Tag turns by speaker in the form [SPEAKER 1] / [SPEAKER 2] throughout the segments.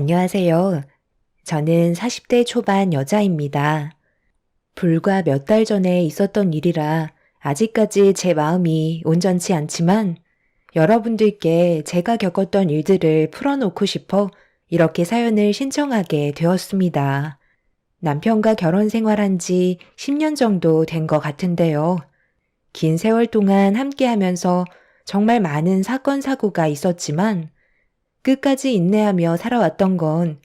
[SPEAKER 1] 안녕하세요. 저는 40대 초반 여자입니다. 불과 몇 달 전에 있었던 일이라 아직까지 제 마음이 온전치 않지만 여러분들께 제가 겪었던 일들을 풀어놓고 싶어 이렇게 사연을 신청하게 되었습니다. 남편과 결혼 생활한 지 10년 정도 된 것 같은데요. 긴 세월 동안 함께 하면서 정말 많은 사건, 사고가 있었지만 끝까지 인내하며 살아왔던 건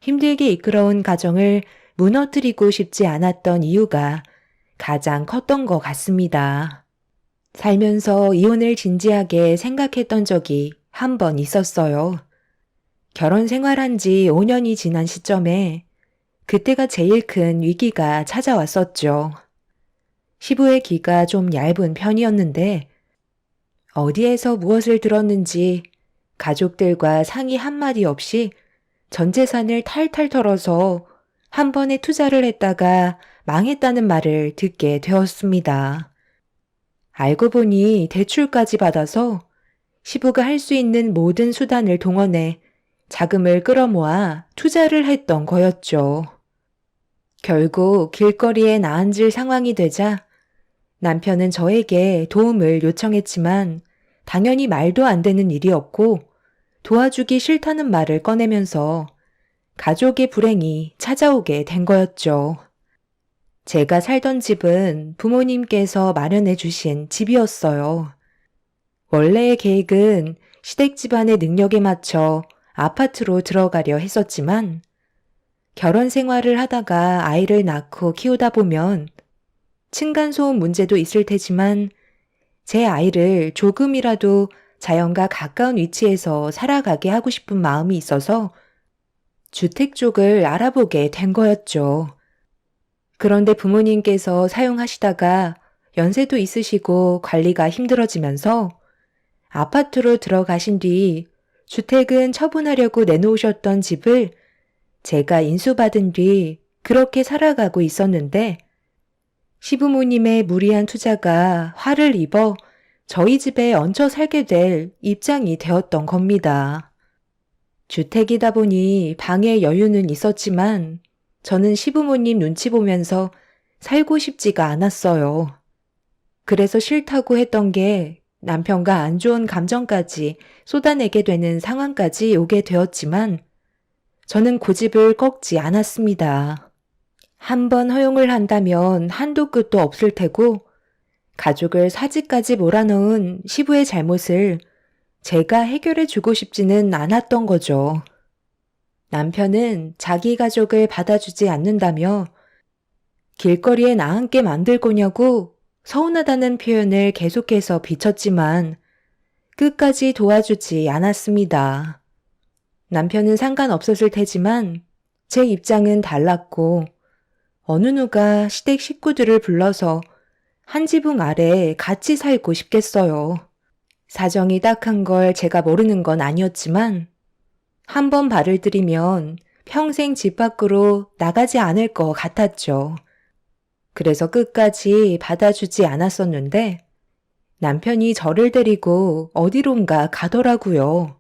[SPEAKER 1] 힘들게 이끌어온 가정을 무너뜨리고 싶지 않았던 이유가 가장 컸던 것 같습니다. 살면서 이혼을 진지하게 생각했던 적이 한 번 있었어요. 결혼 생활한 지 5년이 지난 시점에 그때가 제일 큰 위기가 찾아왔었죠. 시부의 귀가 좀 얇은 편이었는데 어디에서 무엇을 들었는지 가족들과 상의 한마디 없이 전 재산을 탈탈 털어서 한 번에 투자를 했다가 망했다는 말을 듣게 되었습니다. 알고 보니 대출까지 받아서 시부가 할 수 있는 모든 수단을 동원해 자금을 끌어모아 투자를 했던 거였죠. 결국 길거리에 나앉을 상황이 되자 남편은 저에게 도움을 요청했지만 당연히 말도 안 되는 일이었고 도와주기 싫다는 말을 꺼내면서 가족의 불행이 찾아오게 된 거였죠. 제가 살던 집은 부모님께서 마련해 주신 집이었어요. 원래의 계획은 시댁 집안의 능력에 맞춰 아파트로 들어가려 했었지만 결혼 생활을 하다가 아이를 낳고 키우다 보면 층간소음 문제도 있을 테지만 제 아이를 조금이라도 자연과 가까운 위치에서 살아가게 하고 싶은 마음이 있어서 주택 쪽을 알아보게 된 거였죠. 그런데 부모님께서 사용하시다가 연세도 있으시고 관리가 힘들어지면서 아파트로 들어가신 뒤 주택은 처분하려고 내놓으셨던 집을 제가 인수받은 뒤 그렇게 살아가고 있었는데 시부모님의 무리한 투자가 화를 입어 저희 집에 얹혀 살게 될 입장이 되었던 겁니다. 주택이다 보니 방에 여유는 있었지만 저는 시부모님 눈치 보면서 살고 싶지가 않았어요. 그래서 싫다고 했던 게 남편과 안 좋은 감정까지 쏟아내게 되는 상황까지 오게 되었지만 저는 고집을 꺾지 않았습니다. 한 번 허용을 한다면 한도 끝도 없을 테고 가족을 사지까지 몰아넣은 시부의 잘못을 제가 해결해 주고 싶지는 않았던 거죠. 남편은 자기 가족을 받아주지 않는다며 길거리에 나앉게 만들 거냐고 서운하다는 표현을 계속해서 비쳤지만 끝까지 도와주지 않았습니다. 남편은 상관없었을 테지만 제 입장은 달랐고 어느 누가 시댁 식구들을 불러서 한 지붕 아래 같이 살고 싶겠어요. 사정이 딱한 걸 제가 모르는 건 아니었지만 한 번 발을 들이면 평생 집 밖으로 나가지 않을 것 같았죠. 그래서 끝까지 받아주지 않았었는데 남편이 저를 데리고 어디론가 가더라고요.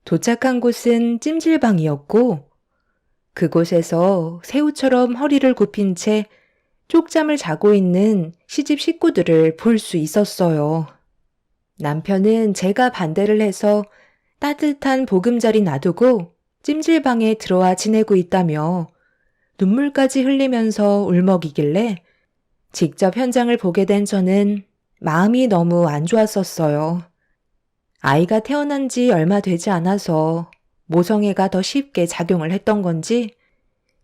[SPEAKER 1] 도착한 곳은 찜질방이었고 그곳에서 새우처럼 허리를 굽힌 채 쪽잠을 자고 있는 시집 식구들을 볼 수 있었어요. 남편은 제가 반대를 해서 따뜻한 보금자리 놔두고 찜질방에 들어와 지내고 있다며 눈물까지 흘리면서 울먹이길래 직접 현장을 보게 된 저는 마음이 너무 안 좋았었어요. 아이가 태어난 지 얼마 되지 않아서 모성애가 더 쉽게 작용을 했던 건지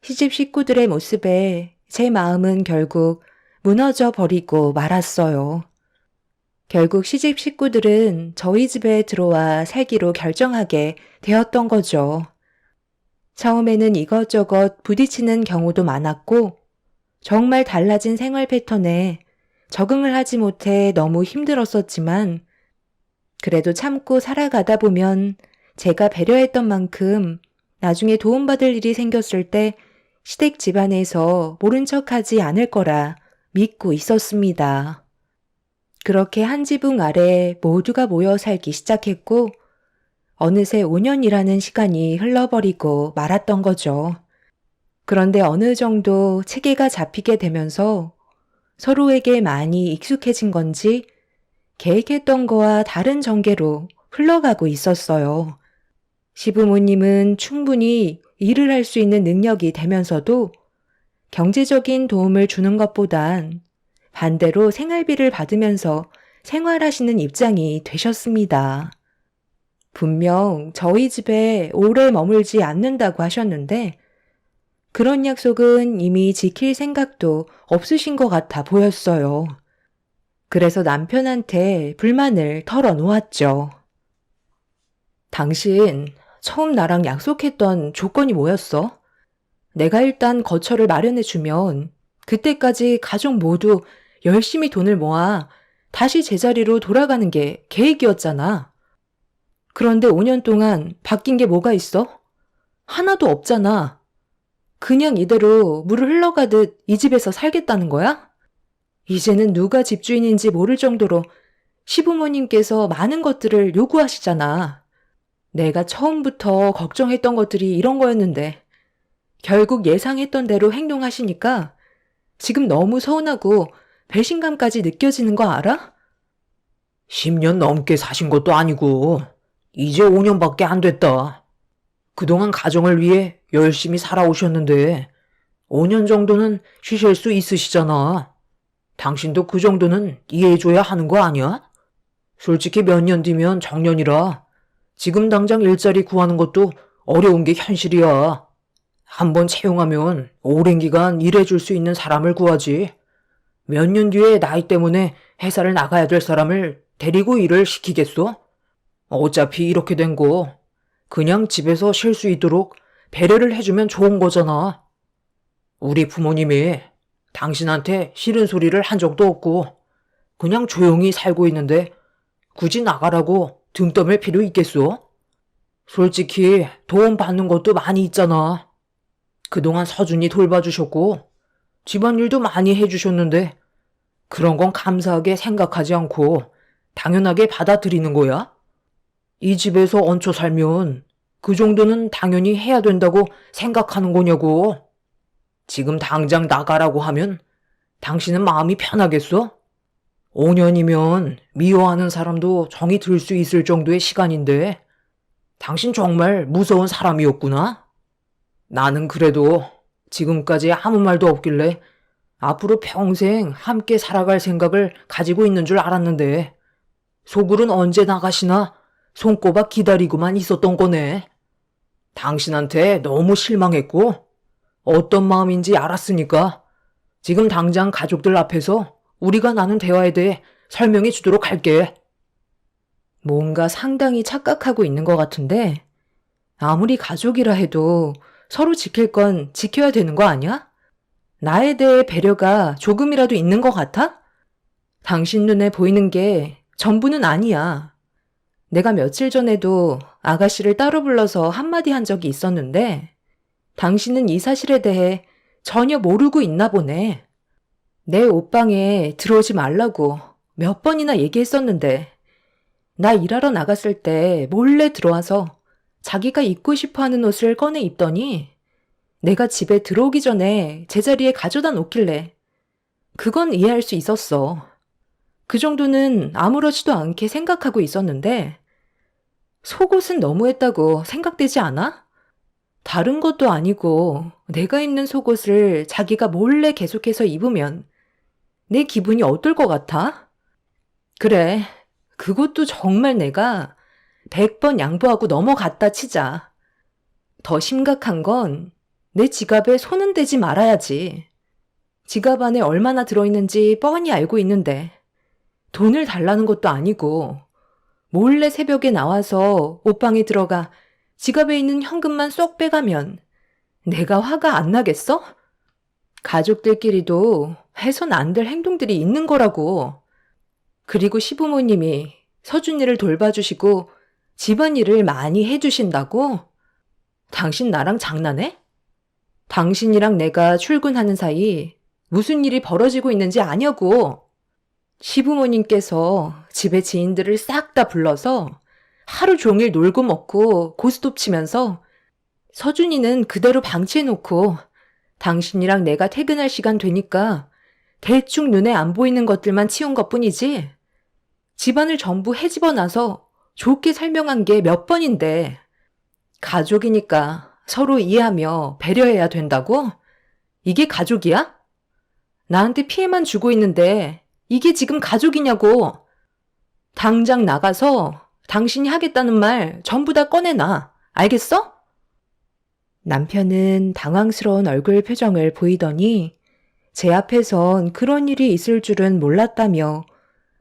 [SPEAKER 1] 시집 식구들의 모습에 제 마음은 결국 무너져 버리고 말았어요. 결국 시집 식구들은 저희 집에 들어와 살기로 결정하게 되었던 거죠. 처음에는 이것저것 부딪히는 경우도 많았고 정말 달라진 생활 패턴에 적응을 하지 못해 너무 힘들었었지만 그래도 참고 살아가다 보면 제가 배려했던 만큼 나중에 도움받을 일이 생겼을 때 시댁 집안에서 모른 척하지 않을 거라 믿고 있었습니다. 그렇게 한 지붕 아래 모두가 모여 살기 시작했고 어느새 5년이라는 시간이 흘러버리고 말았던 거죠. 그런데 어느 정도 체계가 잡히게 되면서 서로에게 많이 익숙해진 건지 계획했던 거와 다른 전개로 흘러가고 있었어요. 시부모님은 충분히 일을 할 수 있는 능력이 되면서도 경제적인 도움을 주는 것보단 반대로 생활비를 받으면서 생활하시는 입장이 되셨습니다. 분명 저희 집에 오래 머물지 않는다고 하셨는데 그런 약속은 이미 지킬 생각도 없으신 것 같아 보였어요. 그래서 남편한테 불만을 털어놓았죠. 당신 처음 나랑 약속했던 조건이 뭐였어? 내가 일단 거처를 마련해주면 그때까지 가족 모두 열심히 돈을 모아 다시 제자리로 돌아가는 게 계획이었잖아. 그런데 5년 동안 바뀐 게 뭐가 있어? 하나도 없잖아. 그냥 이대로 물을 흘러가듯 이 집에서 살겠다는 거야? 이제는 누가 집주인인지 모를 정도로 시부모님께서 많은 것들을 요구하시잖아. 내가 처음부터 걱정했던 것들이 이런 거였는데 결국 예상했던 대로 행동하시니까 지금 너무 서운하고 배신감까지 느껴지는 거 알아?
[SPEAKER 2] 10년 넘게 사신 것도 아니고 이제 5년밖에 안 됐다. 그동안 가정을 위해 열심히 살아오셨는데 5년 정도는 쉬실 수 있으시잖아. 당신도 그 정도는 이해해줘야 하는 거 아니야? 솔직히 몇 년 뒤면 정년이라 지금 당장 일자리 구하는 것도 어려운 게 현실이야. 한번 채용하면 오랜 기간 일해줄 수 있는 사람을 구하지. 몇 년 뒤에 나이 때문에 회사를 나가야 될 사람을 데리고 일을 시키겠어? 어차피 이렇게 된 거 그냥 집에서 쉴 수 있도록 배려를 해주면 좋은 거잖아. 우리 부모님이 당신한테 싫은 소리를 한 적도 없고 그냥 조용히 살고 있는데 굳이 나가라고 등 떠밀 필요 있겠어? 솔직히 도움 받는 것도 많이 있잖아. 그동안 서준이 돌봐주셨고 집안일도 많이 해주셨는데 그런 건 감사하게 생각하지 않고 당연하게 받아들이는 거야? 이 집에서 얹혀 살면 그 정도는 당연히 해야 된다고 생각하는 거냐고. 지금 당장 나가라고 하면 당신은 마음이 편하겠어? 5년이면 미워하는 사람도 정이 들 수 있을 정도의 시간인데 당신 정말 무서운 사람이었구나. 나는 그래도 지금까지 아무 말도 없길래 앞으로 평생 함께 살아갈 생각을 가지고 있는 줄 알았는데 속으론 언제 나가시나 손꼽아 기다리고만 있었던 거네. 당신한테 너무 실망했고 어떤 마음인지 알았으니까 지금 당장 가족들 앞에서 우리가 나눈 대화에 대해 설명해 주도록 할게.
[SPEAKER 1] 뭔가 상당히 착각하고 있는 것 같은데 아무리 가족이라 해도 서로 지킬 건 지켜야 되는 거 아니야? 나에 대해 배려가 조금이라도 있는 것 같아? 당신 눈에 보이는 게 전부는 아니야. 내가 며칠 전에도 아가씨를 따로 불러서 한마디 한 적이 있었는데 당신은 이 사실에 대해 전혀 모르고 있나 보네. 내 옷방에 들어오지 말라고 몇 번이나 얘기했었는데 나 일하러 나갔을 때 몰래 들어와서 자기가 입고 싶어 하는 옷을 꺼내 입더니 내가 집에 들어오기 전에 제자리에 가져다 놓길래 그건 이해할 수 있었어. 그 정도는 아무렇지도 않게 생각하고 있었는데 속옷은 너무했다고 생각되지 않아? 다른 것도 아니고 내가 입는 속옷을 자기가 몰래 계속해서 입으면 내 기분이 어떨 것 같아? 그래, 그것도 정말 내가 100번 양보하고 넘어갔다 치자. 더 심각한 건 내 지갑에 손은 대지 말아야지. 지갑 안에 얼마나 들어있는지 뻔히 알고 있는데 돈을 달라는 것도 아니고 몰래 새벽에 나와서 옷방에 들어가 지갑에 있는 현금만 쏙 빼가면 내가 화가 안 나겠어? 가족들끼리도 해선 안 될 행동들이 있는 거라고. 그리고 시부모님이 서준이를 돌봐주시고 집안일을 많이 해주신다고? 당신 나랑 장난해? 당신이랑 내가 출근하는 사이 무슨 일이 벌어지고 있는지 아냐고. 시부모님께서 집에 지인들을 싹 다 불러서 하루 종일 놀고 먹고 고스톱 치면서 서준이는 그대로 방치해놓고 당신이랑 내가 퇴근할 시간 되니까 대충 눈에 안 보이는 것들만 치운 것뿐이지 집안을 전부 헤집어 놔서 좋게 설명한 게 몇 번인데 가족이니까 서로 이해하며 배려해야 된다고? 이게 가족이야? 나한테 피해만 주고 있는데 이게 지금 가족이냐고. 당장 나가서 당신이 하겠다는 말 전부 다 꺼내놔. 알겠어? 남편은 당황스러운 얼굴 표정을 보이더니 제 앞에선 그런 일이 있을 줄은 몰랐다며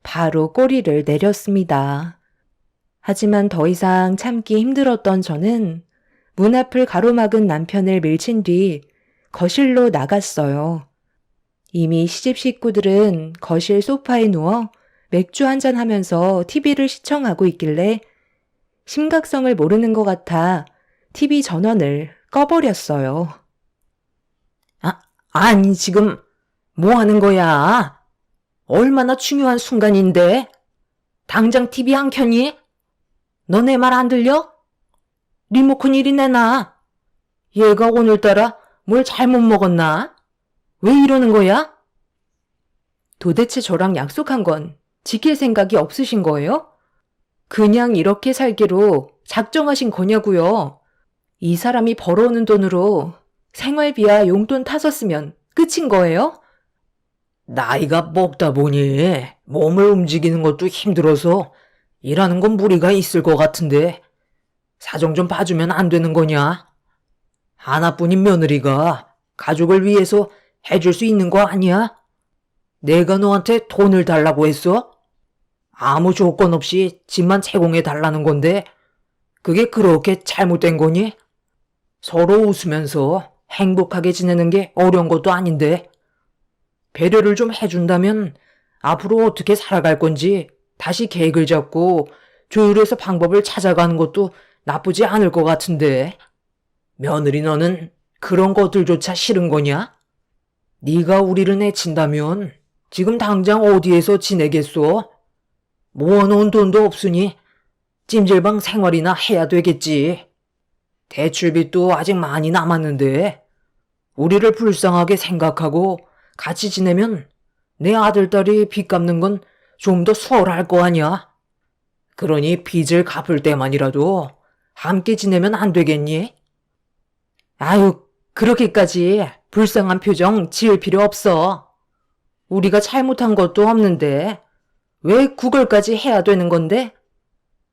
[SPEAKER 1] 바로 꼬리를 내렸습니다. 하지만 더 이상 참기 힘들었던 저는 문 앞을 가로막은 남편을 밀친 뒤 거실로 나갔어요. 이미 시집 식구들은 거실 소파에 누워 맥주 한잔 하면서 TV를 시청하고 있길래 심각성을 모르는 것 같아 TV 전원을 꺼버렸어요.
[SPEAKER 2] 아니, 지금 뭐 하는 거야? 얼마나 중요한 순간인데? 당장 TV 안 켜니? 너네 말 안 들려? 리모컨 이리 내놔. 얘가 오늘따라 뭘 잘못 먹었나? 왜 이러는 거야?
[SPEAKER 1] 도대체 저랑 약속한 건 지킬 생각이 없으신 거예요? 그냥 이렇게 살기로 작정하신 거냐고요? 이 사람이 벌어오는 돈으로 생활비야 용돈 타섰으면 끝인 거예요?
[SPEAKER 2] 나이가 먹다 보니 몸을 움직이는 것도 힘들어서 일하는 건 무리가 있을 것 같은데 사정 좀 봐주면 안 되는 거냐? 하나뿐인 며느리가 가족을 위해서 해줄 수 있는 거 아니야? 내가 너한테 돈을 달라고 했어? 아무 조건 없이 집만 제공해 달라는 건데 그게 그렇게 잘못된 거니? 서로 웃으면서 행복하게 지내는 게 어려운 것도 아닌데 배려를 좀 해준다면 앞으로 어떻게 살아갈 건지 다시 계획을 잡고 조율해서 방법을 찾아가는 것도 나쁘지 않을 것 같은데 며느리 너는 그런 것들조차 싫은 거냐? 네가 우리를 내친다면 지금 당장 어디에서 지내겠소? 모아놓은 돈도 없으니 찜질방 생활이나 해야 되겠지. 대출빚도 아직 많이 남았는데 우리를 불쌍하게 생각하고 같이 지내면 내 아들딸이 빚 갚는 건 좀 더 수월할 거 아니야? 그러니 빚을 갚을 때만이라도 함께 지내면 안 되겠니?
[SPEAKER 1] 아유, 그렇게까지 불쌍한 표정 지을 필요 없어. 우리가 잘못한 것도 없는데 왜 구걸까지 해야 되는 건데?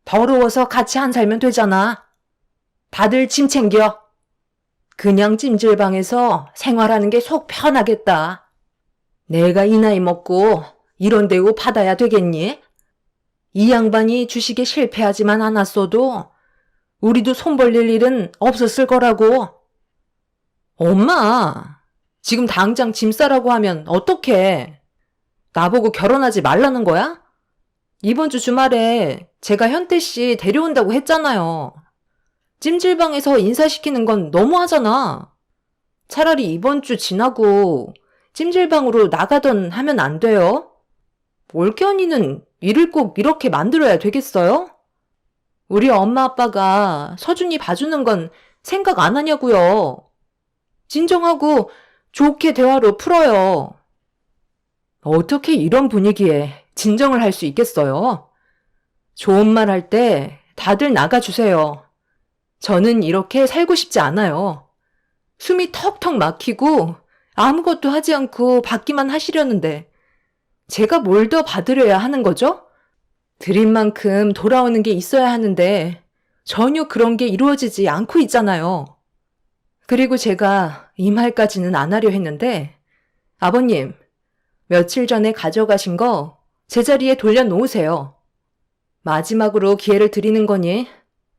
[SPEAKER 1] 더러워서 같이 안 살면 되잖아. 다들 짐 챙겨. 그냥 찜질방에서 생활하는 게 속 편하겠다. 내가 이 나이 먹고 이런 대우 받아야 되겠니? 이 양반이 주식에 실패하지만 않았어도 우리도 손 벌릴 일은 없었을 거라고. 엄마, 지금 당장 짐 싸라고 하면 어떡해? 나보고 결혼하지 말라는 거야? 이번 주 주말에 제가 현태 씨 데려온다고 했잖아요. 찜질방에서 인사시키는 건 너무하잖아. 차라리 이번 주 지나고 찜질방으로 나가던 하면 안 돼요? 올케 언니는 일을 꼭 이렇게 만들어야 되겠어요? 우리 엄마 아빠가 서준이 봐주는 건 생각 안 하냐고요. 진정하고 좋게 대화로 풀어요. 어떻게 이런 분위기에 진정을 할 수 있겠어요? 좋은 말 할 때 다들 나가주세요. 저는 이렇게 살고 싶지 않아요. 숨이 턱턱 막히고 아무것도 하지 않고 받기만 하시려는데 제가 뭘 더 받으려야 하는 거죠? 드린 만큼 돌아오는 게 있어야 하는데 전혀 그런 게 이루어지지 않고 있잖아요. 그리고 제가 이 말까지는 안 하려 했는데 아버님, 며칠 전에 가져가신 거 제자리에 돌려놓으세요. 마지막으로 기회를 드리는 거니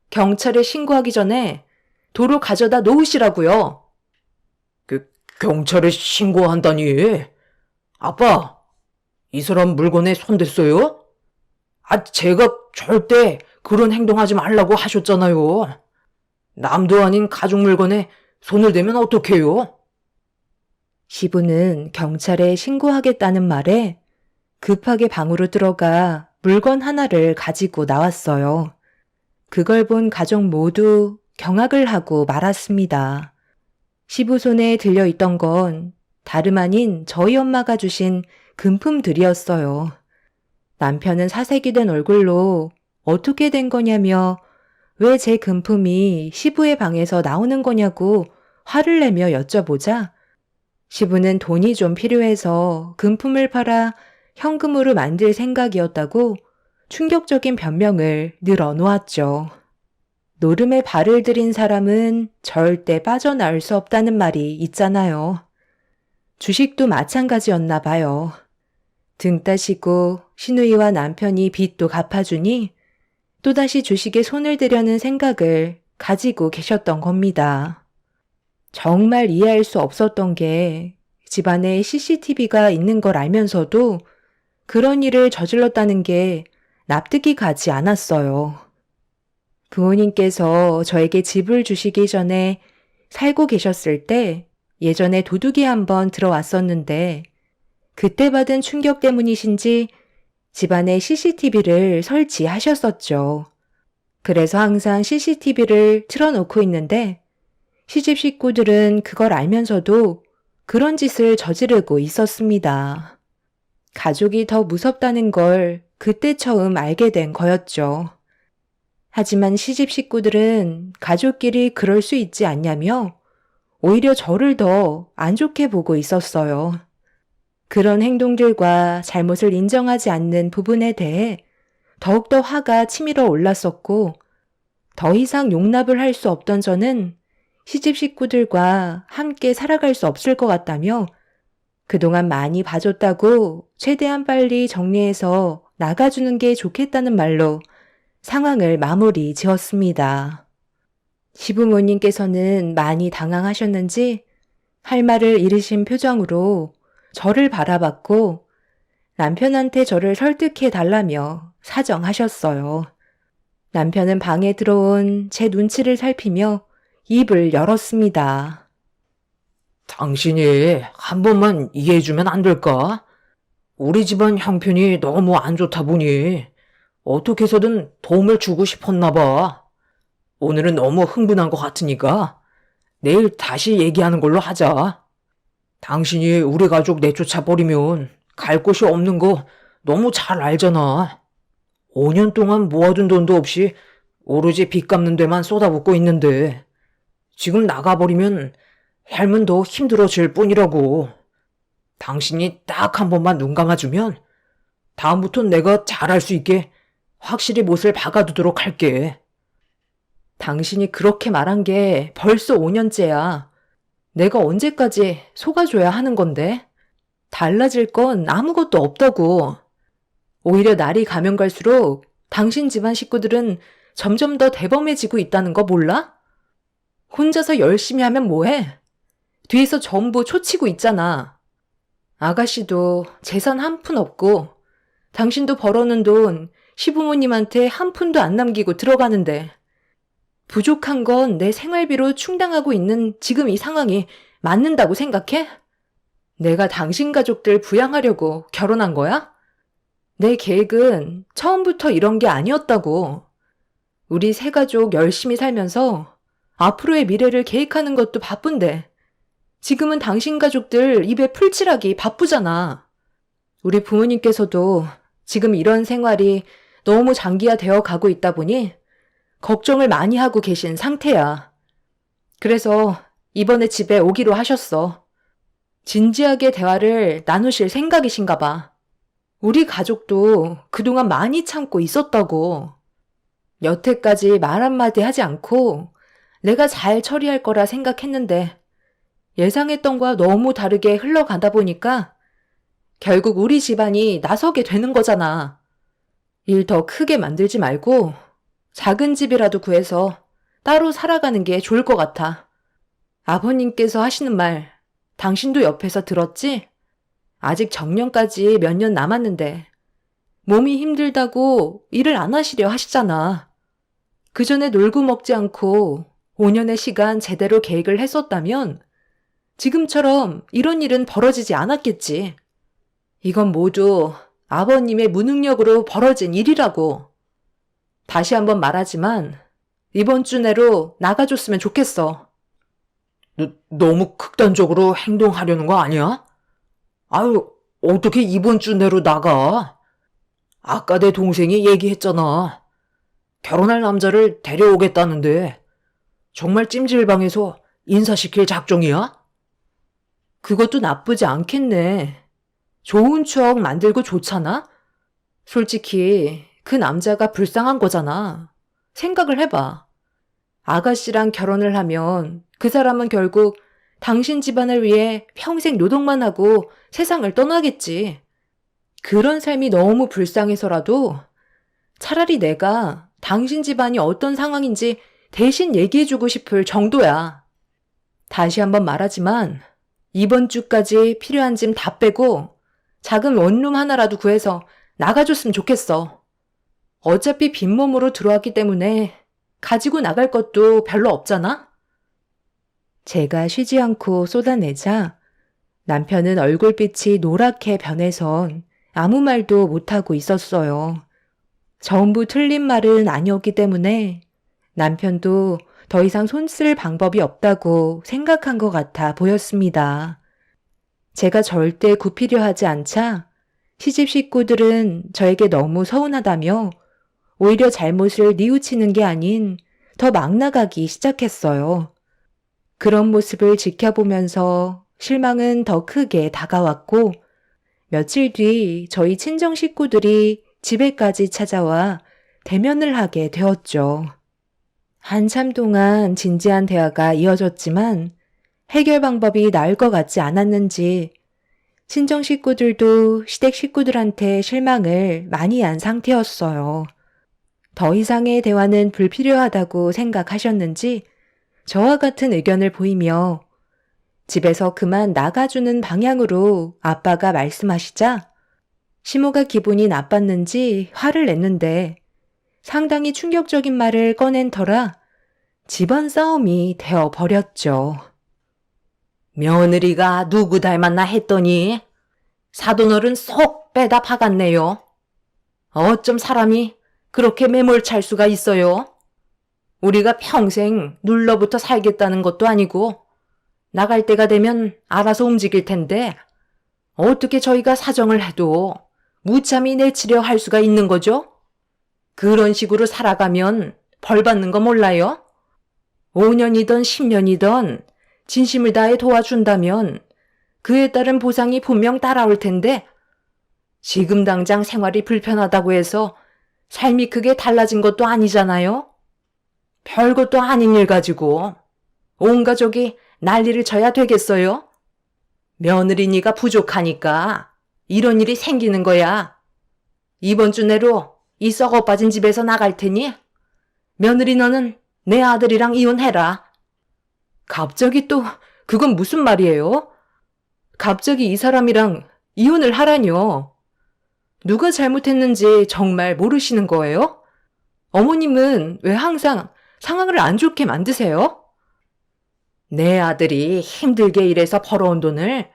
[SPEAKER 1] 경찰에 신고하기 전에 도로 가져다 놓으시라고요.
[SPEAKER 2] 경찰에 신고한다니. 아빠, 이 사람 물건에 손댔어요? 제가 절대 그런 행동하지 말라고 하셨잖아요. 남도 아닌 가족 물건에 손을 대면 어떡해요?
[SPEAKER 1] 시부는 경찰에 신고하겠다는 말에 급하게 방으로 들어가 물건 하나를 가지고 나왔어요. 그걸 본 가족 모두 경악을 하고 말았습니다. 시부 손에 들려있던 건 다름 아닌 저희 엄마가 주신 금품들이었어요. 남편은 사색이 된 얼굴로 어떻게 된 거냐며 왜 제 금품이 시부의 방에서 나오는 거냐고 화를 내며 여쭤보자 시부는 돈이 좀 필요해서 금품을 팔아 현금으로 만들 생각이었다고 충격적인 변명을 늘어놓았죠. 노름에 발을 들인 사람은 절대 빠져나올 수 없다는 말이 있잖아요. 주식도 마찬가지였나 봐요. 등 따시고 시누이와 남편이 빚도 갚아주니 또다시 주식에 손을 대려는 생각을 가지고 계셨던 겁니다. 정말 이해할 수 없었던 게 집안에 CCTV가 있는 걸 알면서도 그런 일을 저질렀다는 게 납득이 가지 않았어요. 부모님께서 저에게 집을 주시기 전에 살고 계셨을 때 예전에 도둑이 한번 들어왔었는데 그때 받은 충격 때문이신지 집안에 CCTV를 설치하셨었죠. 그래서 항상 CCTV를 틀어놓고 있는데 시집 식구들은 그걸 알면서도 그런 짓을 저지르고 있었습니다. 가족이 더 무섭다는 걸 그때 처음 알게 된 거였죠. 하지만 시집 식구들은 가족끼리 그럴 수 있지 않냐며 오히려 저를 더 안 좋게 보고 있었어요. 그런 행동들과 잘못을 인정하지 않는 부분에 대해 더욱더 화가 치밀어 올랐었고 더 이상 용납을 할 수 없던 저는 시집 식구들과 함께 살아갈 수 없을 것 같다며 그동안 많이 봐줬다고 최대한 빨리 정리해서 나가주는 게 좋겠다는 말로 상황을 마무리 지었습니다. 시부모님께서는 많이 당황하셨는지 할 말을 잃으신 표정으로 저를 바라봤고 남편한테 저를 설득해 달라며 사정하셨어요. 남편은 방에 들어온 제 눈치를 살피며 입을 열었습니다.
[SPEAKER 2] 당신이 한 번만 이해해주면 안 될까? 우리 집안 형편이 너무 안 좋다 보니 어떻게 해서든 도움을 주고 싶었나 봐. 오늘은 너무 흥분한 것 같으니까 내일 다시 얘기하는 걸로 하자. 당신이 우리 가족 내쫓아버리면 갈 곳이 없는 거 너무 잘 알잖아. 5년 동안 모아둔 돈도 없이 오로지 빚 갚는 데만 쏟아붓고 있는데 지금 나가버리면 삶은 더 힘들어질 뿐이라고. 당신이 딱 한 번만 눈 감아주면 다음부턴 내가 잘할 수 있게 확실히 못을 박아두도록 할게.
[SPEAKER 1] 당신이 그렇게 말한 게 벌써 5년째야. 내가 언제까지 속아줘야 하는 건데? 달라질 건 아무것도 없다고. 오히려 날이 가면 갈수록 당신 집안 식구들은 점점 더 대범해지고 있다는 거 몰라? 혼자서 열심히 하면 뭐해? 뒤에서 전부 초치고 있잖아. 아가씨도 재산 한 푼 없고 당신도 벌어놓은 돈 시부모님한테 한 푼도 안 남기고 들어가는데 부족한 건 내 생활비로 충당하고 있는 지금 이 상황이 맞는다고 생각해? 내가 당신 가족들 부양하려고 결혼한 거야? 내 계획은 처음부터 이런 게 아니었다고. 우리 세 가족 열심히 살면서 앞으로의 미래를 계획하는 것도 바쁜데 지금은 당신 가족들 입에 풀칠하기 바쁘잖아. 우리 부모님께서도 지금 이런 생활이 너무 장기화되어 가고 있다 보니 걱정을 많이 하고 계신 상태야. 그래서 이번에 집에 오기로 하셨어. 진지하게 대화를 나누실 생각이신가 봐. 우리 가족도 그동안 많이 참고 있었다고. 여태까지 말 한마디 하지 않고 내가 잘 처리할 거라 생각했는데 예상했던 거와 너무 다르게 흘러가다 보니까 결국 우리 집안이 나서게 되는 거잖아. 일 더 크게 만들지 말고 작은 집이라도 구해서 따로 살아가는 게 좋을 것 같아. 아버님께서 하시는 말 당신도 옆에서 들었지? 아직 정년까지 몇 년 남았는데 몸이 힘들다고 일을 안 하시려 하시잖아. 그 전에 놀고 먹지 않고 5년의 시간 제대로 계획을 했었다면 지금처럼 이런 일은 벌어지지 않았겠지. 이건 모두 아버님의 무능력으로 벌어진 일이라고. 다시 한번 말하지만 이번 주 내로 나가줬으면 좋겠어.
[SPEAKER 2] 너무 극단적으로 행동하려는 거 아니야? 아유, 어떻게 이번 주 내로 나가? 아까 내 동생이 얘기했잖아. 결혼할 남자를 데려오겠다는데 정말 찜질방에서 인사시킬 작정이야?
[SPEAKER 1] 그것도 나쁘지 않겠네. 좋은 추억 만들고 좋잖아? 솔직히 그 남자가 불쌍한 거잖아. 생각을 해봐. 아가씨랑 결혼을 하면 그 사람은 결국 당신 집안을 위해 평생 노동만 하고 세상을 떠나겠지. 그런 삶이 너무 불쌍해서라도 차라리 내가 당신 집안이 어떤 상황인지 대신 얘기해주고 싶을 정도야. 다시 한번 말하지만 이번 주까지 필요한 짐 다 빼고 작은 원룸 하나라도 구해서 나가줬으면 좋겠어. 어차피 빈몸으로 들어왔기 때문에 가지고 나갈 것도 별로 없잖아? 제가 쉬지 않고 쏟아내자 남편은 얼굴빛이 노랗게 변해선 아무 말도 못하고 있었어요. 전부 틀린 말은 아니었기 때문에 남편도 더 이상 손 쓸 방법이 없다고 생각한 것 같아 보였습니다. 제가 절대 굽히려 하지 않자 시집 식구들은 저에게 너무 서운하다며 오히려 잘못을 뉘우치는 게 아닌 더 막 나가기 시작했어요. 그런 모습을 지켜보면서 실망은 더 크게 다가왔고 며칠 뒤 저희 친정 식구들이 집에까지 찾아와 대면을 하게 되었죠. 한참 동안 진지한 대화가 이어졌지만 해결 방법이 나을 것 같지 않았는지 친정 식구들도 시댁 식구들한테 실망을 많이 한 상태였어요. 더 이상의 대화는 불필요하다고 생각하셨는지 저와 같은 의견을 보이며 집에서 그만 나가주는 방향으로 아빠가 말씀하시자 시모가 기분이 나빴는지 화를 냈는데 상당히 충격적인 말을 꺼낸 터라 집안 싸움이 되어버렸죠.
[SPEAKER 2] 며느리가 누구 닮았나 했더니 사돈어른 쏙 빼다 박았네요. 어쩜 사람이 그렇게 매몰찰 수가 있어요? 우리가 평생 눌러붙어 살겠다는 것도 아니고 나갈 때가 되면 알아서 움직일 텐데 어떻게 저희가 사정을 해도 무참히 내치려 할 수가 있는 거죠? 그런 식으로 살아가면 벌 받는 거 몰라요? 5년이든 10년이든 진심을 다해 도와준다면 그에 따른 보상이 분명 따라올 텐데 지금 당장 생활이 불편하다고 해서 삶이 크게 달라진 것도 아니잖아요? 별것도 아닌 일 가지고 온 가족이 난리를 쳐야 되겠어요? 며느리니가 부족하니까 이런 일이 생기는 거야. 이번 주 내로 이 썩어 빠진 집에서 나갈 테니 며느리 너는 내 아들이랑 이혼해라.
[SPEAKER 1] 갑자기 또 그건 무슨 말이에요? 갑자기 이 사람이랑 이혼을 하라뇨. 누가 잘못했는지 정말 모르시는 거예요? 어머님은 왜 항상 상황을 안 좋게 만드세요?
[SPEAKER 2] 내 아들이 힘들게 일해서 벌어온 돈을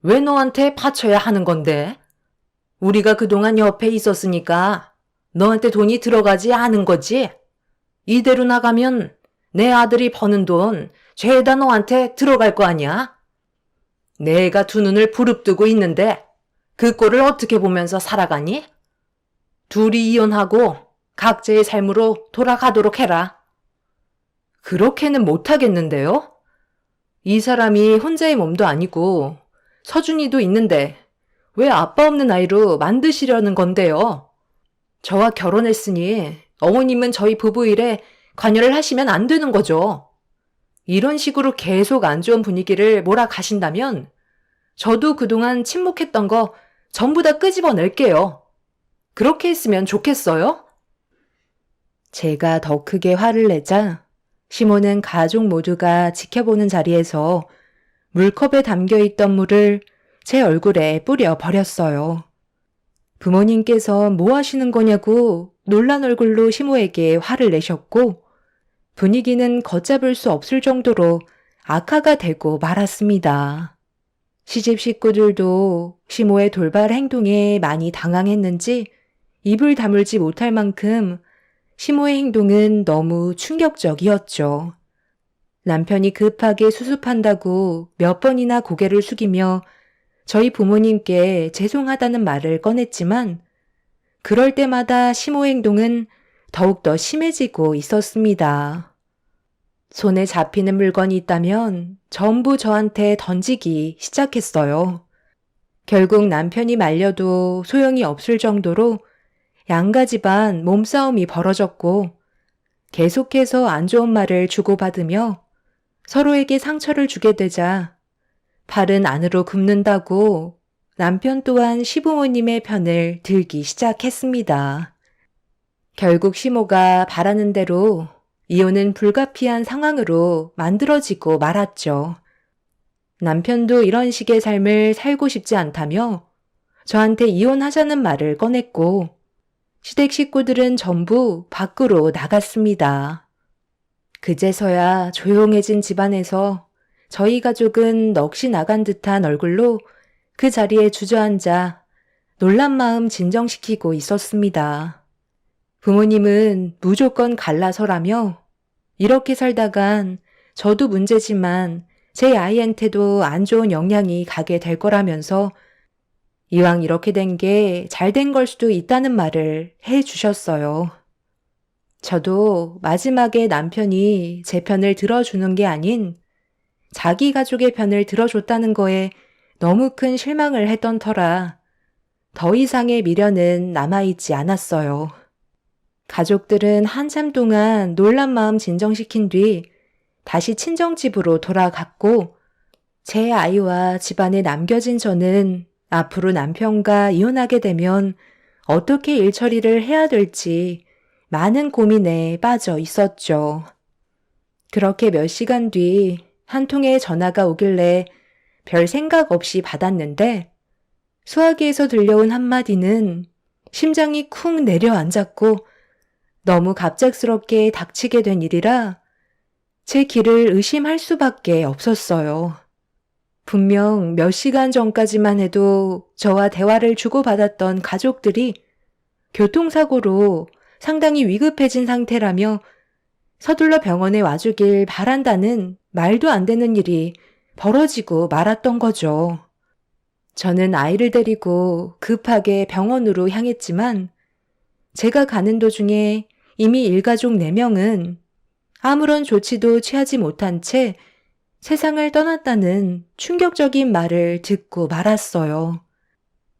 [SPEAKER 2] 왜 너한테 바쳐야 하는 건데? 우리가 그동안 옆에 있었으니까 너한테 돈이 들어가지 않은 거지? 이대로 나가면 내 아들이 버는 돈 죄다 너한테 들어갈 거 아니야? 내가 두 눈을 부릅뜨고 있는데 그 꼴을 어떻게 보면서 살아가니? 둘이 이혼하고 각자의 삶으로 돌아가도록 해라.
[SPEAKER 1] 그렇게는 못하겠는데요? 이 사람이 혼자의 몸도 아니고 서준이도 있는데 왜 아빠 없는 아이로 만드시려는 건데요? 저와 결혼했으니 어머님은 저희 부부 일에 관여를 하시면 안 되는 거죠. 이런 식으로 계속 안 좋은 분위기를 몰아가신다면 저도 그동안 침묵했던 거 전부 다 끄집어낼게요. 그렇게 했으면 좋겠어요? 제가 더 크게 화를 내자 시모는 가족 모두가 지켜보는 자리에서 물컵에 담겨있던 물을 제 얼굴에 뿌려 버렸어요. 부모님께서 뭐 하시는 거냐고 놀란 얼굴로 시모에게 화를 내셨고 분위기는 걷잡을 수 없을 정도로 악화가 되고 말았습니다. 시집 식구들도 시모의 돌발 행동에 많이 당황했는지 입을 다물지 못할 만큼 시모의 행동은 너무 충격적이었죠. 남편이 급하게 수습한다고 몇 번이나 고개를 숙이며 저희 부모님께 죄송하다는 말을 꺼냈지만 그럴 때마다 시모 행동은 더욱더 심해지고 있었습니다. 손에 잡히는 물건이 있다면 전부 저한테 던지기 시작했어요. 결국 남편이 말려도 소용이 없을 정도로 양가 집안 몸싸움이 벌어졌고 계속해서 안 좋은 말을 주고받으며 서로에게 상처를 주게 되자 팔은 안으로 굽는다고 남편 또한 시부모님의 편을 들기 시작했습니다. 결국 시모가 바라는 대로 이혼은 불가피한 상황으로 만들어지고 말았죠. 남편도 이런 식의 삶을 살고 싶지 않다며 저한테 이혼하자는 말을 꺼냈고 시댁 식구들은 전부 밖으로 나갔습니다. 그제서야 조용해진 집안에서 저희 가족은 넋이 나간 듯한 얼굴로 그 자리에 주저앉아 놀란 마음 진정시키고 있었습니다. 부모님은 무조건 갈라서라며 이렇게 살다간 저도 문제지만 제 아이한테도 안 좋은 영향이 가게 될 거라면서 이왕 이렇게 된 게 잘 된 걸 수도 있다는 말을 해 주셨어요. 저도 마지막에 남편이 제 편을 들어주는 게 아닌 자기 가족의 편을 들어줬다는 거에 너무 큰 실망을 했던 터라 더 이상의 미련은 남아있지 않았어요. 가족들은 한참 동안 놀란 마음 진정시킨 뒤 다시 친정집으로 돌아갔고 제 아이와 집안에 남겨진 저는 앞으로 남편과 이혼하게 되면 어떻게 일처리를 해야 될지 많은 고민에 빠져 있었죠. 그렇게 몇 시간 뒤 한 통의 전화가 오길래 별 생각 없이 받았는데 수화기에서 들려온 한마디는 심장이 쿵 내려앉았고 너무 갑작스럽게 닥치게 된 일이라 제 귀를 의심할 수밖에 없었어요. 분명 몇 시간 전까지만 해도 저와 대화를 주고받았던 가족들이 교통사고로 상당히 위급해진 상태라며 서둘러 병원에 와주길 바란다는 말도 안 되는 일이 벌어지고 말았던 거죠. 저는 아이를 데리고 급하게 병원으로 향했지만 제가 가는 도중에 이미 일가족 4명은 아무런 조치도 취하지 못한 채 세상을 떠났다는 충격적인 말을 듣고 말았어요.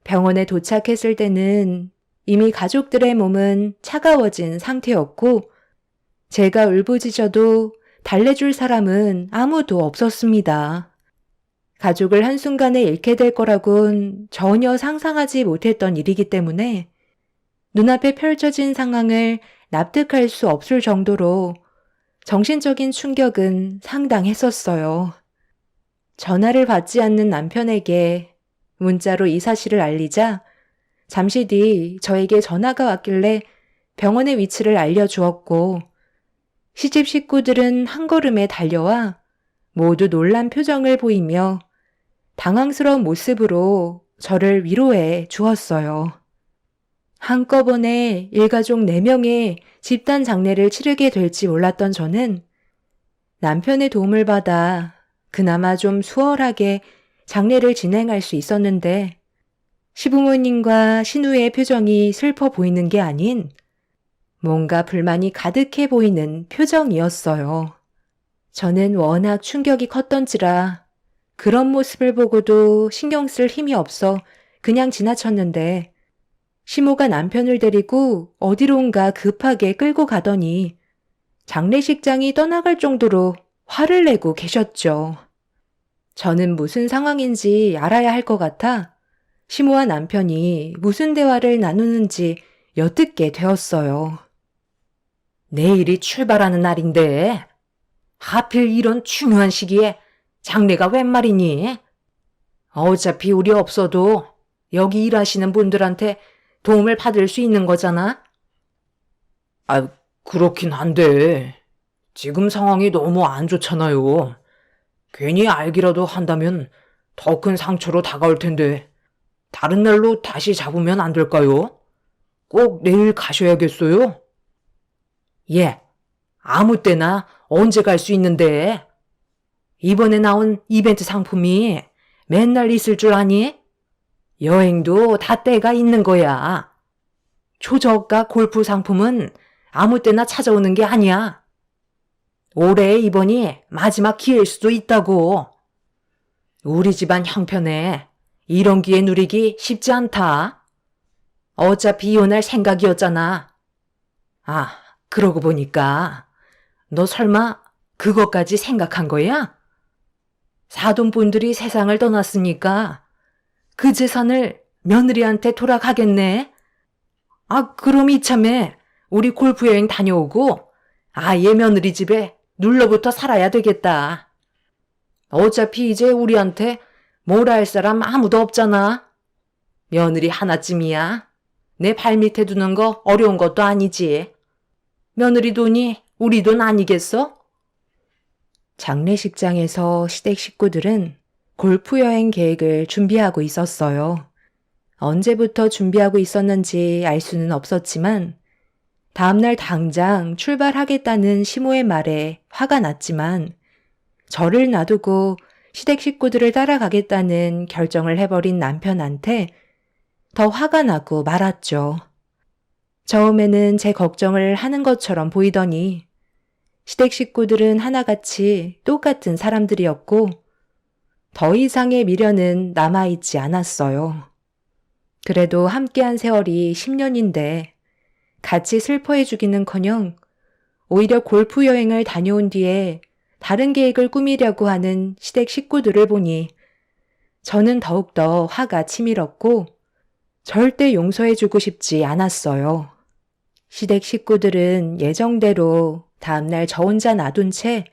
[SPEAKER 1] 병원에 도착했을 때는 이미 가족들의 몸은 차가워진 상태였고 제가 울부짖어도 달래줄 사람은 아무도 없었습니다. 가족을 한순간에 잃게 될 거라곤 전혀 상상하지 못했던 일이기 때문에 눈앞에 펼쳐진 상황을 납득할 수 없을 정도로 정신적인 충격은 상당했었어요. 전화를 받지 않는 남편에게 문자로 이 사실을 알리자 잠시 뒤 저에게 전화가 왔길래 병원의 위치를 알려주었고 시집 식구들은 한 걸음에 달려와 모두 놀란 표정을 보이며 당황스러운 모습으로 저를 위로해 주었어요. 한꺼번에 일가족 4명의 집단 장례를 치르게 될지 몰랐던 저는 남편의 도움을 받아 그나마 좀 수월하게 장례를 진행할 수 있었는데 시부모님과 시누이의 표정이 슬퍼 보이는 게 아닌 뭔가 불만이 가득해 보이는 표정이었어요. 저는 워낙 충격이 컸던지라 그런 모습을 보고도 신경 쓸 힘이 없어 그냥 지나쳤는데 시모가 남편을 데리고 어디론가 급하게 끌고 가더니 장례식장이 떠나갈 정도로 화를 내고 계셨죠. 저는 무슨 상황인지 알아야 할 것 같아 시모와 남편이 무슨 대화를 나누는지 엿듣게 되었어요.
[SPEAKER 2] 내일이 출발하는 날인데 하필 이런 중요한 시기에 장례가 웬 말이니? 어차피 우리 없어도 여기 일하시는 분들한테 도움을 받을 수 있는 거잖아? 아, 그렇긴 한데 지금 상황이 너무 안 좋잖아요. 괜히 알기라도 한다면 더 큰 상처로 다가올 텐데 다른 날로 다시 잡으면 안 될까요? 꼭 내일 가셔야겠어요? 얘, 아무 때나 언제 갈 수 있는데? 이번에 나온 이벤트 상품이 맨날 있을 줄 아니? 여행도 다 때가 있는 거야. 초저가 골프 상품은 아무 때나 찾아오는 게 아니야. 올해 이번이 마지막 기회일 수도 있다고. 우리 집안 형편에 이런 기회 누리기 쉽지 않다. 어차피 이혼할 생각이었잖아. 아, 그러고 보니까 너 설마 그것까지 생각한 거야? 사돈분들이 세상을 떠났으니까 그 재산을 며느리한테 돌아가겠네. 아, 그럼 이참에 우리 골프 여행 다녀오고 아예 며느리 집에 눌러붙어 살아야 되겠다. 어차피 이제 우리한테 뭐라 할 사람 아무도 없잖아. 며느리 하나쯤이야. 내 발밑에 두는 거 어려운 것도 아니지. 며느리 돈이 우리 돈 아니겠어?
[SPEAKER 1] 장례식장에서 시댁 식구들은 골프 여행 계획을 준비하고 있었어요. 언제부터 준비하고 있었는지 알 수는 없었지만 다음날 당장 출발하겠다는 시모의 말에 화가 났지만 저를 놔두고 시댁 식구들을 따라가겠다는 결정을 해버린 남편한테 더 화가 나고 말았죠. 처음에는 제 걱정을 하는 것처럼 보이더니 시댁 식구들은 하나같이 똑같은 사람들이었고 더 이상의 미련은 남아있지 않았어요. 그래도 함께한 세월이 10년인데 같이 슬퍼해주기는커녕 오히려 골프 여행을 다녀온 뒤에 다른 계획을 꾸미려고 하는 시댁 식구들을 보니 저는 더욱더 화가 치밀었고 절대 용서해주고 싶지 않았어요. 시댁 식구들은 예정대로 다음날 저 혼자 놔둔 채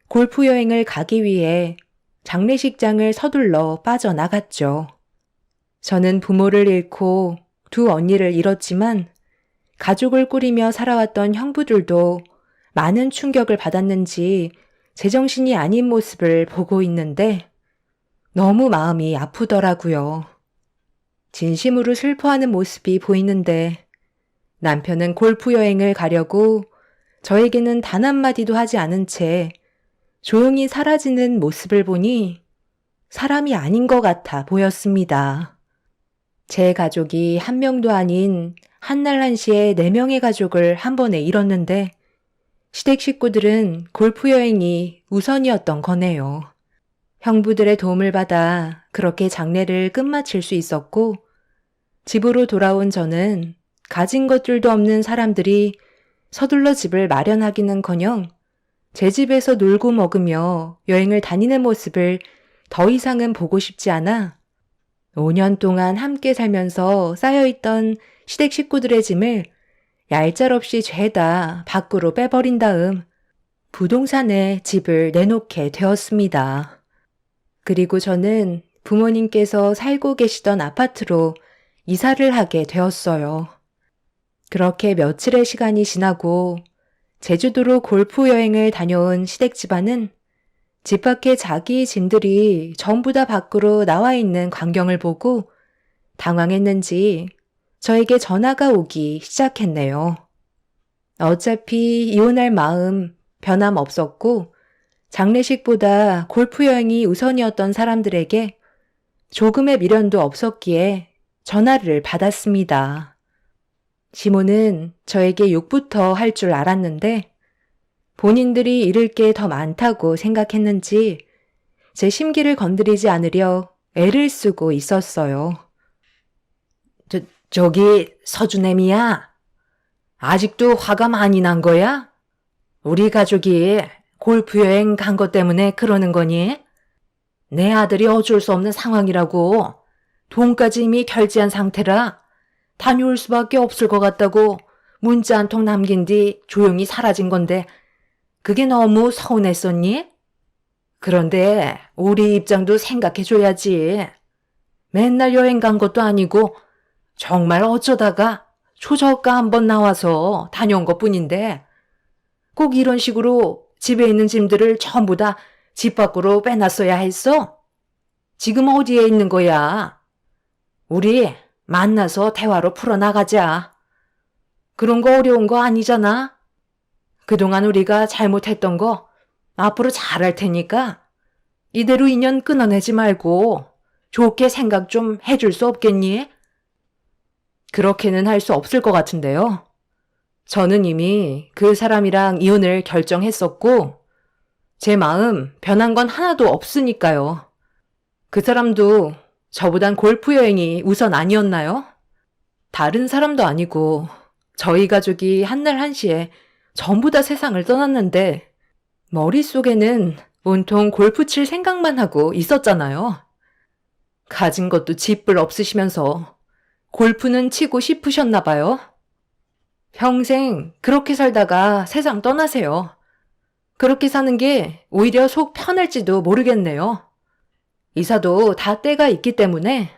[SPEAKER 1] 골프 여행을 가기 위해 장례식장을 서둘러 빠져나갔죠. 저는 부모를 잃고 두 언니를 잃었지만 가족을 꾸리며 살아왔던 형부들도 많은 충격을 받았는지 제정신이 아닌 모습을 보고 있는데 너무 마음이 아프더라고요. 진심으로 슬퍼하는 모습이 보이는데 남편은 골프 여행을 가려고 저에게는 단 한마디도 하지 않은 채 조용히 사라지는 모습을 보니 사람이 아닌 것 같아 보였습니다. 제 가족이 한 명도 아닌 한날 한시에 4명의 가족을 한 번에 잃었는데 시댁 식구들은 골프 여행이 우선이었던 거네요. 형부들의 도움을 받아 그렇게 장례를 끝마칠 수 있었고 집으로 돌아온 저는 가진 것들도 없는 사람들이 서둘러 집을 마련하기는커녕 제 집에서 놀고 먹으며 여행을 다니는 모습을 더 이상은 보고 싶지 않아 5년 동안 함께 살면서 쌓여있던 시댁 식구들의 짐을 얄짤없이 죄다 밖으로 빼버린 다음 부동산에 집을 내놓게 되었습니다. 그리고 저는 부모님께서 살고 계시던 아파트로 이사를 하게 되었어요. 그렇게 며칠의 시간이 지나고 제주도로 골프 여행을 다녀온 시댁 집안은 집 밖에 자기 짐들이 전부 다 밖으로 나와 있는 광경을 보고 당황했는지 저에게 전화가 오기 시작했네요. 어차피 이혼할 마음 변함없었고 장례식보다 골프 여행이 우선이었던 사람들에게 조금의 미련도 없었기에 전화를 받았습니다. 시모는 저에게 욕부터 할 줄 알았는데 본인들이 잃을 게 더 많다고 생각했는지 제 심기를 건드리지 않으려 애를 쓰고 있었어요.
[SPEAKER 2] 저기 서준애미야. 아직도 화가 많이 난 거야? 우리 가족이 골프 여행 간 것 때문에 그러는 거니? 내 아들이 어쩔 수 없는 상황이라고 돈까지 이미 결제한 상태라 다녀올 수밖에 없을 것 같다고 문자 한 통 남긴 뒤 조용히 사라진 건데 그게 너무 서운했었니? 그런데 우리 입장도 생각해줘야지. 맨날 여행 간 것도 아니고 정말 어쩌다가 초저가 한번 나와서 다녀온 것뿐인데 꼭 이런 식으로 집에 있는 짐들을 전부 다 집 밖으로 빼놨어야 했어? 지금 어디에 있는 거야? 우리 만나서 대화로 풀어나가자. 그런 거 어려운 거 아니잖아?
[SPEAKER 1] 그동안 우리가 잘못했던 거 앞으로 잘할 테니까 이대로 인연 끊어내지 말고 좋게 생각 좀 해줄 수 없겠니? 그렇게는 할 수 없을 것 같은데요. 저는 이미 그 사람이랑 이혼을 결정했었고 제 마음 변한 건 하나도 없으니까요. 그 사람도 저보단 골프 여행이 우선 아니었나요? 다른 사람도 아니고 저희 가족이 한날 한시에 전부 다 세상을 떠났는데 머릿속에는 온통 골프 칠 생각만 하고 있었잖아요. 가진 것도 집불 없으시면서 골프는 치고 싶으셨나 봐요. 평생 그렇게 살다가 세상 떠나세요. 그렇게 사는 게 오히려 속 편할지도 모르겠네요. 이사도 다 때가 있기 때문에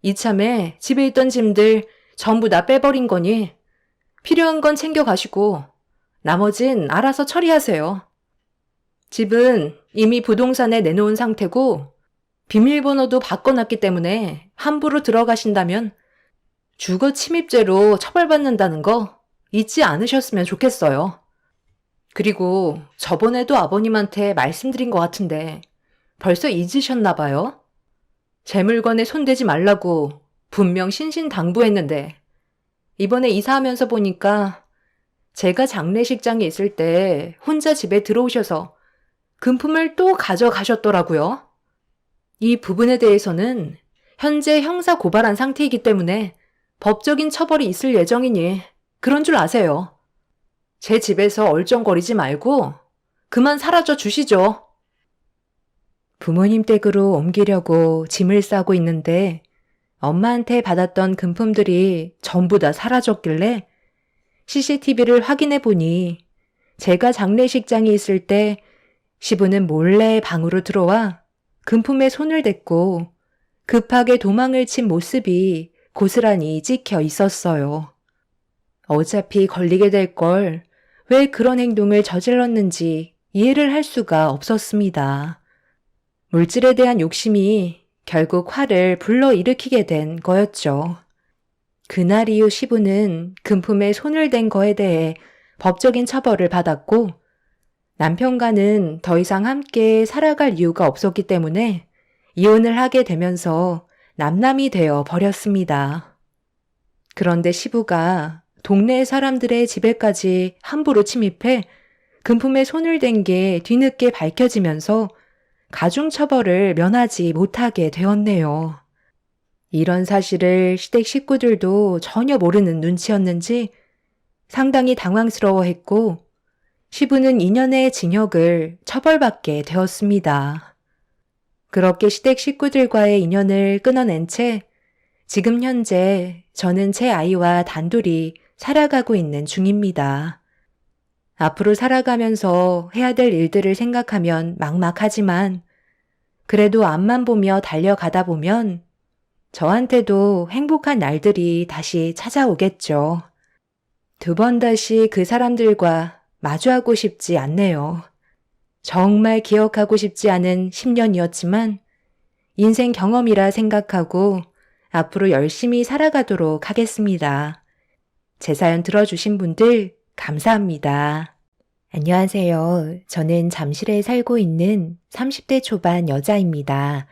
[SPEAKER 1] 이참에 집에 있던 짐들 전부 다 빼버린 거니 필요한 건 챙겨가시고 나머진 알아서 처리하세요. 집은 이미 부동산에 내놓은 상태고 비밀번호도 바꿔놨기 때문에 함부로 들어가신다면 주거 침입죄로 처벌받는다는 거 잊지 않으셨으면 좋겠어요. 그리고 저번에도 아버님한테 말씀드린 것 같은데 벌써 잊으셨나 봐요? 제 물건에 손대지 말라고 분명 신신당부했는데 이번에 이사하면서 보니까 제가 장례식장에 있을 때 혼자 집에 들어오셔서 금품을 또 가져가셨더라고요. 이 부분에 대해서는 현재 형사 고발한 상태이기 때문에 법적인 처벌이 있을 예정이니 그런 줄 아세요. 제 집에서 얼쩡거리지 말고 그만 사라져 주시죠. 부모님 댁으로 옮기려고 짐을 싸고 있는데 엄마한테 받았던 금품들이 전부 다 사라졌길래 CCTV를 확인해 보니 제가 장례식장에 있을 때 시부는 몰래 방으로 들어와 금품에 손을 댔고 급하게 도망을 친 모습이 고스란히 찍혀 있었어요. 어차피 걸리게 될 걸 왜 그런 행동을 저질렀는지 이해를 할 수가 없었습니다. 물질에 대한 욕심이 결국 화를 불러일으키게 된 거였죠. 그날 이후 시부는 금품에 손을 댄 거에 대해 법적인 처벌을 받았고 남편과는 더 이상 함께 살아갈 이유가 없었기 때문에 이혼을 하게 되면서 남남이 되어 버렸습니다. 그런데 시부가 동네 사람들의 집에까지 함부로 침입해 금품에 손을 댄 게 뒤늦게 밝혀지면서 가중처벌을 면하지 못하게 되었네요. 이런 사실을 시댁 식구들도 전혀 모르는 눈치였는지 상당히 당황스러워했고 시부는 2년의 징역을 처벌받게 되었습니다. 그렇게 시댁 식구들과의 인연을 끊어낸 채 지금 현재 저는 제 아이와 단둘이 살아가고 있는 중입니다. 앞으로 살아가면서 해야 될 일들을 생각하면 막막하지만 그래도 앞만 보며 달려가다 보면 저한테도 행복한 날들이 다시 찾아오겠죠. 두 번 다시 그 사람들과 마주하고 싶지 않네요. 정말 기억하고 싶지 않은 10년이었지만 인생 경험이라 생각하고 앞으로 열심히 살아가도록 하겠습니다. 제 사연 들어주신 분들 감사합니다. 안녕하세요. 저는 잠실에 살고 있는 30대 초반 여자입니다.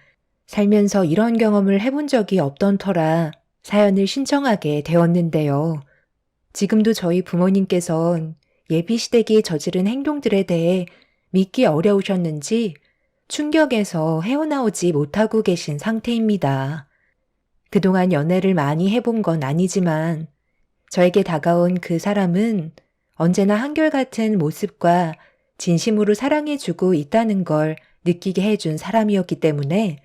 [SPEAKER 1] 살면서 이런 경험을 해본 적이 없던 터라 사연을 신청하게 되었는데요. 지금도 저희 부모님께선 예비 시댁이 저지른 행동들에 대해 믿기 어려우셨는지 충격에서 헤어나오지 못하고 계신 상태입니다. 그동안 연애를 많이 해본 건 아니지만 저에게 다가온 그 사람은 언제나 한결같은 모습과 진심으로 사랑해주고 있다는 걸 느끼게 해준 사람이었기 때문에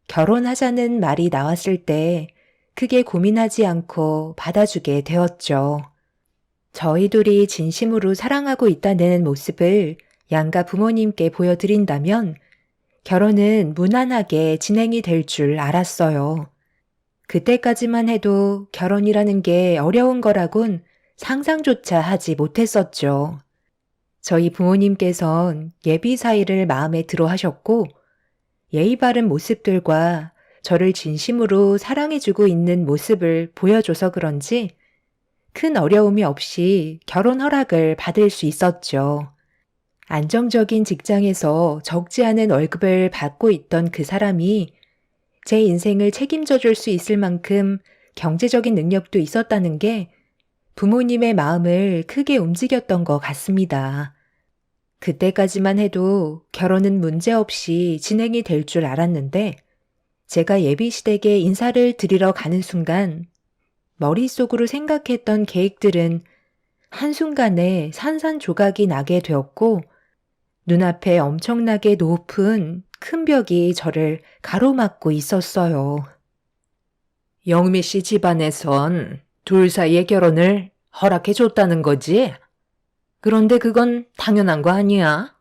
[SPEAKER 1] 결혼하자는 말이 나왔을 때 크게 고민하지 않고 받아주게 되었죠. 저희 둘이 진심으로 사랑하고 있다는 모습을 양가 부모님께 보여드린다면 결혼은 무난하게 진행이 될 줄 알았어요. 그때까지만 해도 결혼이라는 게 어려운 거라곤 상상조차 하지 못했었죠. 저희 부모님께선 예비 사이를 마음에 들어 하셨고 예의 바른 모습들과 저를 진심으로 사랑해주고 있는 모습을 보여줘서 그런지 큰 어려움이 없이 결혼 허락을 받을 수 있었죠. 안정적인 직장에서 적지 않은 월급을 받고 있던 그 사람이 제 인생을 책임져 줄 수 있을 만큼 경제적인 능력도 있었다는 게 부모님의 마음을 크게 움직였던 것 같습니다. 그때까지만 해도 결혼은 문제없이 진행이 될 줄 알았는데 제가 예비시댁에 인사를 드리러 가는 순간 머릿속으로 생각했던 계획들은 한순간에 산산조각이 나게 되었고 눈앞에 엄청나게 높은 큰 벽이 저를 가로막고 있었어요. 영미 씨 집안에선 둘 사이의 결혼을 허락해 줬다는 거지? 그런데 그건 당연한 거 아니야?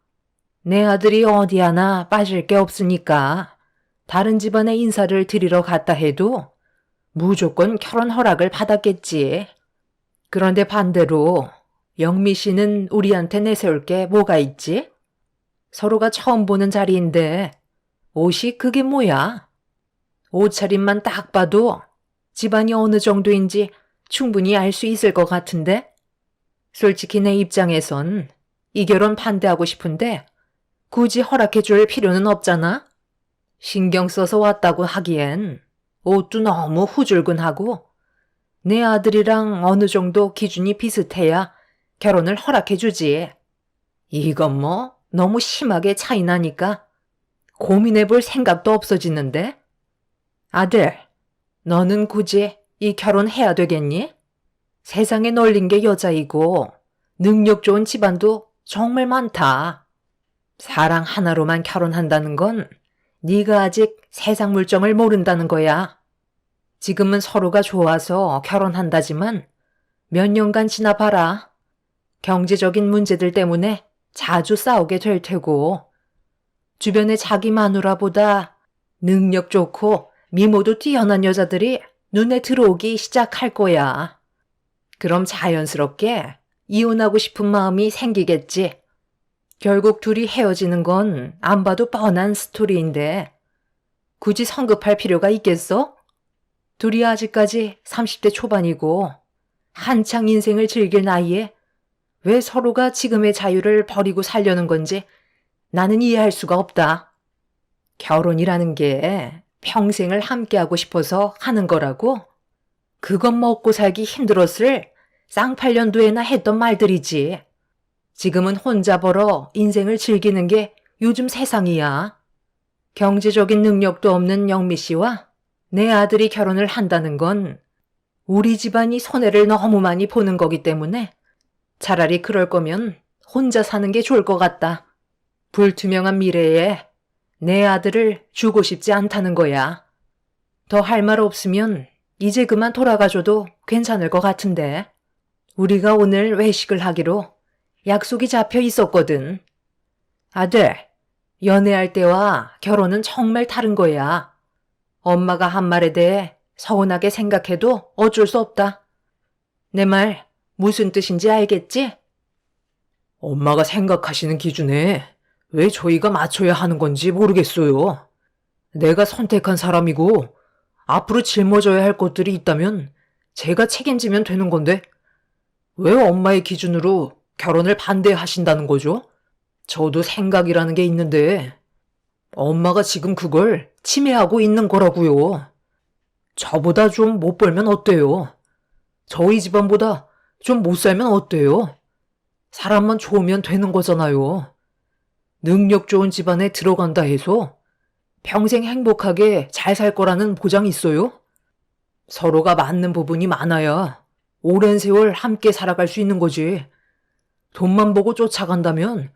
[SPEAKER 1] 내 아들이 어디 하나 빠질 게 없으니까 다른 집안에 인사를 드리러 갔다 해도 무조건 결혼 허락을 받았겠지. 그런데 반대로 영미 씨는 우리한테 내세울 게 뭐가 있지? 서로가 처음 보는 자리인데 옷이 그게 뭐야? 옷차림만 딱 봐도 집안이 어느 정도인지 충분히 알 수 있을 것 같은데? 솔직히 내 입장에선 이 결혼 반대하고 싶은데 굳이 허락해 줄 필요는 없잖아? 신경 써서 왔다고 하기엔 옷도 너무 후줄근하고 내 아들이랑 어느 정도 기준이 비슷해야 결혼을 허락해 주지. 이건 뭐 너무 심하게 차이 나니까 고민해 볼 생각도 없어지는데? 아들, 너는 굳이 이 결혼 해야 되겠니? 세상에 널린 게 여자이고 능력 좋은 집안도 정말 많다. 사랑 하나로만 결혼한다는 건 네가 아직 세상 물정을 모른다는 거야. 지금은 서로가 좋아서 결혼한다지만 몇 년간 지나봐라. 경제적인 문제들 때문에 자주 싸우게 될 테고 주변에 자기 마누라보다 능력 좋고 미모도 뛰어난 여자들이 눈에 들어오기 시작할 거야. 그럼 자연스럽게 이혼하고 싶은 마음이 생기겠지. 결국 둘이 헤어지는 건 안 봐도 뻔한 스토리인데 굳이 성급할 필요가 있겠어? 둘이 아직까지 30대 초반이고 한창 인생을 즐길 나이에 왜 서로가 지금의 자유를 버리고 살려는 건지 나는 이해할 수가 없다. 결혼이라는 게 평생을 함께하고 싶어서 하는 거라고? 그건 먹고 살기 힘들었을 쌍팔년도에나 했던 말들이지. 지금은 혼자 벌어 인생을 즐기는 게 요즘 세상이야. 경제적인 능력도 없는 영미 씨와 내 아들이 결혼을 한다는 건 우리 집안이 손해를 너무 많이 보는 거기 때문에 차라리 그럴 거면 혼자 사는 게 좋을 것 같다. 불투명한 미래에 내 아들을 주고 싶지 않다는 거야. 더 할 말 없으면 이제 그만 돌아가줘도 괜찮을 것 같은데. 우리가 오늘 외식을 하기로 약속이 잡혀 있었거든. 아들, 연애할 때와 결혼은 정말 다른 거야. 엄마가 한 말에 대해 서운하게 생각해도 어쩔 수 없다. 내 말 무슨 뜻인지 알겠지?
[SPEAKER 2] 엄마가 생각하시는 기준에 왜 저희가 맞춰야 하는 건지 모르겠어요. 내가 선택한 사람이고 앞으로 짊어져야 할 것들이 있다면 제가 책임지면 되는 건데 왜 엄마의 기준으로 결혼을 반대하신다는 거죠? 저도 생각이라는 게 있는데 엄마가 지금 그걸 침해하고 있는 거라고요. 저보다 좀 못 벌면 어때요? 저희 집안보다 좀 못 살면 어때요? 사람만 좋으면 되는 거잖아요. 능력 좋은 집안에 들어간다 해서 평생 행복하게 잘 살 거라는 보장이 있어요? 서로가 맞는 부분이 많아야 오랜 세월 함께 살아갈 수 있는 거지. 돈만 보고 쫓아간다면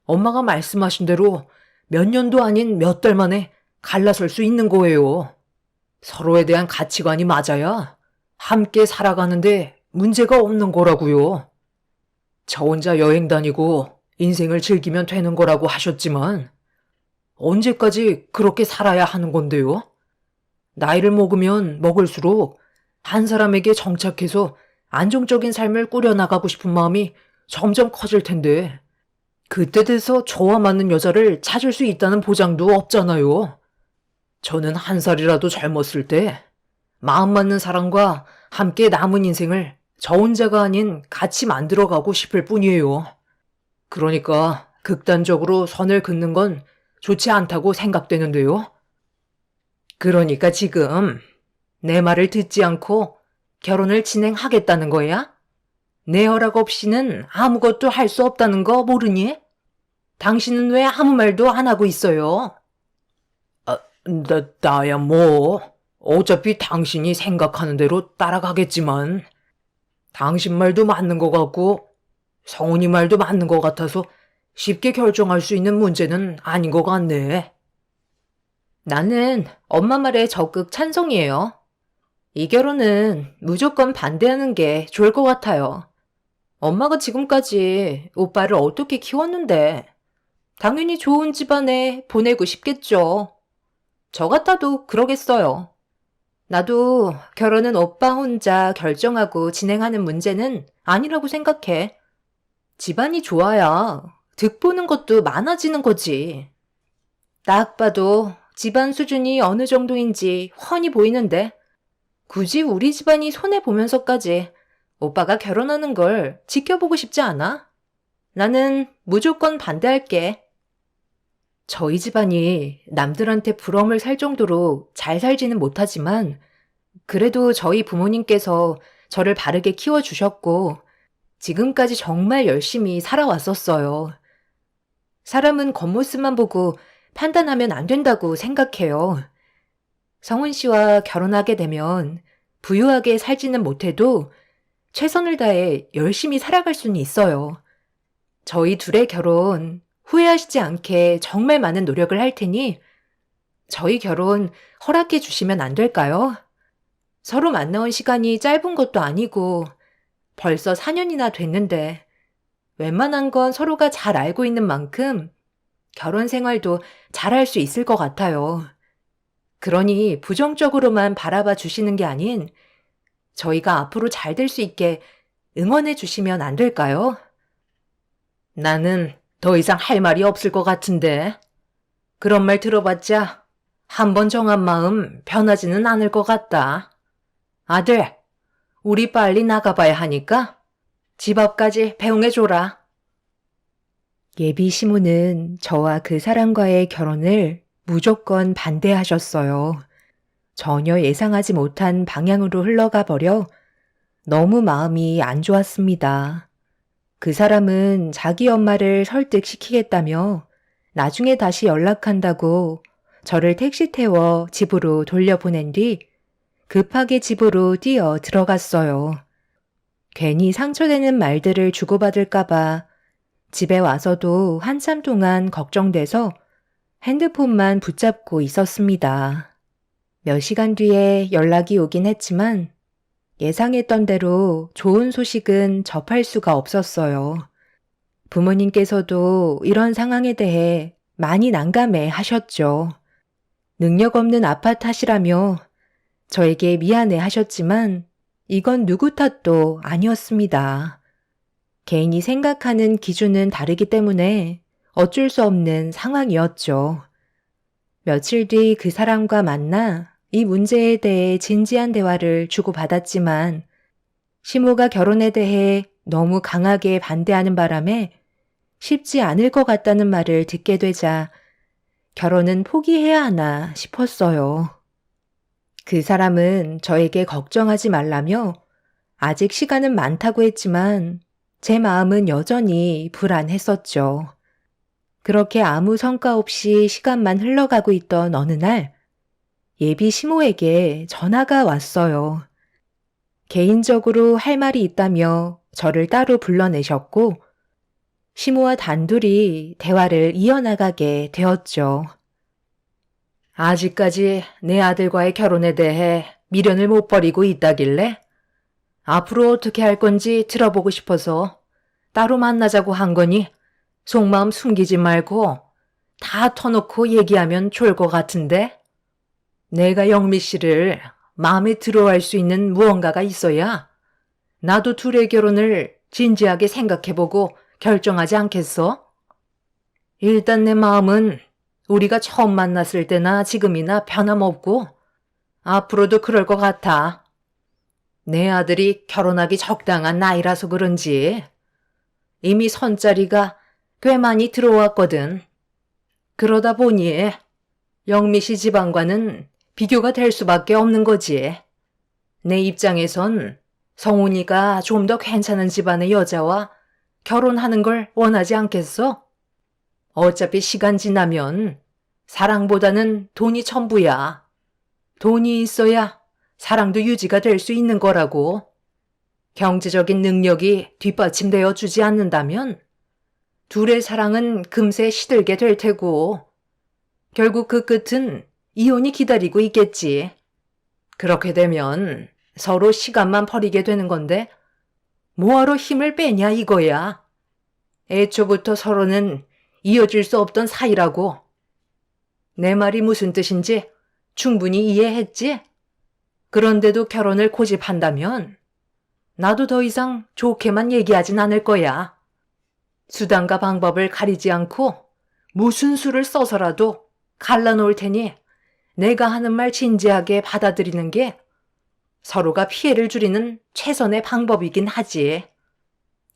[SPEAKER 2] 엄마가 말씀하신 대로 몇 년도 아닌 몇 달 만에 갈라설 수 있는 거예요. 서로에 대한 가치관이 맞아야 함께 살아가는데 문제가 없는 거라고요. 저 혼자 여행 다니고 인생을 즐기면 되는 거라고 하셨지만 언제까지 그렇게 살아야 하는 건데요? 나이를 먹으면 먹을수록 한 사람에게 정착해서 안정적인 삶을 꾸려나가고 싶은 마음이 점점 커질 텐데 그때 돼서 저와 맞는 여자를 찾을 수 있다는 보장도 없잖아요. 저는 한 살이라도 젊었을 때 마음 맞는 사람과 함께 남은 인생을 저 혼자가 아닌 같이 만들어가고 싶을 뿐이에요. 그러니까 극단적으로 선을 긋는 건 좋지 않다고 생각되는데요. 그러니까 지금 내 말을 듣지 않고 결혼을 진행하겠다는 거야? 내 허락 없이는 아무것도 할 수 없다는 거 모르니? 당신은 왜 아무 말도 안 하고 있어요? 나야 뭐. 어차피 당신이 생각하는 대로 따라가겠지만, 당신 말도 맞는 것 같고, 성훈이 말도 맞는 것 같아서 쉽게 결정할 수 있는 문제는 아닌 것 같네.
[SPEAKER 1] 나는 엄마 말에 적극 찬성이에요. 이 결혼은 무조건 반대하는 게 좋을 것 같아요. 엄마가 지금까지 오빠를 어떻게 키웠는데, 당연히 좋은 집안에 보내고 싶겠죠. 저 같아도 그러겠어요. 나도 결혼은 오빠 혼자 결정하고 진행하는 문제는 아니라고 생각해. 집안이 좋아야 득보는 것도 많아지는 거지. 딱 봐도 집안 수준이 어느 정도인지 훤히 보이는데 굳이 우리 집안이 손해보면서까지 오빠가 결혼하는 걸 지켜보고 싶지 않아? 나는 무조건 반대할게. 저희 집안이 남들한테 부러움을 살 정도로 잘 살지는 못하지만 그래도 저희 부모님께서 저를 바르게 키워주셨고 지금까지 정말 열심히 살아왔었어요. 사람은 겉모습만 보고 판단하면 안 된다고 생각해요. 성훈 씨와 결혼하게 되면 부유하게 살지는 못해도 최선을 다해 열심히 살아갈 수는 있어요. 저희 둘의 결혼 후회하시지 않게 정말 많은 노력을 할 테니 저희 결혼 허락해 주시면 안 될까요? 서로 만나온 시간이 짧은 것도 아니고 벌써 4년이나 됐는데 웬만한 건 서로가 잘 알고 있는 만큼 결혼 생활도 잘할 수 있을 것 같아요. 그러니 부정적으로만 바라봐 주시는 게 아닌 저희가 앞으로 잘 될 수 있게 응원해 주시면 안 될까요? 나는 더 이상 할 말이 없을 것 같은데. 그런 말 들어봤자 한 번 정한 마음 변하지는 않을 것 같다. 아들, 우리 빨리 나가봐야 하니까 집 앞까지 배웅해줘라. 예비 시모는 저와 그 사람과의 결혼을 무조건 반대하셨어요. 전혀 예상하지 못한 방향으로 흘러가 버려 너무 마음이 안 좋았습니다. 그 사람은 자기 엄마를 설득시키겠다며 나중에 다시 연락한다고 저를 택시 태워 집으로 돌려보낸 뒤 급하게 집으로 뛰어 들어갔어요. 괜히 상처되는 말들을 주고받을까봐 집에 와서도 한참 동안 걱정돼서 핸드폰만 붙잡고 있었습니다. 몇 시간 뒤에 연락이 오긴 했지만 예상했던 대로 좋은 소식은 접할 수가 없었어요. 부모님께서도 이런 상황에 대해 많이 난감해 하셨죠. 능력 없는 아빠 탓이라며 저에게 미안해 하셨지만 이건 누구 탓도 아니었습니다. 개인이 생각하는 기준은 다르기 때문에 어쩔 수 없는 상황이었죠. 며칠 뒤 그 사람과 만나 이 문제에 대해 진지한 대화를 주고받았지만 시모가 결혼에 대해 너무 강하게 반대하는 바람에 쉽지 않을 것 같다는 말을 듣게 되자 결혼은 포기해야 하나 싶었어요. 그 사람은 저에게 걱정하지 말라며 아직 시간은 많다고 했지만 제 마음은 여전히 불안했었죠. 그렇게 아무 성과 없이 시간만 흘러가고 있던 어느 날 예비 시모에게 전화가 왔어요. 개인적으로 할 말이 있다며 저를 따로 불러내셨고 시모와 단둘이 대화를 이어나가게 되었죠. 아직까지 내 아들과의 결혼에 대해 미련을 못 버리고 있다길래 앞으로 어떻게 할 건지 들어보고 싶어서 따로 만나자고 한 거니 속마음 숨기지 말고 다 터놓고 얘기하면 좋을 것 같은데 내가 영미 씨를 마음에 들어할 수 있는 무언가가 있어야 나도 둘의 결혼을 진지하게 생각해보고 결정하지 않겠어? 일단 내 마음은 우리가 처음 만났을 때나 지금이나 변함없고 앞으로도 그럴 것 같아. 내 아들이 결혼하기 적당한 나이라서 그런지 이미 선자리가 꽤 많이 들어왔거든. 그러다 보니 영미 씨 집안과는 비교가 될 수밖에 없는 거지. 내 입장에선 성훈이가 좀 더 괜찮은 집안의 여자와 결혼하는 걸 원하지 않겠어? 어차피 시간 지나면 사랑보다는 돈이 전부야. 돈이 있어야 사랑도 유지가 될 수 있는 거라고. 경제적인 능력이 뒷받침되어 주지 않는다면 둘의 사랑은 금세 시들게 될 테고 결국 그 끝은 이혼이 기다리고 있겠지. 그렇게 되면 서로 시간만 버리게 되는 건데 뭐하러 힘을 빼냐 이거야. 애초부터 서로는 이어질 수 없던 사이라고. 내 말이 무슨 뜻인지 충분히 이해했지? 그런데도 결혼을 고집한다면 나도 더 이상 좋게만 얘기하진 않을 거야. 수단과 방법을 가리지 않고 무슨 수를 써서라도 갈라놓을 테니 내가 하는 말 진지하게 받아들이는 게 서로가 피해를 줄이는 최선의 방법이긴 하지.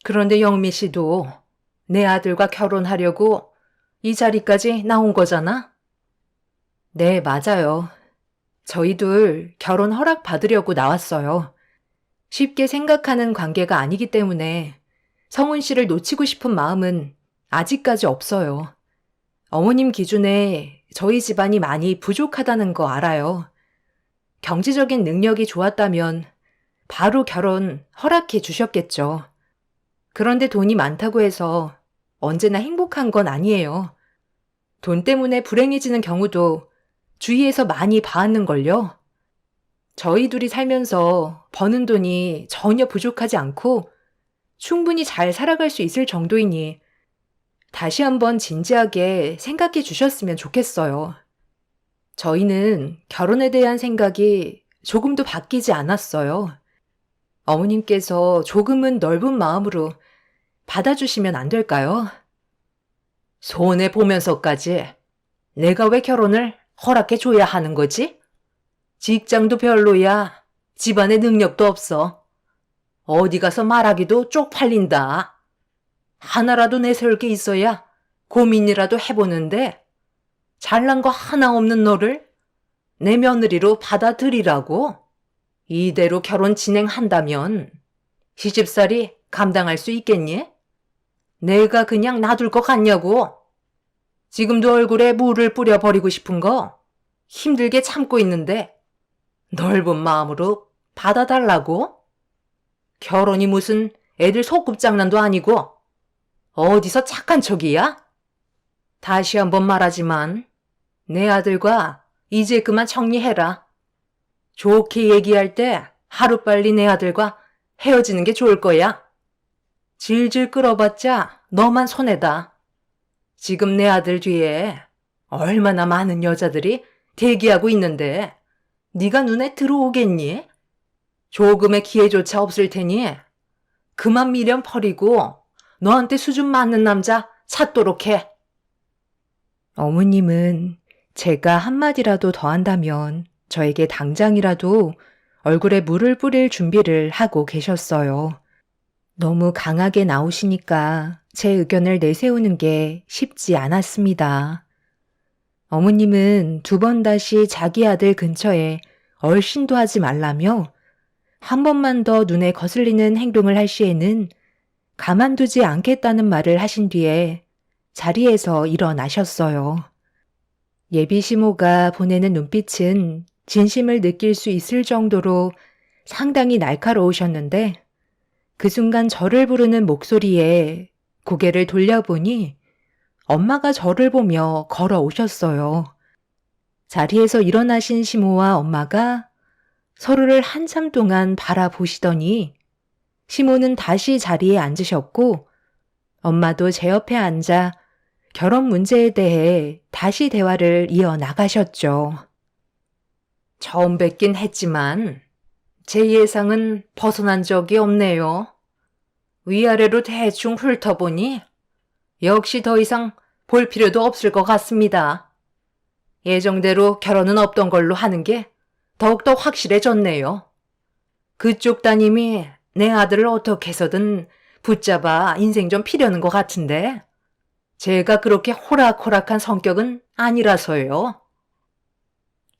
[SPEAKER 1] 그런데 영미 씨도 내 아들과 결혼하려고 이 자리까지 나온 거잖아? 네, 맞아요. 저희 둘 결혼 허락 받으려고 나왔어요. 쉽게 생각하는 관계가 아니기 때문에 성훈 씨를 놓치고 싶은 마음은 아직까지 없어요. 어머님 기준에 저희 집안이 많이 부족하다는 거 알아요. 경제적인 능력이 좋았다면 바로 결혼 허락해 주셨겠죠. 그런데 돈이 많다고 해서 언제나 행복한 건 아니에요. 돈 때문에 불행해지는 경우도 주위에서 많이 봐왔는걸요. 저희 둘이 살면서 버는 돈이 전혀 부족하지 않고 충분히 잘 살아갈 수 있을 정도이니 다시 한번 진지하게 생각해 주셨으면 좋겠어요. 저희는 결혼에 대한 생각이 조금도 바뀌지 않았어요. 어머님께서 조금은 넓은 마음으로 받아주시면 안 될까요? 손해보면서까지 내가 왜 결혼을 허락해 줘야 하는 거지? 직장도 별로야. 집안에 능력도 없어. 어디 가서 말하기도 쪽팔린다. 하나라도 내세울 게 있어야 고민이라도 해보는데 잘난 거 하나 없는 너를 내 며느리로 받아들이라고? 이대로 결혼 진행한다면 시집살이 감당할 수 있겠니? 내가 그냥 놔둘 것 같냐고? 지금도 얼굴에 물을 뿌려버리고 싶은 거 힘들게 참고 있는데 넓은 마음으로 받아달라고? 결혼이 무슨 애들 소꿉장난도 아니고 어디서 착한 척이야? 다시 한번 말하지만 내 아들과 이제 그만 정리해라. 좋게 얘기할 때 하루빨리 내 아들과 헤어지는 게 좋을 거야. 질질 끌어봤자 너만 손해다. 지금 내 아들 뒤에 얼마나 많은 여자들이 대기하고 있는데 네가 눈에 들어오겠니? 조금의 기회조차 없을 테니 그만 미련 버리고 너한테 수준 맞는 남자 찾도록 해. 어머님은 제가 한마디라도 더 한다면 저에게 당장이라도 얼굴에 물을 뿌릴 준비를 하고 계셨어요. 너무 강하게 나오시니까 제 의견을 내세우는 게 쉽지 않았습니다. 어머님은 두 번 다시 자기 아들 근처에 얼씬도 하지 말라며 한 번만 더 눈에 거슬리는 행동을 할 시에는 가만두지 않겠다는 말을 하신 뒤에 자리에서 일어나셨어요. 예비 시모가 보내는 눈빛은 진심을 느낄 수 있을 정도로 상당히 날카로우셨는데 그 순간 저를 부르는 목소리에 고개를 돌려보니 엄마가 저를 보며 걸어오셨어요. 자리에서 일어나신 시모와 엄마가 서로를 한참 동안 바라보시더니 시모는 다시 자리에 앉으셨고 엄마도 제 옆에 앉아 결혼 문제에 대해 다시 대화를 이어나가셨죠. 처음 뵙긴 했지만 제 예상은 벗어난 적이 없네요. 위아래로 대충 훑어보니 역시 더 이상 볼 필요도 없을 것 같습니다. 예정대로 결혼은 없던 걸로 하는 게 더욱더 확실해졌네요. 그쪽 따님이 내 아들을 어떻게 해서든 붙잡아 인생 좀 피려는 것 같은데 제가 그렇게 호락호락한 성격은 아니라서요.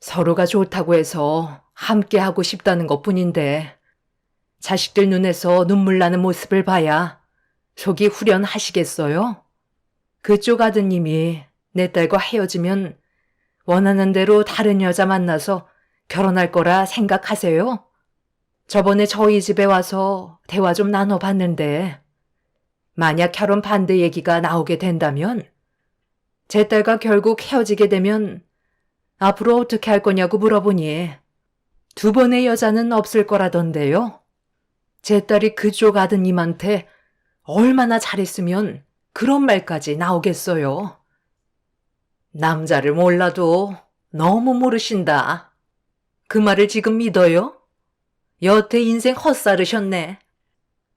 [SPEAKER 1] 서로가 좋다고 해서 함께 하고 싶다는 것뿐인데 자식들 눈에서 눈물 나는 모습을 봐야 속이 후련하시겠어요? 그쪽 아드님이 내 딸과 헤어지면 원하는 대로 다른 여자 만나서 결혼할 거라 생각하세요? 저번에 저희 집에 와서 대화 좀 나눠봤는데 만약 결혼 반대 얘기가 나오게 된다면 제 딸과 결국 헤어지게 되면 앞으로 어떻게 할 거냐고 물어보니 두 번의 여자는 없을 거라던데요. 제 딸이 그쪽 아드님한테 얼마나 잘했으면 그런 말까지 나오겠어요. 남자를 몰라도 너무 모르신다. 그 말을 지금 믿어요? 여태 인생 헛살으셨네.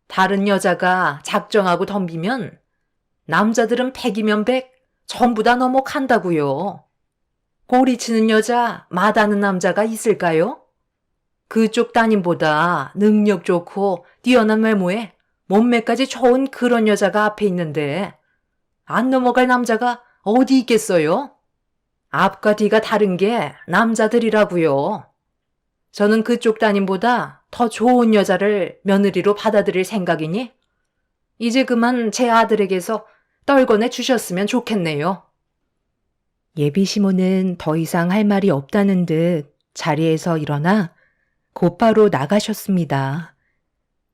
[SPEAKER 1] 다른 여자가 작정하고 덤비면 남자들은 100이면 100 전부 다 넘어간다고요. 꼬리치는 여자 마다는 남자가 있을까요? 그쪽 따님보다 능력 좋고 뛰어난 외모에 몸매까지 좋은 그런 여자가 앞에 있는데 안 넘어갈 남자가 어디 있겠어요? 앞과 뒤가 다른 게 남자들이라고요. 저는 그쪽 따님보다 더 좋은 여자를 며느리로 받아들일 생각이니 이제 그만 제 아들에게서 떨궈내 주셨으면 좋겠네요. 예비 시모는 더 이상 할 말이 없다는 듯 자리에서 일어나 곧바로 나가셨습니다.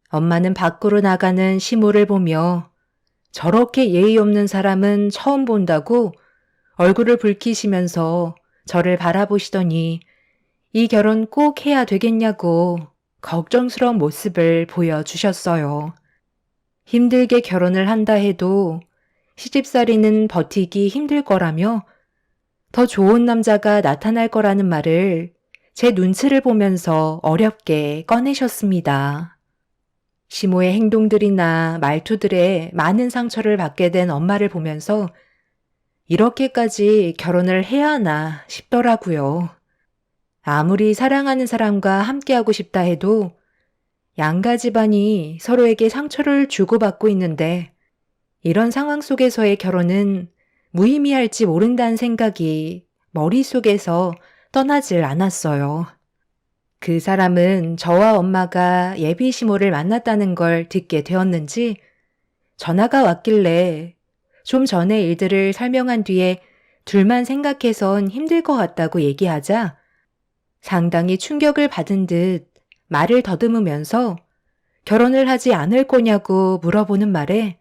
[SPEAKER 1] 엄마는 밖으로 나가는 시모를 보며 저렇게 예의 없는 사람은 처음 본다고 얼굴을 붉히시면서 저를 바라보시더니 이 결혼 꼭 해야 되겠냐고 걱정스러운 모습을 보여주셨어요. 힘들게 결혼을 한다 해도 시집살이는 버티기 힘들 거라며 더 좋은 남자가 나타날 거라는 말을 제 눈치를 보면서 어렵게 꺼내셨습니다. 시모의 행동들이나 말투들에 많은 상처를 받게 된 엄마를 보면서 이렇게까지 결혼을 해야 하나 싶더라고요. 아무리 사랑하는 사람과 함께하고 싶다 해도 양가 집안이 서로에게 상처를 주고받고 있는데 이런 상황 속에서의 결혼은 무의미할지 모른다는 생각이 머릿속에서 떠나질 않았어요. 그 사람은 저와 엄마가 예비 시모를 만났다는 걸 듣게 되었는지 전화가 왔길래 좀 전에 일들을 설명한 뒤에 둘만 생각해선 힘들 것 같다고 얘기하자 상당히 충격을 받은 듯 말을 더듬으면서 결혼을 하지 않을 거냐고 물어보는 말에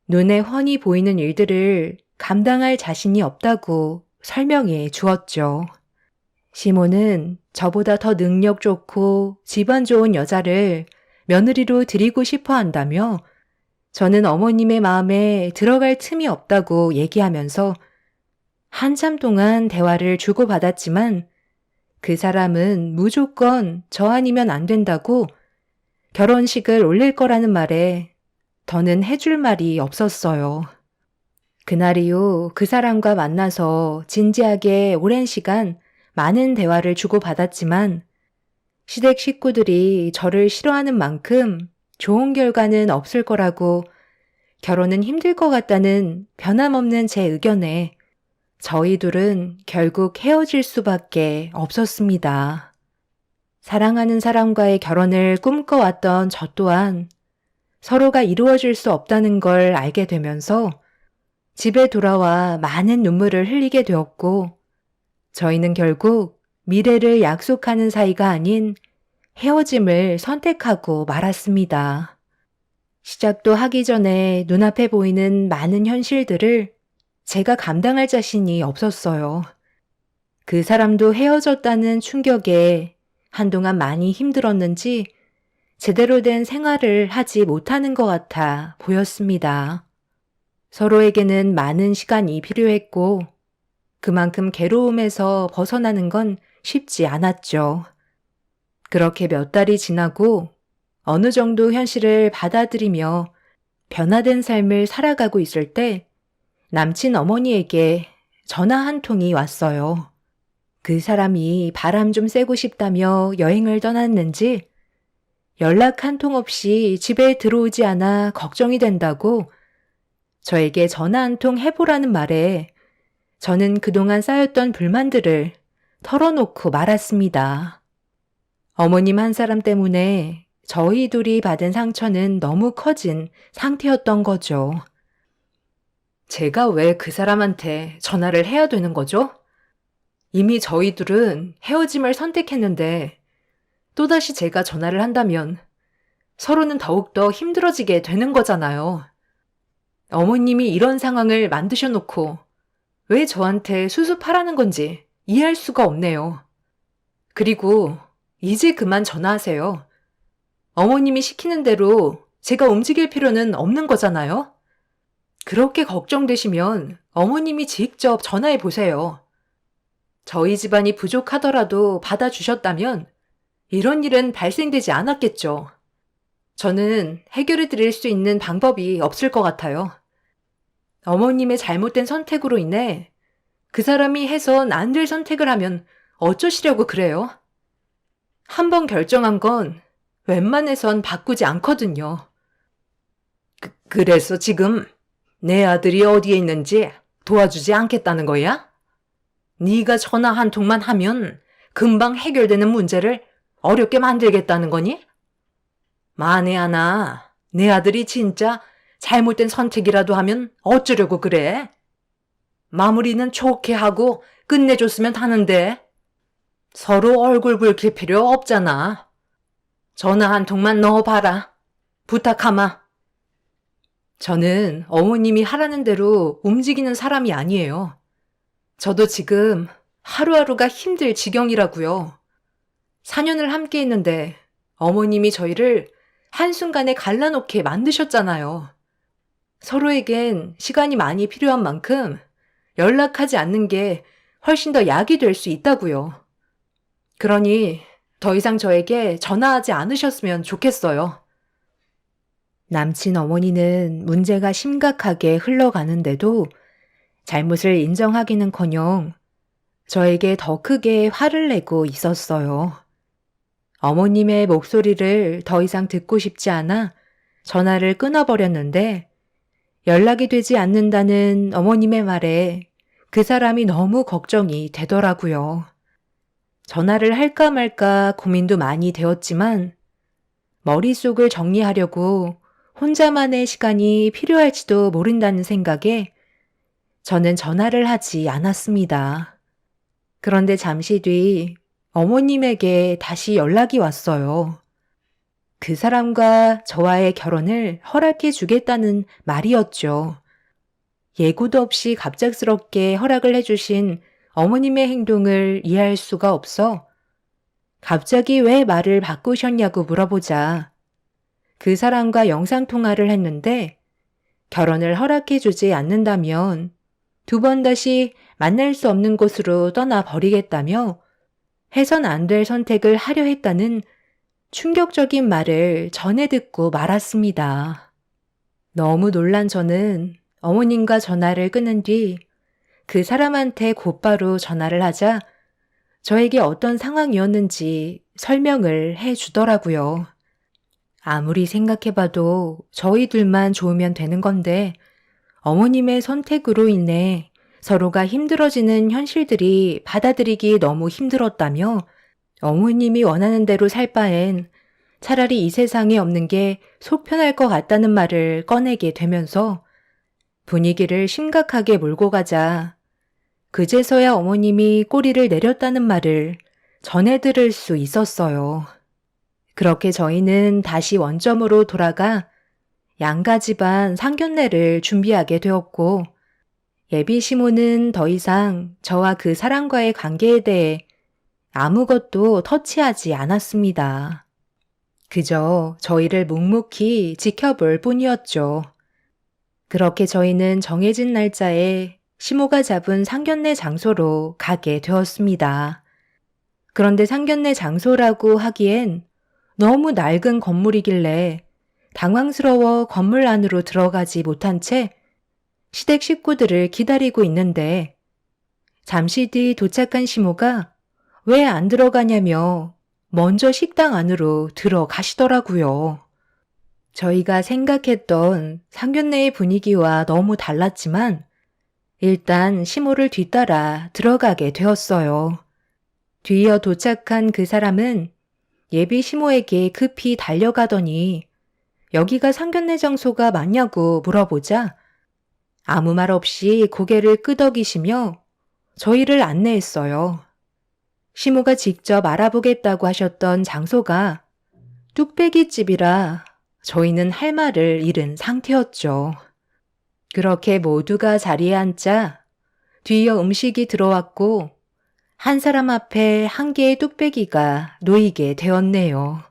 [SPEAKER 1] 눈에 훤히 보이는 일들을 감당할 자신이 없다고 설명해 주었죠. 시모는 저보다 더 능력 좋고 집안 좋은 여자를 며느리로 드리고 싶어 한다며 저는 어머님의 마음에 들어갈 틈이 없다고 얘기하면서 한참 동안 대화를 주고받았지만 그 사람은 무조건 저 아니면 안 된다고 결혼식을 올릴 거라는 말에 더는 해줄 말이 없었어요. 그날 이후 그 사람과 만나서 진지하게 오랜 시간 많은 대화를 주고받았지만 시댁 식구들이 저를 싫어하는 만큼 좋은 결과는 없을 거라고 결혼은 힘들 것 같다는 변함없는 제 의견에 저희 둘은 결국 헤어질 수밖에 없었습니다. 사랑하는 사람과의 결혼을 꿈꿔왔던 저 또한 서로가 이루어질 수 없다는 걸 알게 되면서 집에 돌아와 많은 눈물을 흘리게 되었고 저희는 결국 미래를 약속하는 사이가 아닌 헤어짐을 선택하고 말았습니다. 시작도 하기 전에 눈앞에 보이는 많은 현실들을 제가 감당할 자신이 없었어요. 그 사람도 헤어졌다는 충격에 한동안 많이 힘들었는지 제대로 된 생활을 하지 못하는 것 같아 보였습니다. 서로에게는 많은 시간이 필요했고 그만큼 괴로움에서 벗어나는 건 쉽지 않았죠. 그렇게 몇 달이 지나고 어느 정도 현실을 받아들이며 변화된 삶을 살아가고 있을 때 남친 어머니에게 전화 한 통이 왔어요. 그 사람이 바람 좀 쐬고 싶다며 여행을 떠났는지 연락 한 통 없이 집에 들어오지 않아 걱정이 된다고 저에게 전화 한 통 해보라는 말에 저는 그동안 쌓였던 불만들을 털어놓고 말았습니다. 어머님 한 사람 때문에 저희 둘이 받은 상처는 너무 커진 상태였던 거죠. 제가 왜 그 사람한테 전화를 해야 되는 거죠? 이미 저희들은 헤어짐을 선택했는데 또다시 제가 전화를 한다면 서로는 더욱더 힘들어지게 되는 거잖아요. 어머님이 이런 상황을 만드셔놓고 왜 저한테 수습하라는 건지 이해할 수가 없네요. 그리고 이제 그만 전화하세요. 어머님이 시키는 대로 제가 움직일 필요는 없는 거잖아요. 그렇게 걱정되시면 어머님이 직접 전화해 보세요. 저희 집안이 부족하더라도 받아주셨다면 이런 일은 발생되지 않았겠죠. 저는 해결해 드릴 수 있는 방법이 없을 것 같아요. 어머님의 잘못된 선택으로 인해 그 사람이 해선 안 될 선택을 하면 어쩌시려고 그래요? 한번 결정한 건 웬만해선 바꾸지 않거든요. 그래서 지금 내 아들이 어디에 있는지 도와주지 않겠다는 거야? 네가 전화 한 통만 하면 금방 해결되는 문제를 어렵게 만들겠다는 거니? 만에 하나 내 아들이 진짜 잘못된 선택이라도 하면 어쩌려고 그래? 마무리는 좋게 하고 끝내줬으면 하는데 서로 얼굴 붉힐 필요 없잖아. 전화 한 통만 넣어봐라. 부탁하마. 저는 어머님이 하라는 대로 움직이는 사람이 아니에요. 저도 지금 하루하루가 힘들 지경이라고요. 4년을 함께 했는데 어머님이 저희를 한순간에 갈라놓게 만드셨잖아요. 서로에겐 시간이 많이 필요한 만큼 연락하지 않는 게 훨씬 더 약이 될 수 있다고요. 그러니 더 이상 저에게 전화하지 않으셨으면 좋겠어요. 남친 어머니는 문제가 심각하게 흘러가는데도 잘못을 인정하기는커녕 저에게 더 크게 화를 내고 있었어요. 어머님의 목소리를 더 이상 듣고 싶지 않아 전화를 끊어버렸는데 연락이 되지 않는다는 어머님의 말에 그 사람이 너무 걱정이 되더라고요. 전화를 할까 말까 고민도 많이 되었지만 머릿속을 정리하려고 혼자만의 시간이 필요할지도 모른다는 생각에 저는 전화를 하지 않았습니다. 그런데 잠시 뒤 어머님에게 다시 연락이 왔어요. 그 사람과 저와의 결혼을 허락해 주겠다는 말이었죠. 예고도 없이 갑작스럽게 허락을 해주신 어머님의 행동을 이해할 수가 없어 갑자기 왜 말을 바꾸셨냐고 물어보자 그 사람과 영상통화를 했는데 결혼을 허락해 주지 않는다면 2번 다시 만날 수 없는 곳으로 떠나버리겠다며 해선 안 될 선택을 하려 했다는 충격적인 말을 전해 듣고 말았습니다. 너무 놀란 저는 어머님과 전화를 끊은 뒤 그 사람한테 곧바로 전화를 하자 저에게 어떤 상황이었는지 설명을 해 주더라고요. 아무리 생각해봐도 저희 둘만 좋으면 되는 건데 어머님의 선택으로 인해 서로가 힘들어지는 현실들이 받아들이기 너무 힘들었다며 어머님이 원하는 대로 살 바엔 차라리 이 세상에 없는 게 속 편할 것 같다는 말을 꺼내게 되면서 분위기를 심각하게 몰고 가자 그제서야 어머님이 꼬리를 내렸다는 말을 전해 들을 수 있었어요. 그렇게 저희는 다시 원점으로 돌아가 양가 집안 상견례를 준비하게 되었고 예비 시모는 더 이상 저와 그 사람과의 관계에 대해 아무것도 터치하지 않았습니다. 그저 저희를 묵묵히 지켜볼 뿐이었죠. 그렇게 저희는 정해진 날짜에 시모가 잡은 상견례 장소로 가게 되었습니다. 그런데 상견례 장소라고 하기엔 너무 낡은 건물이길래 당황스러워 건물 안으로 들어가지 못한 채 시댁 식구들을 기다리고 있는데 잠시 뒤 도착한 시모가 왜 안 들어가냐며 먼저 식당 안으로 들어가시더라고요. 저희가 생각했던 상견례의 분위기와 너무 달랐지만 일단 시모를 뒤따라 들어가게 되었어요. 뒤이어 도착한 그 사람은 예비 시모에게 급히 달려가더니 여기가 상견례 장소가 맞냐고 물어보자 아무 말 없이 고개를 끄덕이시며 저희를 안내했어요. 시모가 직접 알아보겠다고 하셨던 장소가 뚝배기 집이라 저희는 할 말을 잃은 상태였죠. 그렇게 모두가 자리에 앉자 뒤이어 음식이 들어왔고 한 사람 앞에 한 개의 뚝배기가 놓이게 되었네요.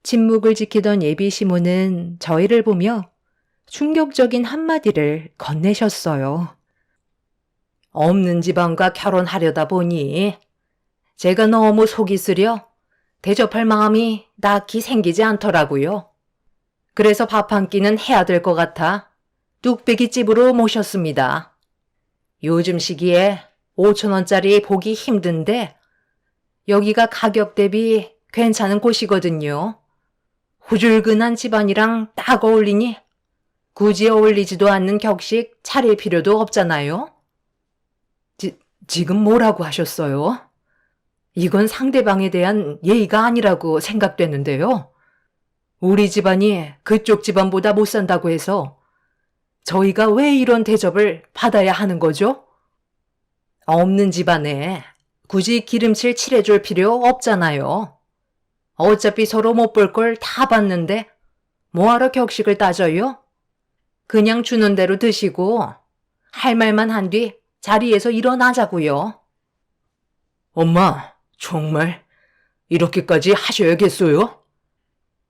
[SPEAKER 1] 침묵을 지키던 예비 시모는 저희를 보며 충격적인 한마디를 건네셨어요. 없는 집안과 결혼하려다 보니 제가 너무 속이 쓰려 대접할 마음이 딱히 생기지 않더라고요. 그래서 밥 한 끼는 해야 될 것 같아 뚝배기 집으로 모셨습니다. 요즘 시기에 5,000원짜리 보기 힘든데 여기가 가격 대비 괜찮은 곳이거든요. 후줄근한 집안이랑 딱 어울리니 굳이 어울리지도 않는 격식 차릴 필요도 없잖아요. 지금 뭐라고 하셨어요? 이건 상대방에 대한 예의가 아니라고 생각되는데요. 우리 집안이 그쪽 집안보다 못 산다고 해서 저희가 왜 이런 대접을 받아야 하는 거죠? 없는 집안에 굳이 기름칠 칠해줄 필요 없잖아요. 어차피 서로 못 볼 걸 다 봤는데 뭐하러 격식을 따져요? 그냥 주는 대로 드시고 할 말만 한 뒤 자리에서 일어나자고요.
[SPEAKER 2] 엄마, 정말 이렇게까지 하셔야겠어요?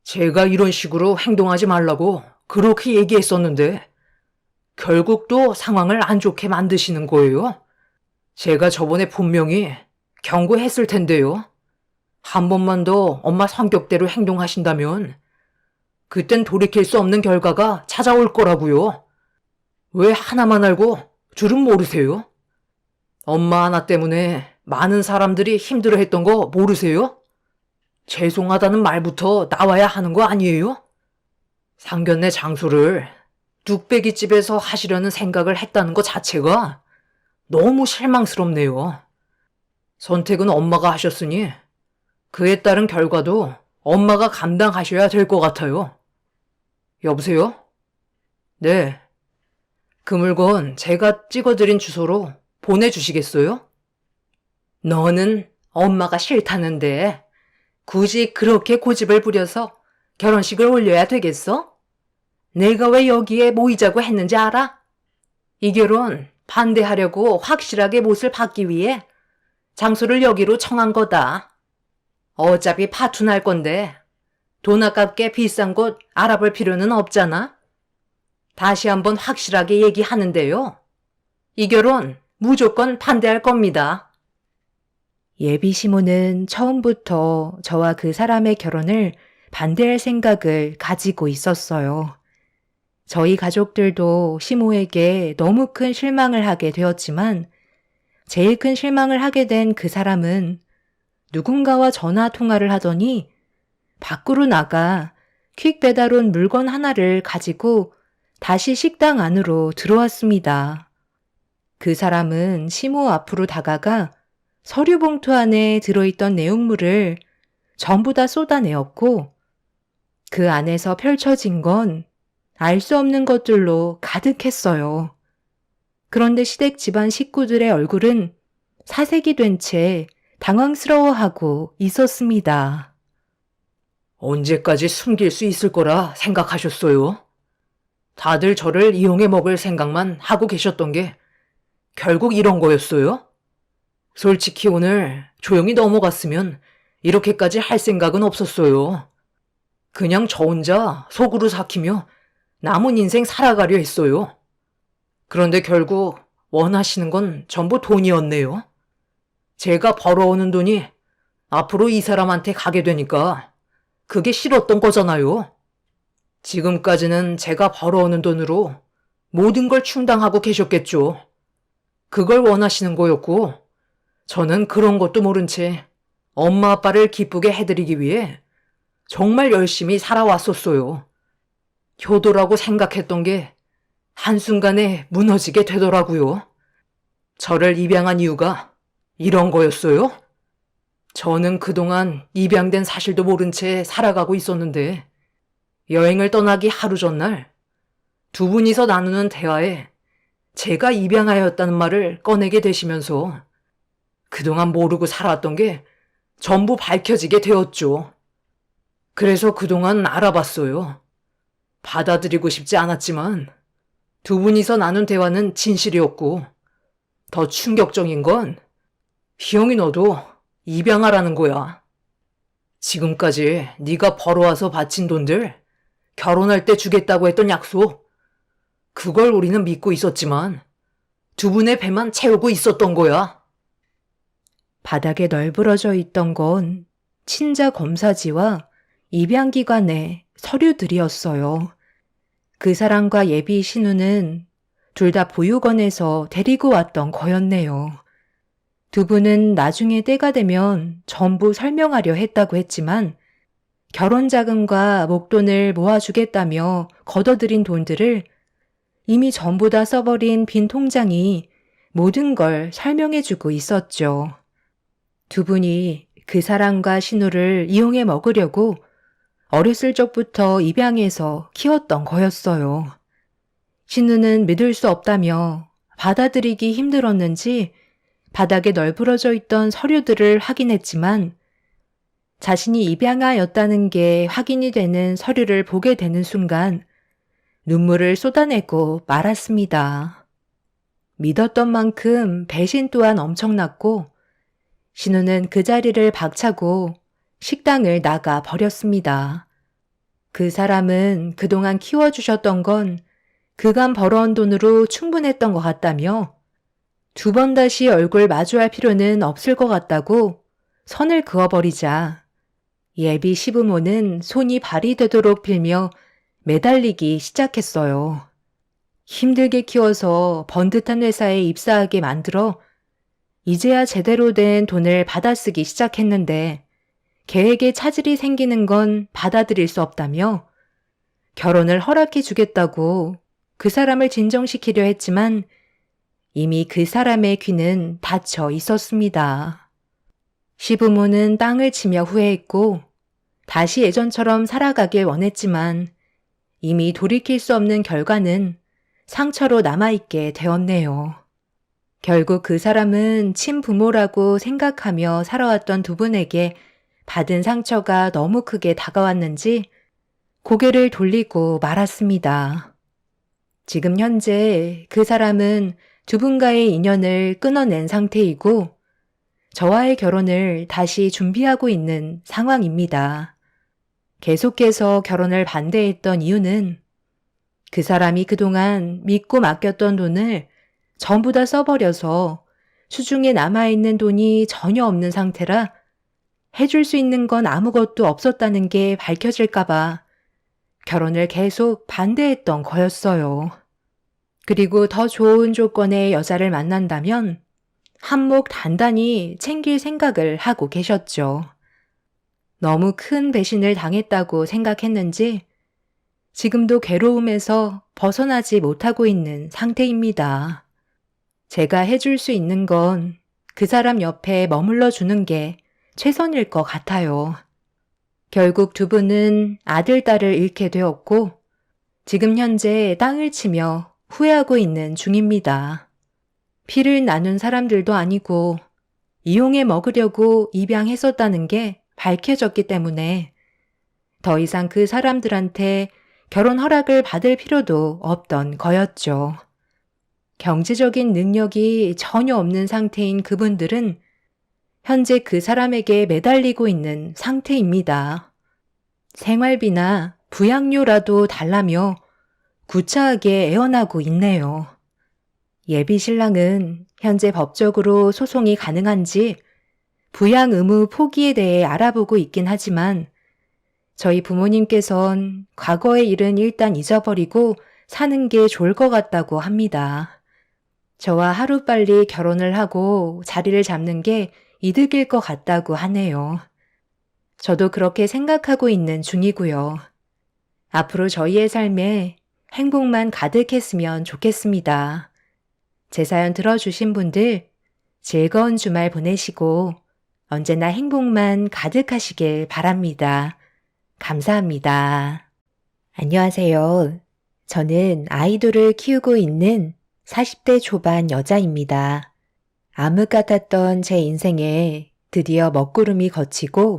[SPEAKER 2] 제가 이런 식으로 행동하지 말라고 그렇게 얘기했었는데 결국 또 상황을 안 좋게 만드시는 거예요? 제가 저번에 분명히 경고했을 텐데요. 한 번만 더 엄마 성격대로 행동하신다면 그땐 돌이킬 수 없는 결과가 찾아올 거라고요. 왜 하나만 알고 둘은 모르세요? 엄마 하나 때문에 많은 사람들이 힘들어했던 거 모르세요? 죄송하다는 말부터 나와야 하는 거 아니에요? 상견례 장소를 뚝배기 집에서 하시려는 생각을 했다는 것 자체가 너무 실망스럽네요. 선택은 엄마가 하셨으니 그에 따른 결과도 엄마가 감당하셔야 될 것 같아요. 여보세요? 네. 그 물건 제가 찍어드린 주소로 보내주시겠어요? 너는 엄마가 싫다는데 굳이 그렇게 고집을 부려서 결혼식을 올려야 되겠어? 내가 왜 여기에 모이자고 했는지 알아? 이 결혼 반대하려고 확실하게 못을 받기 위해 장소를 여기로 청한 거다. 어차피 파투날 건데 돈 아깝게 비싼 곳 알아볼 필요는 없잖아. 다시 한번 확실하게 얘기하는데요. 이 결혼 무조건 반대할 겁니다. 예비 시모는 처음부터 저와 그 사람의 결혼을 반대할 생각을 가지고 있었어요. 저희 가족들도 시모에게 너무 큰 실망을 하게 되었지만 제일 큰 실망을 하게 된 그 사람은 누군가와 전화 통화를 하더니 밖으로 나가 퀵 배달 온 물건 하나를 가지고 다시 식당 안으로 들어왔습니다. 그 사람은 시모 앞으로 다가가 서류 봉투 안에 들어있던 내용물을 전부 다 쏟아내었고 그 안에서 펼쳐진 건 알 수 없는 것들로 가득했어요. 그런데 시댁 집안 식구들의 얼굴은 사색이 된 채 당황스러워하고 있었습니다. 언제까지 숨길 수 있을 거라 생각하셨어요? 다들 저를 이용해 먹을 생각만 하고 계셨던 게 결국 이런 거였어요? 솔직히 오늘 조용히 넘어갔으면 이렇게까지 할 생각은 없었어요. 그냥 저 혼자 속으로 삭히며 남은 인생 살아가려 했어요. 그런데 결국 원하시는 건 전부 돈이었네요. 제가 벌어오는 돈이 앞으로 이 사람한테 가게 되니까 그게 싫었던 거잖아요. 지금까지는 제가 벌어오는 돈으로 모든 걸 충당하고 계셨겠죠. 그걸 원하시는 거였고 저는 그런 것도 모른 채 엄마 아빠를 기쁘게 해드리기 위해 정말 열심히 살아왔었어요. 효도라고 생각했던 게 한순간에 무너지게 되더라고요. 저를 입양한 이유가 이런 거였어요? 저는 그동안 입양된 사실도 모른 채 살아가고 있었는데 여행을 떠나기 하루 전날 두 분이서 나누는 대화에 제가 입양하였다는 말을 꺼내게 되시면서 그동안 모르고 살았던 게 전부 밝혀지게 되었죠. 그래서 그동안 알아봤어요. 받아들이고 싶지 않았지만 두 분이서 나눈 대화는 진실이었고 더 충격적인 건 희영이 너도 입양하라는 거야. 지금까지 네가 벌어와서 바친 돈들 결혼할 때 주겠다고 했던 약속 그걸 우리는 믿고 있었지만 두 분의 배만 채우고 있었던 거야.
[SPEAKER 1] 바닥에 널브러져 있던 건 친자 검사지와 입양기관의 서류들이었어요. 그 사람과 예비 신우는 둘 다 보육원에서 데리고 왔던 거였네요. 두 분은 나중에 때가 되면 전부 설명하려 했다고 했지만 결혼 자금과 목돈을 모아주겠다며 걷어들인 돈들을 이미 전부 다 써버린 빈 통장이 모든 걸 설명해주고 있었죠. 두 분이 그 사람과 신우를 이용해 먹으려고 어렸을 적부터 입양해서 키웠던 거였어요. 신우는 믿을 수 없다며 받아들이기 힘들었는지 바닥에 널브러져 있던 서류들을 확인했지만 자신이 입양아였다는 게 확인이 되는 서류를 보게 되는 순간 눈물을 쏟아내고 말았습니다. 믿었던 만큼 배신 또한 엄청났고 신우는 그 자리를 박차고 식당을 나가 버렸습니다. 그 사람은 그동안 키워주셨던 건 그간 벌어온 돈으로 충분했던 것 같다며 두 번 다시 얼굴 마주할 필요는 없을 것 같다고 선을 그어버리자 예비 시부모는 손이 발이 되도록 빌며 매달리기 시작했어요. 힘들게 키워서 번듯한 회사에 입사하게 만들어 이제야 제대로 된 돈을 받아쓰기 시작했는데 계획에 차질이 생기는 건 받아들일 수 없다며 결혼을 허락해 주겠다고 그 사람을 진정시키려 했지만 이미 그 사람의 귀는 닫혀 있었습니다. 시부모는 땅을 치며 후회했고 다시 예전처럼 살아가길 원했지만 이미 돌이킬 수 없는 결과는 상처로 남아있게 되었네요. 결국 그 사람은 친부모라고 생각하며 살아왔던 두 분에게 받은 상처가 너무 크게 다가왔는지 고개를 돌리고 말았습니다. 지금 현재 그 사람은 두 분과의 인연을 끊어낸 상태이고 저와의 결혼을 다시 준비하고 있는 상황입니다. 계속해서 결혼을 반대했던 이유는 그 사람이 그동안 믿고 맡겼던 돈을 전부 다 써버려서 수중에 남아있는 돈이 전혀 없는 상태라 해줄 수 있는 건 아무것도 없었다는 게 밝혀질까봐 결혼을 계속 반대했던 거였어요. 그리고 더 좋은 조건의 여자를 만난다면 한몫 단단히 챙길 생각을 하고 계셨죠. 너무 큰 배신을 당했다고 생각했는지 지금도 괴로움에서 벗어나지 못하고 있는 상태입니다. 제가 해줄 수 있는 건 그 사람 옆에 머물러 주는 게 최선일 것 같아요. 결국 두 분은 아들, 딸을 잃게 되었고 지금 현재 땅을 치며 후회하고 있는 중입니다. 피를 나눈 사람들도 아니고 이용해 먹으려고 입양했었다는 게 밝혀졌기 때문에 더 이상 그 사람들한테 결혼 허락을 받을 필요도 없던 거였죠. 경제적인 능력이 전혀 없는 상태인 그분들은 현재 그 사람에게 매달리고 있는 상태입니다. 생활비나 부양료라도 달라며 구차하게 애원하고 있네요. 예비 신랑은 현재 법적으로 소송이 가능한지 부양 의무 포기에 대해 알아보고 있긴 하지만 저희 부모님께선 과거의 일은 일단 잊어버리고 사는 게 좋을 것 같다고 합니다. 저와 하루빨리 결혼을 하고 자리를 잡는 게 이득일 것 같다고 하네요. 저도 그렇게 생각하고 있는 중이고요. 앞으로 저희의 삶에 행복만 가득했으면 좋겠습니다. 제 사연 들어주신 분들 즐거운 주말 보내시고 언제나 행복만 가득하시길 바랍니다. 감사합니다. 안녕하세요. 저는 아이돌을 키우고 있는 40대 초반 여자입니다. 암흑 같았던 제 인생에 드디어 먹구름이 걷히고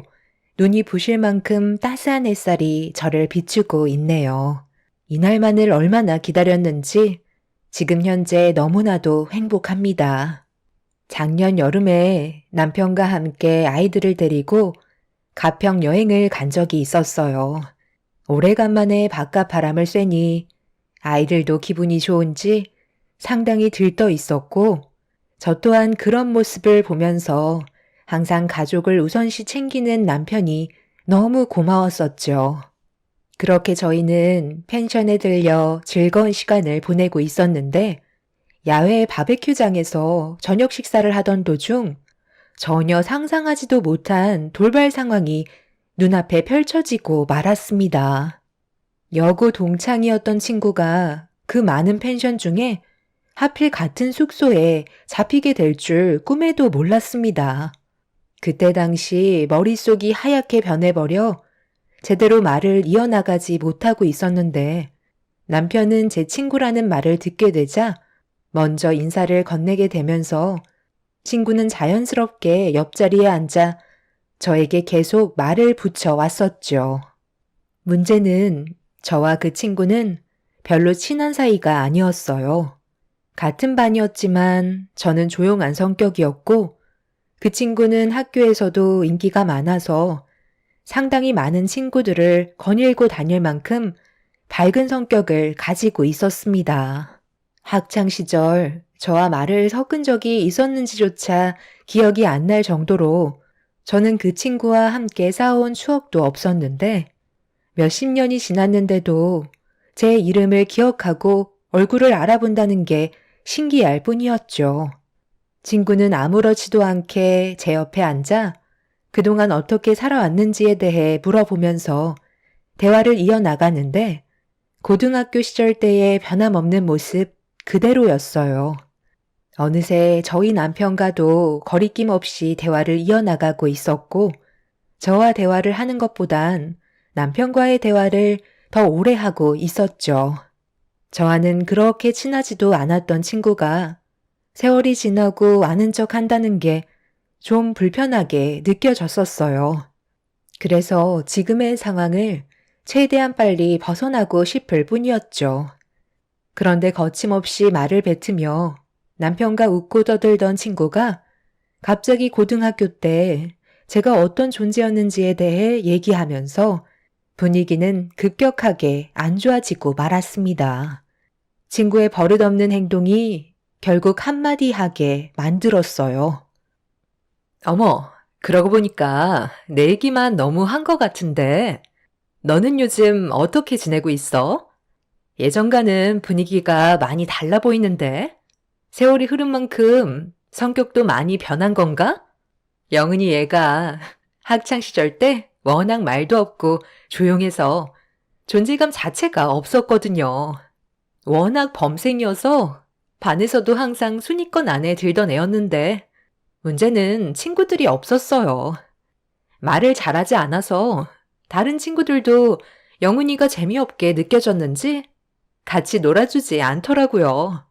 [SPEAKER 1] 눈이 부실 만큼 따스한 햇살이 저를 비추고 있네요. 이날만을 얼마나 기다렸는지 지금 현재 너무나도 행복합니다. 작년 여름에 남편과 함께 아이들을 데리고 가평 여행을 간 적이 있었어요. 오래간만에 바깥 바람을 쐬니 아이들도 기분이 좋은지 상당히 들떠 있었고 저 또한 그런 모습을 보면서 항상 가족을 우선시 챙기는 남편이 너무 고마웠었죠. 그렇게 저희는 펜션에 들려 즐거운 시간을 보내고 있었는데 야외 바베큐장에서 저녁 식사를 하던 도중 전혀 상상하지도 못한 돌발 상황이 눈앞에 펼쳐지고 말았습니다. 여고 동창이었던 친구가 그 많은 펜션 중에 하필 같은 숙소에 잡히게 될 줄 꿈에도 몰랐습니다. 그때 당시 머릿속이 하얗게 변해버려 제대로 말을 이어나가지 못하고 있었는데 남편은 제 친구라는 말을 듣게 되자 먼저 인사를 건네게 되면서 친구는 자연스럽게 옆자리에 앉아 저에게 계속 말을 붙여왔었죠. 문제는 저와 그 친구는 별로 친한 사이가 아니었어요. 같은 반이었지만 저는 조용한 성격이었고 그 친구는 학교에서도 인기가 많아서 상당히 많은 친구들을 거닐고 다닐 만큼 밝은 성격을 가지고 있었습니다. 학창 시절 저와 말을 섞은 적이 있었는지조차 기억이 안 날 정도로 저는 그 친구와 함께 싸워온 추억도 없었는데 몇십 년이 지났는데도 제 이름을 기억하고 얼굴을 알아본다는 게 신기할 뿐이었죠. 친구는 아무렇지도 않게 제 옆에 앉아 그동안 어떻게 살아왔는지에 대해 물어보면서 대화를 이어나가는데 고등학교 시절 때의 변함없는 모습 그대로였어요. 어느새 저희 남편과도 거리낌 없이 대화를 이어나가고 있었고 저와 대화를 하는 것보단 남편과의 대화를 더 오래 하고 있었죠. 저와는 그렇게 친하지도 않았던 친구가 세월이 지나고 아는 척 한다는 게 좀 불편하게 느껴졌었어요. 그래서 지금의 상황을 최대한 빨리 벗어나고 싶을 뿐이었죠. 그런데 거침없이 말을 뱉으며 남편과 웃고 떠들던 친구가 갑자기 고등학교 때 제가 어떤 존재였는지에 대해 얘기하면서 분위기는 급격하게 안 좋아지고 말았습니다. 친구의 버릇없는 행동이 결국 한마디 하게 만들었어요. 어머, 그러고 보니까 내 얘기만 너무 한 것 같은데 너는 요즘 어떻게 지내고 있어? 예전과는 분위기가 많이 달라 보이는데 세월이 흐른 만큼 성격도 많이 변한 건가? 영은이 얘가 학창 시절 때 워낙 말도 없고 조용해서 존재감 자체가 없었거든요. 워낙 범생이어서 반에서도 항상 순위권 안에 들던 애였는데 문제는 친구들이 없었어요. 말을 잘하지 않아서 다른 친구들도 영은이가 재미없게 느껴졌는지 같이 놀아주지 않더라고요.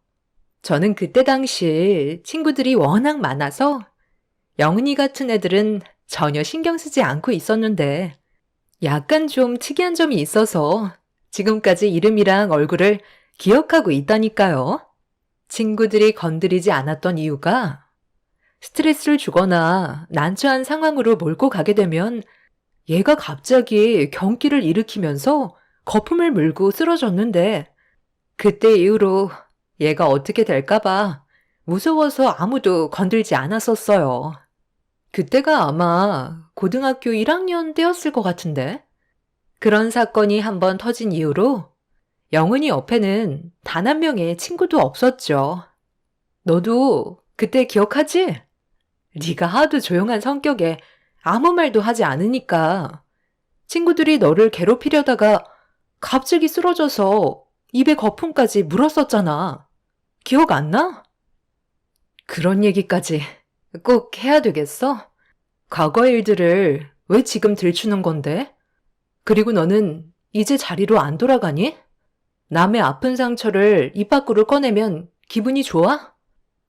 [SPEAKER 1] 저는 그때 당시 친구들이 워낙 많아서 영은이 같은 애들은 전혀 신경 쓰지 않고 있었는데 약간 좀 특이한 점이 있어서 지금까지 이름이랑 얼굴을 기억하고 있다니까요. 친구들이 건드리지 않았던 이유가 스트레스를 주거나 난처한 상황으로 몰고 가게 되면 얘가 갑자기 경기를 일으키면서 거품을 물고 쓰러졌는데 그때 이후로 얘가 어떻게 될까봐 무서워서 아무도 건들지 않았었어요. 그때가 아마 고등학교 1학년 때였을 것 같은데 그런 사건이 한번 터진 이후로 영은이 옆에는 단 한 명의 친구도 없었죠. 너도 그때 기억하지? 네가 하도 조용한 성격에 아무 말도 하지 않으니까 친구들이 너를 괴롭히려다가 갑자기 쓰러져서 입에 거품까지 물었었잖아. 기억 안 나? 그런 얘기까지 꼭 해야 되겠어? 과거의 일들을 왜 지금 들추는 건데? 그리고 너는 이제 자리로 안 돌아가니? 남의 아픈 상처를 입 밖으로 꺼내면 기분이 좋아?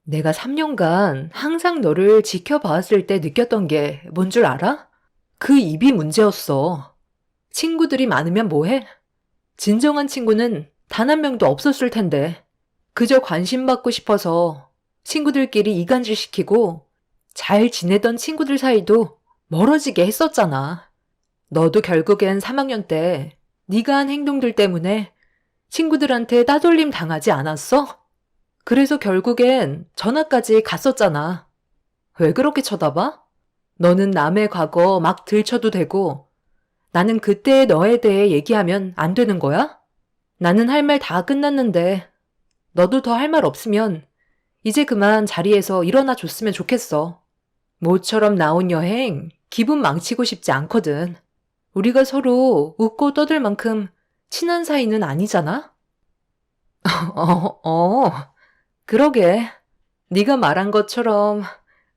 [SPEAKER 1] 내가 3년간 항상 너를 지켜봐왔을 때 느꼈던 게 뭔 줄 알아? 그 입이 문제였어. 친구들이 많으면 뭐해? 진정한 친구는 단 한 명도 없었을 텐데. 그저 관심받고 싶어서 친구들끼리 이간질 시키고 잘 지내던 친구들 사이도 멀어지게 했었잖아. 너도 결국엔 3학년 때 네가 한 행동들 때문에 친구들한테 따돌림 당하지 않았어? 그래서 결국엔 전학까지 갔었잖아. 왜 그렇게 쳐다봐? 너는 남의 과거 막 들춰도 되고 나는 그때의 너에 대해 얘기하면 안 되는 거야? 나는 할 말 다 끝났는데 너도 더 할 말 없으면 이제 그만 자리에서 일어나 줬으면 좋겠어. 모처럼 나온 여행 기분 망치고 싶지 않거든. 우리가 서로 웃고 떠들 만큼 친한 사이는 아니잖아? 그러게. 네가 말한 것처럼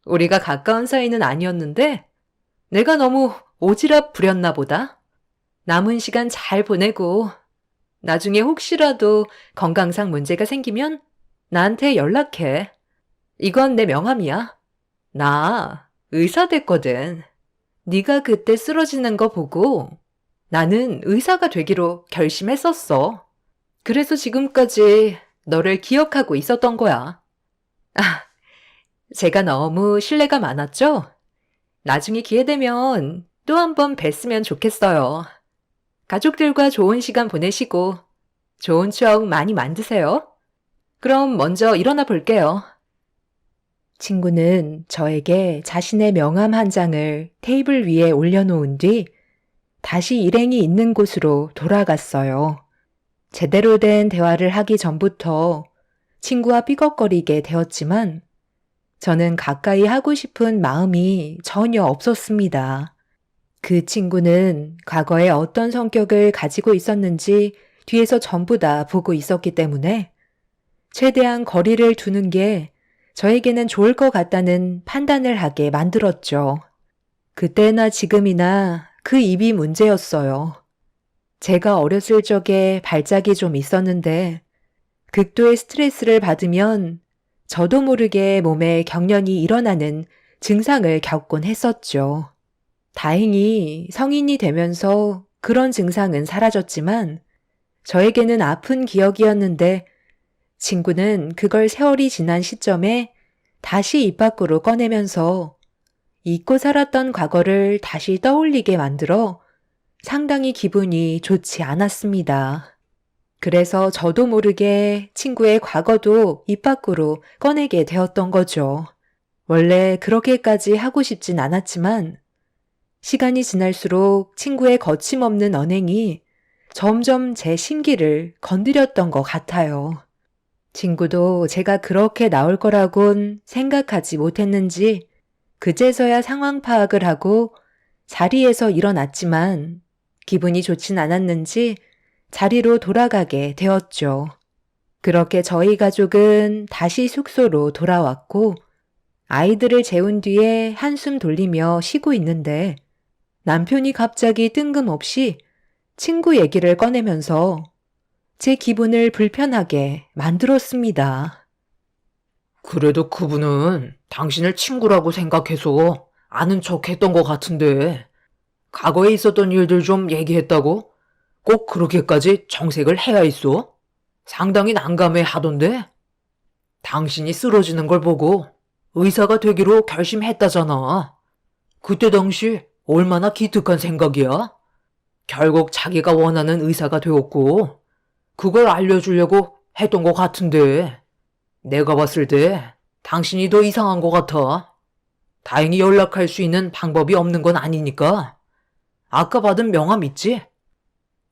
[SPEAKER 1] 우리가 가까운 사이는 아니었는데 내가 너무 오지랖 부렸나 보다. 남은 시간 잘 보내고 나중에 혹시라도 건강상 문제가 생기면 나한테 연락해. 이건 내 명함이야. 나 의사 됐거든. 네가 그때 쓰러지는 거 보고 나는 의사가 되기로 결심했었어. 그래서 지금까지 너를 기억하고 있었던 거야. 아, 제가 너무 신뢰가 많았죠? 나중에 기회 되면 또 한 번 뵀으면 좋겠어요. 가족들과 좋은 시간 보내시고 좋은 추억 많이 만드세요. 그럼 먼저 일어나 볼게요. 친구는 저에게 자신의 명함 한 장을 테이블 위에 올려놓은 뒤 다시 일행이 있는 곳으로 돌아갔어요. 제대로 된 대화를 하기 전부터 친구와 삐걱거리게 되었지만 저는 가까이 하고 싶은 마음이 전혀 없었습니다. 그 친구는 과거에 어떤 성격을 가지고 있었는지 뒤에서 전부 다 보고 있었기 때문에 최대한 거리를 두는 게 저에게는 좋을 것 같다는 판단을 하게 만들었죠. 그때나 지금이나 그 입이 문제였어요. 제가 어렸을 적에 발작이 좀 있었는데 극도의 스트레스를 받으면 저도 모르게 몸에 경련이 일어나는 증상을 겪곤 했었죠. 다행히 성인이 되면서 그런 증상은 사라졌지만 저에게는 아픈 기억이었는데 친구는 그걸 세월이 지난 시점에 다시 입 밖으로 꺼내면서 잊고 살았던 과거를 다시 떠올리게 만들어 상당히 기분이 좋지 않았습니다. 그래서 저도 모르게 친구의 과거도 입 밖으로 꺼내게 되었던 거죠. 원래 그렇게까지 하고 싶진 않았지만 시간이 지날수록 친구의 거침없는 언행이 점점 제 심기를 건드렸던 것 같아요. 친구도 제가 그렇게 나올 거라곤 생각하지 못했는지 그제서야 상황 파악을 하고 자리에서 일어났지만 기분이 좋진 않았는지 자리로 돌아가게 되었죠. 그렇게 저희 가족은 다시 숙소로 돌아왔고 아이들을 재운 뒤에 한숨 돌리며 쉬고 있는데 남편이 갑자기 뜬금없이 친구 얘기를 꺼내면서 제 기분을 불편하게 만들었습니다.
[SPEAKER 2] 그래도 그분은 당신을 친구라고 생각해서 아는 척 했던 것 같은데, 과거에 있었던 일들 좀 얘기했다고? 꼭 그렇게까지 정색을 해야 했어? 상당히 난감해 하던데? 당신이 쓰러지는 걸 보고 의사가 되기로 결심했다잖아. 그때 당시 얼마나 기특한 생각이야? 결국 자기가 원하는 의사가 되었고, 그걸 알려주려고 했던 것 같은데, 내가 봤을 때 당신이 더 이상한 것 같아. 다행히 연락할 수 있는 방법이 없는 건 아니니까. 아까 받은 명함 있지?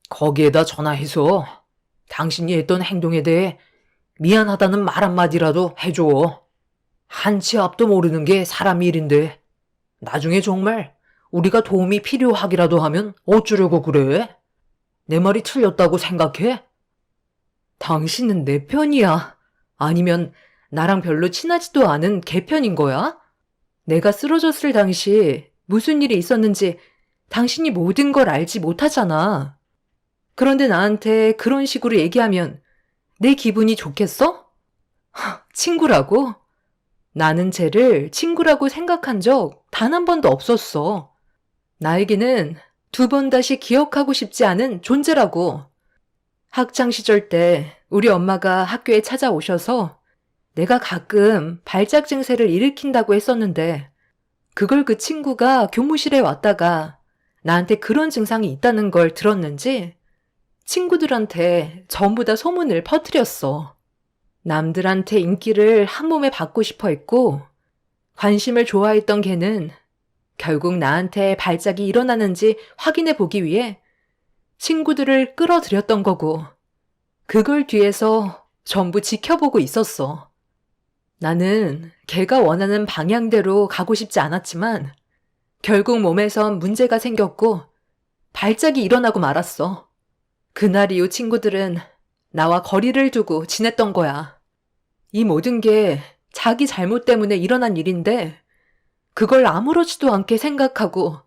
[SPEAKER 2] 거기에다 전화해서 당신이 했던 행동에 대해 미안하다는 말 한마디라도 해줘. 한 치 앞도 모르는 게 사람 일인데 나중에 정말 우리가 도움이 필요하기라도 하면 어쩌려고 그래? 내 말이 틀렸다고 생각해?
[SPEAKER 1] 당신은 내 편이야? 아니면 나랑 별로 친하지도 않은 걔 편인 거야? 내가 쓰러졌을 당시 무슨 일이 있었는지 당신이 모든 걸 알지 못하잖아. 그런데 나한테 그런 식으로 얘기하면 내 기분이 좋겠어? 친구라고? 나는 쟤를 친구라고 생각한 적 단 한 번도 없었어. 나에게는 두 번 다시 기억하고 싶지 않은 존재라고. 학창 시절 때 우리 엄마가 학교에 찾아오셔서 내가 가끔 발작 증세를 일으킨다고 했었는데 그걸 그 친구가 교무실에 왔다가 나한테 그런 증상이 있다는 걸 들었는지 친구들한테 전부 다 소문을 퍼뜨렸어. 남들한테 인기를 한 몸에 받고 싶어 했고 관심을 좋아했던 걔는 결국 나한테 발작이 일어나는지 확인해 보기 위해 친구들을 끌어들였던 거고 그걸 뒤에서 전부 지켜보고 있었어. 나는 걔가 원하는 방향대로 가고 싶지 않았지만 결국 몸에선 문제가 생겼고 발작이 일어나고 말았어. 그날 이후 친구들은 나와 거리를 두고 지냈던 거야. 이 모든 게 자기 잘못 때문에 일어난 일인데 그걸 아무렇지도 않게 생각하고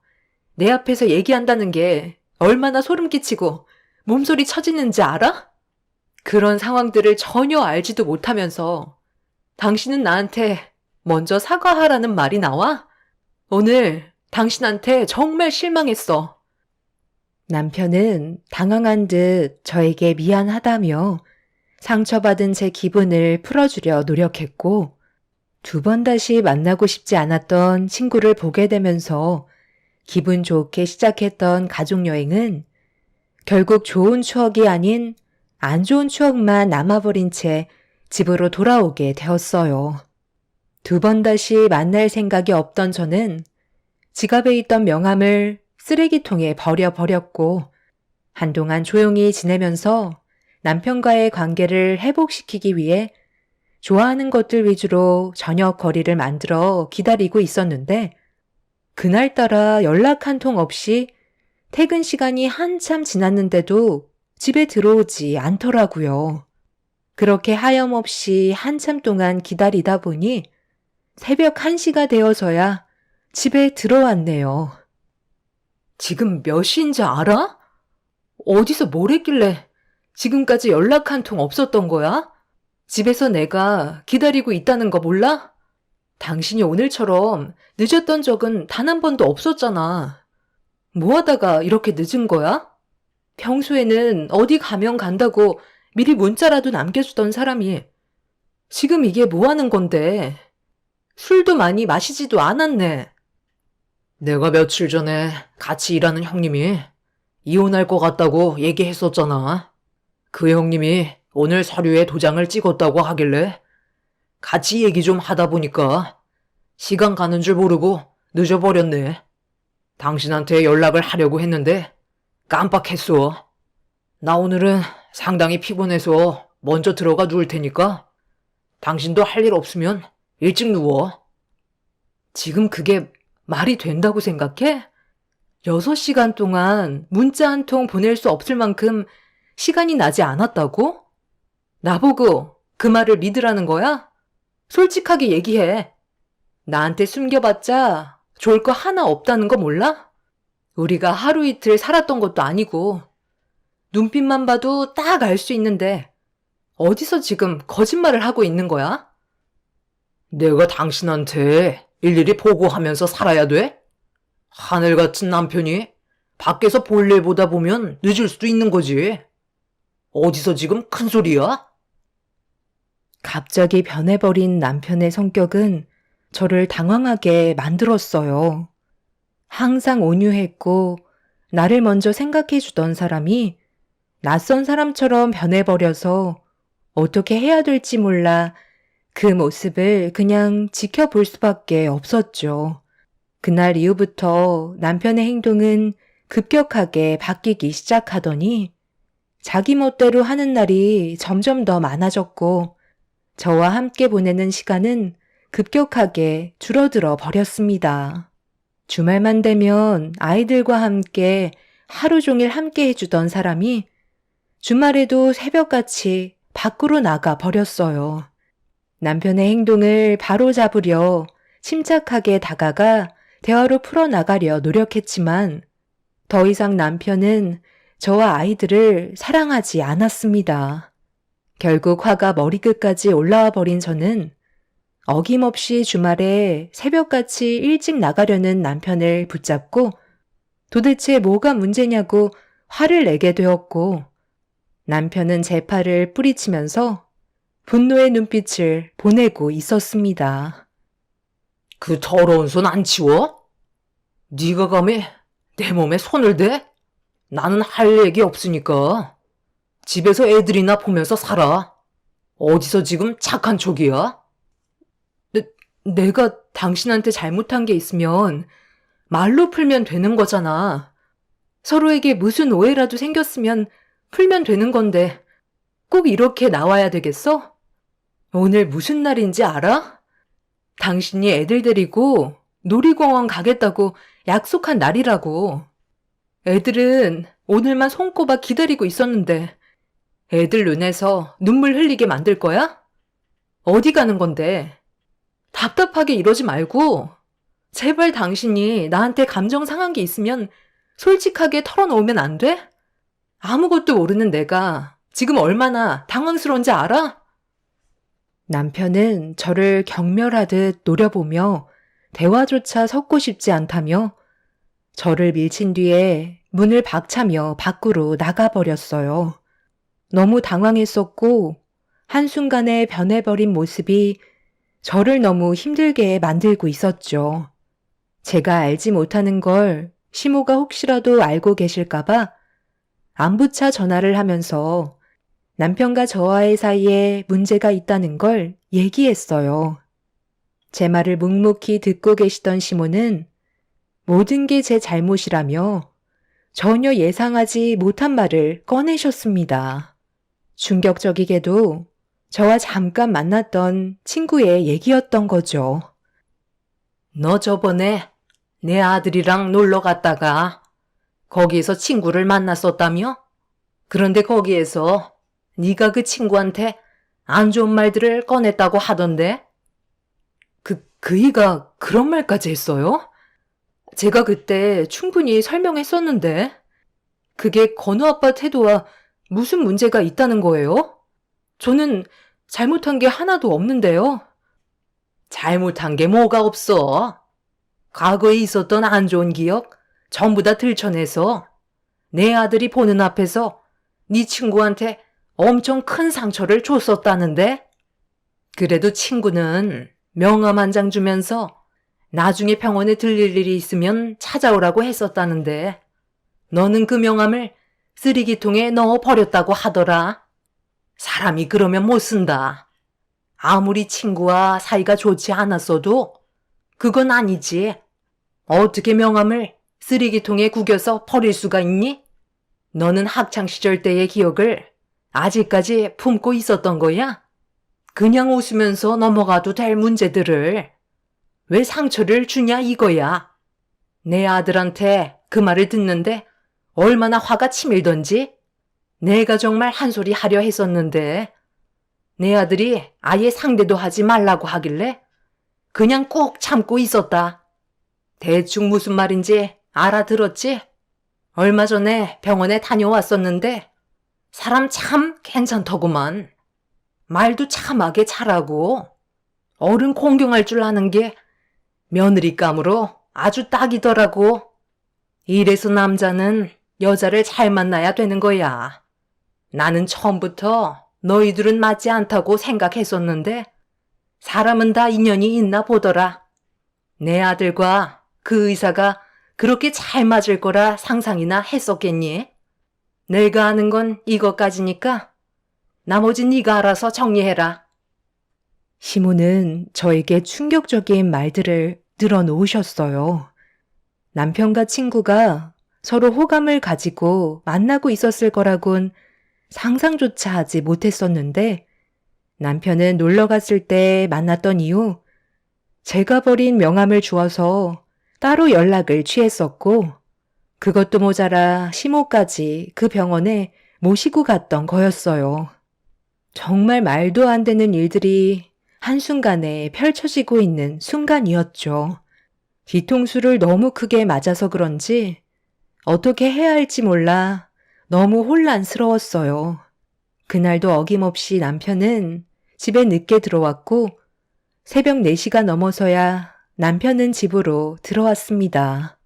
[SPEAKER 1] 내 앞에서 얘기한다는 게 얼마나 소름 끼치고 몸소리 쳐지는지 알아? 그런 상황들을 전혀 알지도 못하면서 당신은 나한테 먼저 사과하라는 말이 나와? 오늘 당신한테 정말 실망했어. 남편은 당황한 듯 저에게 미안하다며 상처받은 제 기분을 풀어주려 노력했고 두 번 다시 만나고 싶지 않았던 친구를 보게 되면서 기분 좋게 시작했던 가족여행은 결국 좋은 추억이 아닌 안 좋은 추억만 남아버린 채 집으로 돌아오게 되었어요. 두 번 다시 만날 생각이 없던 저는 지갑에 있던 명함을 쓰레기통에 버려버렸고 한동안 조용히 지내면서 남편과의 관계를 회복시키기 위해 좋아하는 것들 위주로 저녁 거리를 만들어 기다리고 있었는데 그날따라 연락 한 통 없이 퇴근 시간이 한참 지났는데도 집에 들어오지 않더라고요. 그렇게 하염없이 한참 동안 기다리다 보니 새벽 1시가 되어서야 집에 들어왔네요. 지금 몇 시인지 알아? 어디서 뭘 했길래 지금까지 연락 한 통 없었던 거야? 집에서 내가 기다리고 있다는 거 몰라? 당신이 오늘처럼 늦었던 적은 단 한 번도 없었잖아. 뭐 하다가 이렇게 늦은 거야? 평소에는 어디 가면 간다고 미리 문자라도 남겨주던 사람이 지금 이게 뭐 하는 건데? 술도 많이 마시지도 않았네.
[SPEAKER 2] 내가 며칠 전에 같이 일하는 형님이 이혼할 것 같다고 얘기했었잖아. 그 형님이 오늘 서류에 도장을 찍었다고 하길래 같이 얘기 좀 하다 보니까 시간 가는 줄 모르고 늦어버렸네. 당신한테 연락을 하려고 했는데 깜빡했어. 나 오늘은 상당히 피곤해서 먼저 들어가 누울 테니까 당신도 할 일 없으면 일찍 누워.
[SPEAKER 1] 지금 그게 말이 된다고 생각해? 6시간 동안 문자 한 통 보낼 수 없을 만큼 시간이 나지 않았다고? 나보고 그 말을 믿으라는 거야? 솔직하게 얘기해. 나한테 숨겨봤자 좋을 거 하나 없다는 거 몰라? 우리가 하루 이틀 살았던 것도 아니고 눈빛만 봐도 딱 알 수 있는데 어디서 지금 거짓말을 하고 있는 거야?
[SPEAKER 2] 내가 당신한테 일일이 보고하면서 살아야 돼? 하늘 같은 남편이 밖에서 볼일 보다 보면 늦을 수도 있는 거지. 어디서 지금 큰 소리야?
[SPEAKER 1] 갑자기 변해버린 남편의 성격은 저를 당황하게 만들었어요. 항상 온유했고 나를 먼저 생각해주던 사람이 낯선 사람처럼 변해버려서 어떻게 해야 될지 몰라 그 모습을 그냥 지켜볼 수밖에 없었죠. 그날 이후부터 남편의 행동은 급격하게 바뀌기 시작하더니 자기 멋대로 하는 날이 점점 더 많아졌고 저와 함께 보내는 시간은 급격하게 줄어들어 버렸습니다. 주말만 되면 아이들과 함께 하루 종일 함께 해주던 사람이 주말에도 새벽같이 밖으로 나가 버렸어요. 남편의 행동을 바로잡으려 침착하게 다가가 대화로 풀어나가려 노력했지만 더 이상 남편은 저와 아이들을 사랑하지 않았습니다. 결국 화가 머리끝까지 올라와 버린 저는 어김없이 주말에 새벽같이 일찍 나가려는 남편을 붙잡고 도대체 뭐가 문제냐고 화를 내게 되었고 남편은 제 팔을 뿌리치면서 분노의 눈빛을 보내고 있었습니다.
[SPEAKER 2] 그 더러운 손 안 치워? 네가 감히 내 몸에 손을 대? 나는 할 얘기 없으니까. 집에서 애들이나 보면서 살아. 어디서 지금 착한 척이야?
[SPEAKER 1] 내가 당신한테 잘못한 게 있으면 말로 풀면 되는 거잖아. 서로에게 무슨 오해라도 생겼으면 풀면 되는 건데 꼭 이렇게 나와야 되겠어? 오늘 무슨 날인지 알아? 당신이 애들 데리고 놀이공원 가겠다고 약속한 날이라고. 애들은 오늘만 손꼽아 기다리고 있었는데 애들 눈에서 눈물 흘리게 만들 거야? 어디 가는 건데? 답답하게 이러지 말고 제발 당신이 나한테 감정 상한 게 있으면 솔직하게 털어놓으면 안 돼? 아무것도 모르는 내가 지금 얼마나 당황스러운지 알아? 남편은 저를 경멸하듯 노려보며 대화조차 섞고 싶지 않다며 저를 밀친 뒤에 문을 박차며 밖으로 나가버렸어요. 너무 당황했었고 한순간에 변해버린 모습이 저를 너무 힘들게 만들고 있었죠. 제가 알지 못하는 걸 시모가 혹시라도 알고 계실까봐 안부차 전화를 하면서 남편과 저와의 사이에 문제가 있다는 걸 얘기했어요. 제 말을 묵묵히 듣고 계시던 시모는 모든 게 제 잘못이라며 전혀 예상하지 못한 말을 꺼내셨습니다. 충격적이게도 저와 잠깐 만났던 친구의 얘기였던 거죠.
[SPEAKER 2] 너 저번에 내 아들이랑 놀러 갔다가 거기에서 친구를 만났었다며? 그런데 거기에서 네가 그 친구한테 안 좋은 말들을 꺼냈다고 하던데?
[SPEAKER 1] 그이가 그런 말까지 했어요? 제가 그때 충분히 설명했었는데 그게 건우 아빠 태도와 무슨 문제가 있다는 거예요? 저는 잘못한 게 하나도 없는데요.
[SPEAKER 2] 잘못한 게 뭐가 없어. 과거에 있었던 안 좋은 기억 전부 다 들춰내서 내 아들이 보는 앞에서 네 친구한테 엄청 큰 상처를 줬었다는데? 그래도 친구는 명함 한 장 주면서 나중에 병원에 들릴 일이 있으면 찾아오라고 했었다는데 너는 그 명함을 쓰레기통에 넣어 버렸다고 하더라. 사람이 그러면 못 쓴다. 아무리 친구와 사이가 좋지 않았어도 그건 아니지. 어떻게 명함을 쓰레기통에 구겨서 버릴 수가 있니? 너는 학창시절 때의 기억을 아직까지 품고 있었던 거야? 그냥 웃으면서 넘어가도 될 문제들을 왜 상처를 주냐 이거야. 내 아들한테 그 말을 듣는데 얼마나 화가 치밀던지 내가 정말 한 소리 하려 했었는데 내 아들이 아예 상대도 하지 말라고 하길래 그냥 꼭 참고 있었다. 대충 무슨 말인지 알아들었지? 얼마 전에 병원에 다녀왔었는데 사람 참 괜찮더구만. 말도 참하게 잘하고 어른 공경할 줄 아는 게 며느리감으로 아주 딱이더라고. 이래서 남자는 여자를 잘 만나야 되는 거야. 나는 처음부터 너희들은 맞지 않다고 생각했었는데 사람은 다 인연이 있나 보더라. 내 아들과 그 의사가 그렇게 잘 맞을 거라 상상이나 했었겠니? 내가 아는 건 이것까지니까 나머진 네가 알아서 정리해라.
[SPEAKER 1] 시모는 저에게 충격적인 말들을 늘어놓으셨어요. 남편과 친구가 서로 호감을 가지고 만나고 있었을 거라곤 상상조차 하지 못했었는데 남편은 놀러 갔을 때 만났던 이후 제가 버린 명함을 주어서 따로 연락을 취했었고, 그것도 모자라 시모까지 그 병원에 모시고 갔던 거였어요. 정말 말도 안 되는 일들이 한순간에 펼쳐지고 있는 순간이었죠. 뒤통수를 너무 크게 맞아서 그런지 어떻게 해야 할지 몰라 너무 혼란스러웠어요. 그날도 어김없이 남편은 집에 늦게 들어왔고 새벽 4시가 넘어서야 남편은 집으로 들어왔습니다.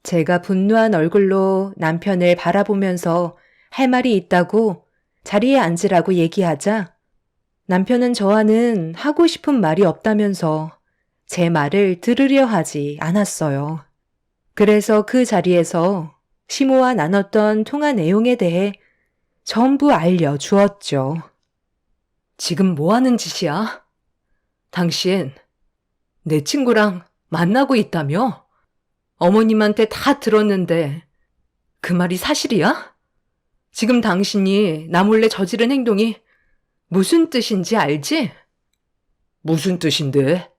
[SPEAKER 1] 제가 분노한 얼굴로 남편을 바라보면서 할 말이 있다고 자리에 앉으라고 얘기하자 남편은 저와는 하고 싶은 말이 없다면서 제 말을 들으려 하지 않았어요. 그래서 그 자리에서 시모와 나눴던 통화 내용에 대해 전부 알려주었죠. 지금 뭐 하는 짓이야? 당신 내 친구랑 만나고 있다며? 어머님한테 다 들었는데 그 말이 사실이야? 지금 당신이 나 몰래 저지른 행동이 무슨 뜻인지 알지?
[SPEAKER 2] 무슨 뜻인데?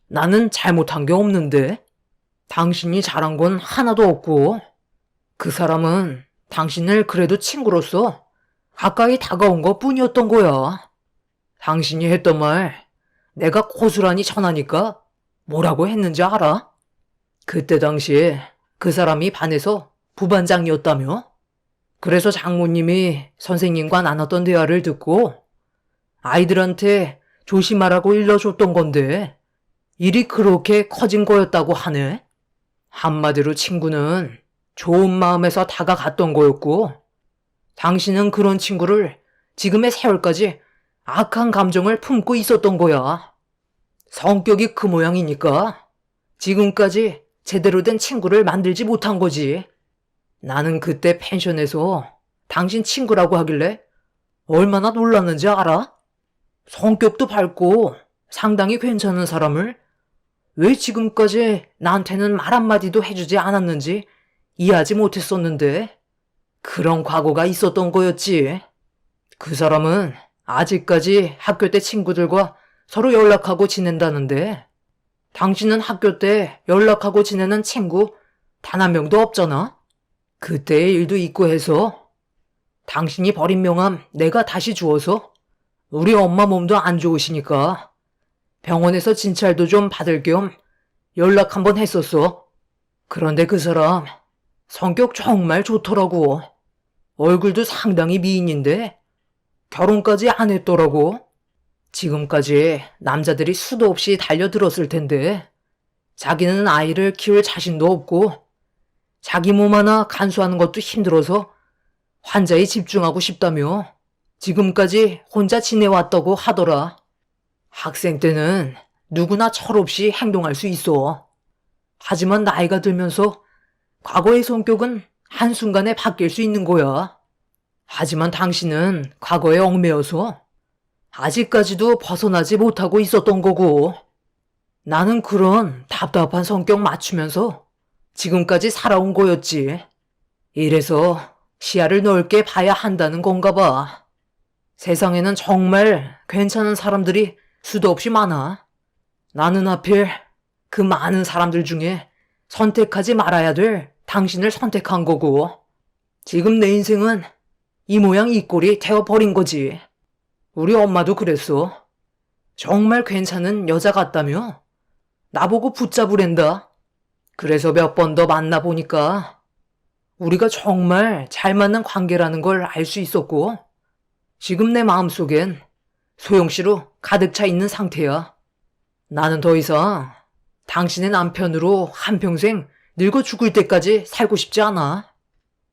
[SPEAKER 2] 나는 잘못한 게 없는데? 당신이 잘한 건 하나도 없고, 그 사람은 당신을 그래도 친구로서 가까이 다가온 것 뿐이었던 거야. 당신이 했던 말, 내가 고스란히 전하니까 뭐라고 했는지 알아? 그때 당시에 그 사람이 반에서 부반장이었다며? 그래서 장모님이 선생님과 나눴던 대화를 듣고 아이들한테 조심하라고 일러줬던 건데 일이 그렇게 커진 거였다고 하네. 한마디로 친구는 좋은 마음에서 다가갔던 거였고 당신은 그런 친구를 지금의 세월까지 악한 감정을 품고 있었던 거야. 성격이 그 모양이니까 지금까지 제대로 된 친구를 만들지 못한 거지. 나는 그때 펜션에서 당신 친구라고 하길래 얼마나 놀랐는지 알아? 성격도 밝고 상당히 괜찮은 사람을 왜 지금까지 나한테는 말 한마디도 해주지 않았는지 이해하지 못했었는데 그런 과거가 있었던 거였지. 그 사람은 아직까지 학교 때 친구들과 서로 연락하고 지낸다는데 당신은 학교 때 연락하고 지내는 친구 단 한 명도 없잖아. 그때의 일도 있고 해서 당신이 버린 명함 내가 다시 주어서 우리 엄마 몸도 안 좋으시니까 병원에서 진찰도 좀 받을 겸 연락 한번 했었어. 그런데 그 사람 성격 정말 좋더라고. 얼굴도 상당히 미인인데 결혼까지 안 했더라고. 지금까지 남자들이 수도 없이 달려들었을 텐데 자기는 아이를 키울 자신도 없고 자기 몸 하나 간수하는 것도 힘들어서 환자에 집중하고 싶다며 지금까지 혼자 지내왔다고 하더라. 학생 때는 누구나 철없이 행동할 수 있어. 하지만 나이가 들면서 과거의 성격은 한순간에 바뀔 수 있는 거야. 하지만 당신은 과거에 얽매여서 아직까지도 벗어나지 못하고 있었던 거고 나는 그런 답답한 성격 맞추면서 지금까지 살아온 거였지. 이래서 시야를 넓게 봐야 한다는 건가 봐. 세상에는 정말 괜찮은 사람들이 수도 없이 많아. 나는 하필 그 많은 사람들 중에 선택하지 말아야 될 당신을 선택한 거고 지금 내 인생은 이 모양 이 꼴이 되어버린 거지. 우리 엄마도 그랬어. 정말 괜찮은 여자 같다며 나보고 붙잡으랜다. 그래서 몇 번 더 만나보니까 우리가 정말 잘 맞는 관계라는 걸 알 수 있었고 지금 내 마음속엔 소용씨로 가득 차 있는 상태야. 나는 더 이상 당신의 남편으로 한평생 늙어 죽을 때까지 살고 싶지 않아.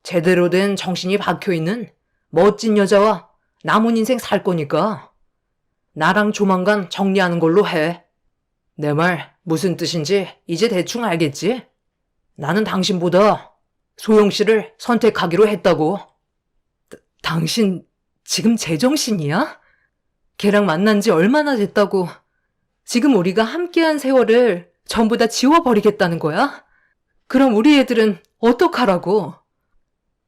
[SPEAKER 2] 제대로 된 정신이 박혀있는 멋진 여자와 남은 인생 살 거니까 나랑 조만간 정리하는 걸로 해. 내 말 무슨 뜻인지 이제 대충 알겠지? 나는 당신보다 소영씨를 선택하기로 했다고. 당신 지금 제정신이야? 걔랑 만난 지 얼마나 됐다고 지금 우리가 함께한 세월을 전부 다 지워버리겠다는 거야? 그럼 우리 애들은 어떡하라고?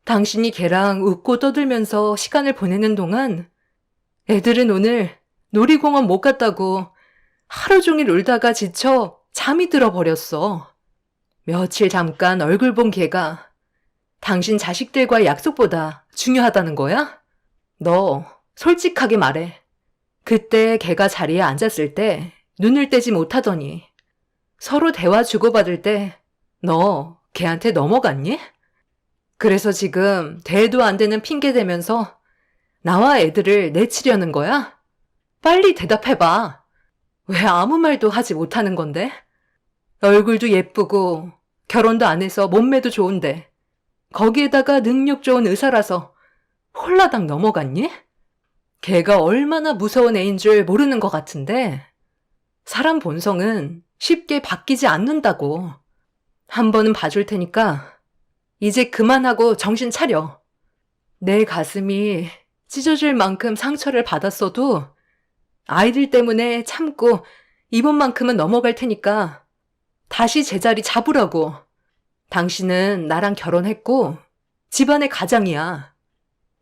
[SPEAKER 2] 당신이 걔랑 웃고 떠들면서 시간을 보내는 동안 애들은 오늘 놀이공원 못 갔다고
[SPEAKER 1] 하루 종일 울다가 지쳐 잠이 들어버렸어. 며칠 잠깐 얼굴 본 걔가 당신 자식들과의 약속보다 중요하다는 거야? 너 솔직하게 말해. 그때 걔가 자리에 앉았을 때 눈을 떼지 못하더니 서로 대화 주고받을 때 너 걔한테 넘어갔니? 그래서 지금 대도 안 되는 핑계 대면서 나와 애들을 내치려는 거야? 빨리 대답해봐. 왜 아무 말도 하지 못하는 건데? 얼굴도 예쁘고 결혼도 안 해서 몸매도 좋은데 거기에다가 능력 좋은 의사라서 홀라당 넘어갔니? 걔가 얼마나 무서운 애인 줄 모르는 것 같은데 사람 본성은 쉽게 바뀌지 않는다고. 한 번은 봐줄 테니까 이제 그만하고 정신 차려. 내 가슴이 찢어질 만큼 상처를 받았어도 아이들 때문에 참고 이번만큼은 넘어갈 테니까 다시 제자리 잡으라고. 당신은 나랑 결혼했고 집안의 가장이야.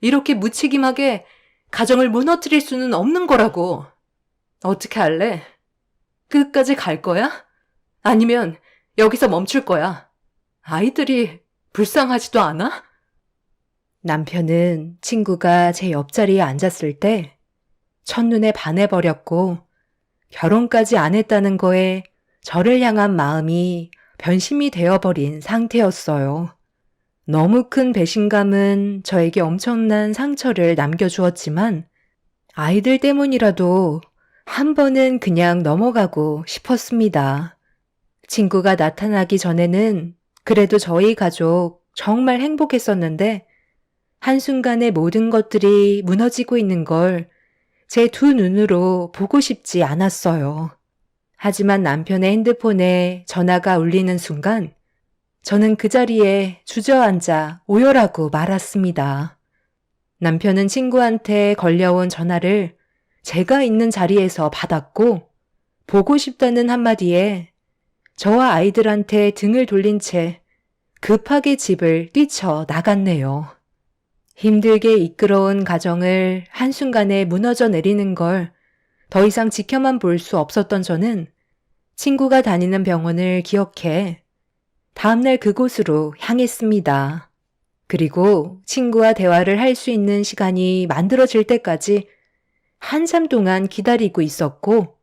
[SPEAKER 1] 이렇게 무책임하게 가정을 무너뜨릴 수는 없는 거라고. 어떻게 할래? 끝까지 갈 거야? 아니면 여기서 멈출 거야? 아이들이 불쌍하지도 않아? 남편은 친구가 제 옆자리에 앉았을 때 첫눈에 반해버렸고 결혼까지 안 했다는 거에 저를 향한 마음이 변심이 되어버린 상태였어요. 너무 큰 배신감은 저에게 엄청난 상처를 남겨주었지만 아이들 때문이라도 한 번은 그냥 넘어가고 싶었습니다. 친구가 나타나기 전에는 그래도 저희 가족 정말 행복했었는데 한순간에 모든 것들이 무너지고 있는 걸 제 두 눈으로 보고 싶지 않았어요. 하지만 남편의 핸드폰에 전화가 울리는 순간 저는 그 자리에 주저앉아 오열하고 말았습니다. 남편은 친구한테 걸려온 전화를 제가 있는 자리에서 받았고 보고 싶다는 한마디에 저와 아이들한테 등을 돌린 채 급하게 집을 뛰쳐 나갔네요. 힘들게 이끌어온 가정을 한순간에 무너져 내리는 걸 더 이상 지켜만 볼 수 없었던 저는 친구가 다니는 병원을 기억해 다음날 그곳으로 향했습니다. 그리고 친구와 대화를 할 수 있는 시간이 만들어질 때까지 한참 동안 기다리고 있었고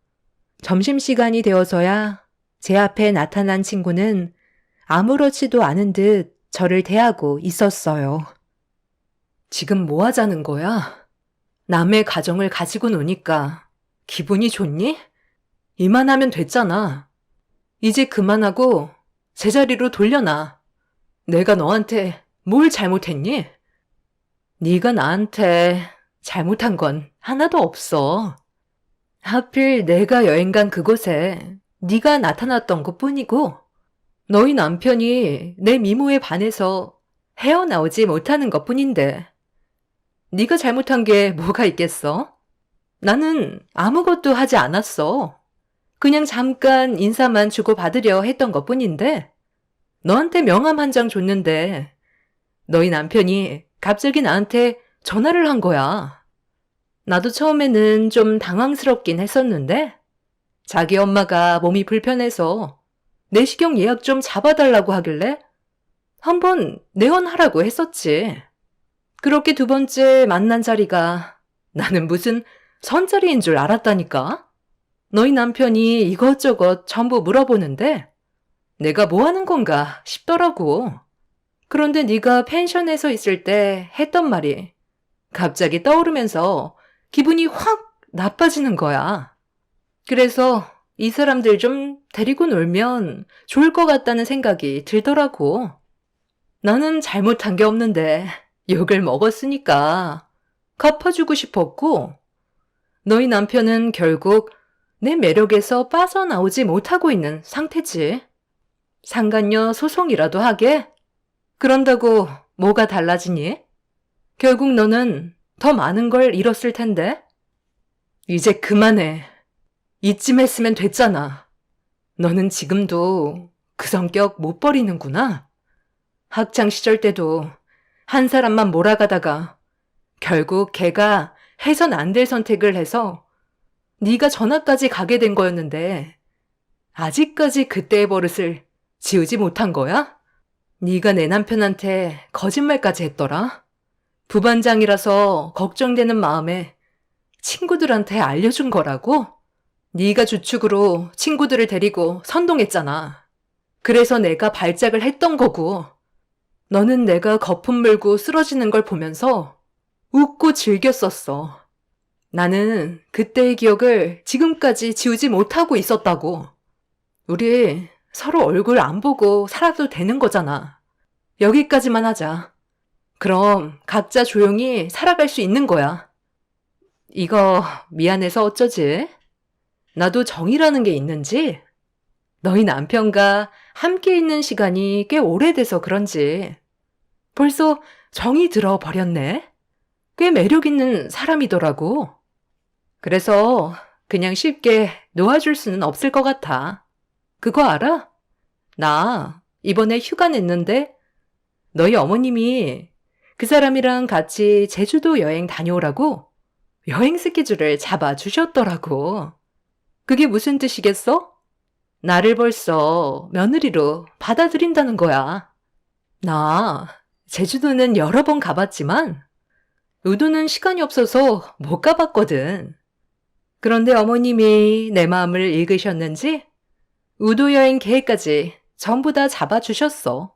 [SPEAKER 1] 점심시간이 되어서야 제 앞에 나타난 친구는 아무렇지도 않은 듯 저를 대하고 있었어요. 지금 뭐 하자는 거야? 남의 가정을 가지고 노니까 기분이 좋니? 이만하면 됐잖아. 이제 그만하고 제자리로 돌려놔. 내가 너한테 뭘 잘못했니? 네가 나한테 잘못한 건 하나도 없어. 하필 내가 여행 간 그곳에 네가 나타났던 것뿐이고 너희 남편이 내 미모에 반해서 헤어나오지 못하는 것뿐인데 네가 잘못한 게 뭐가 있겠어? 나는 아무것도 하지 않았어. 그냥 잠깐 인사만 주고받으려 했던 것뿐인데 너한테 명함 한 장 줬는데 너희 남편이 갑자기 나한테 전화를 한 거야. 나도 처음에는 좀 당황스럽긴 했었는데 자기 엄마가 몸이 불편해서 내시경 예약 좀 잡아달라고 하길래 한번 내원하라고 했었지. 그렇게 두 번째 만난 자리가 나는 무슨 선자리인 줄 알았다니까. 너희 남편이 이것저것 전부 물어보는데 내가 뭐 하는 건가 싶더라고. 그런데 네가 펜션에서 있을 때 했던 말이 갑자기 떠오르면서 기분이 확 나빠지는 거야. 그래서 이 사람들 좀 데리고 놀면 좋을 것 같다는 생각이 들더라고. 나는 잘못한 게 없는데 욕을 먹었으니까 갚아주고 싶었고 너희 남편은 결국 내 매력에서 빠져나오지 못하고 있는 상태지. 상간녀 소송이라도 하게? 그런다고 뭐가 달라지니? 결국 너는 더 많은 걸 잃었을 텐데. 이제 그만해. 이쯤 했으면 됐잖아. 너는 지금도 그 성격 못 버리는구나. 학창 시절 때도 한 사람만 몰아가다가 결국 걔가 해선 안 될 선택을 해서 네가 전학까지 가게 된 거였는데 아직까지 그때의 버릇을 지우지 못한 거야? 네가 내 남편한테 거짓말까지 했더라. 부반장이라서 걱정되는 마음에 친구들한테 알려준 거라고? 네가 주축으로 친구들을 데리고 선동했잖아. 그래서 내가 발작을 했던 거고, 너는 내가 거품 물고 쓰러지는 걸 보면서 웃고 즐겼었어. 나는 그때의 기억을 지금까지 지우지 못하고 있었다고. 우리 서로 얼굴 안 보고 살아도 되는 거잖아. 여기까지만 하자. 그럼 각자 조용히 살아갈 수 있는 거야. 이거 미안해서 어쩌지? 나도 정이라는 게 있는지? 너희 남편과 함께 있는 시간이 꽤 오래돼서 그런지 벌써 정이 들어 버렸네? 꽤 매력 있는 사람이더라고. 그래서 그냥 쉽게 놓아줄 수는 없을 것 같아. 그거 알아? 나 이번에 휴가 냈는데 너희 어머님이 그 사람이랑 같이 제주도 여행 다녀오라고 여행 스케줄을 잡아주셨더라고. 그게 무슨 뜻이겠어? 나를 벌써 며느리로 받아들인다는 거야. 나 제주도는 여러 번 가봤지만 우도는 시간이 없어서 못 가봤거든. 그런데 어머님이 내 마음을 읽으셨는지 우도 여행 계획까지 전부 다 잡아주셨어.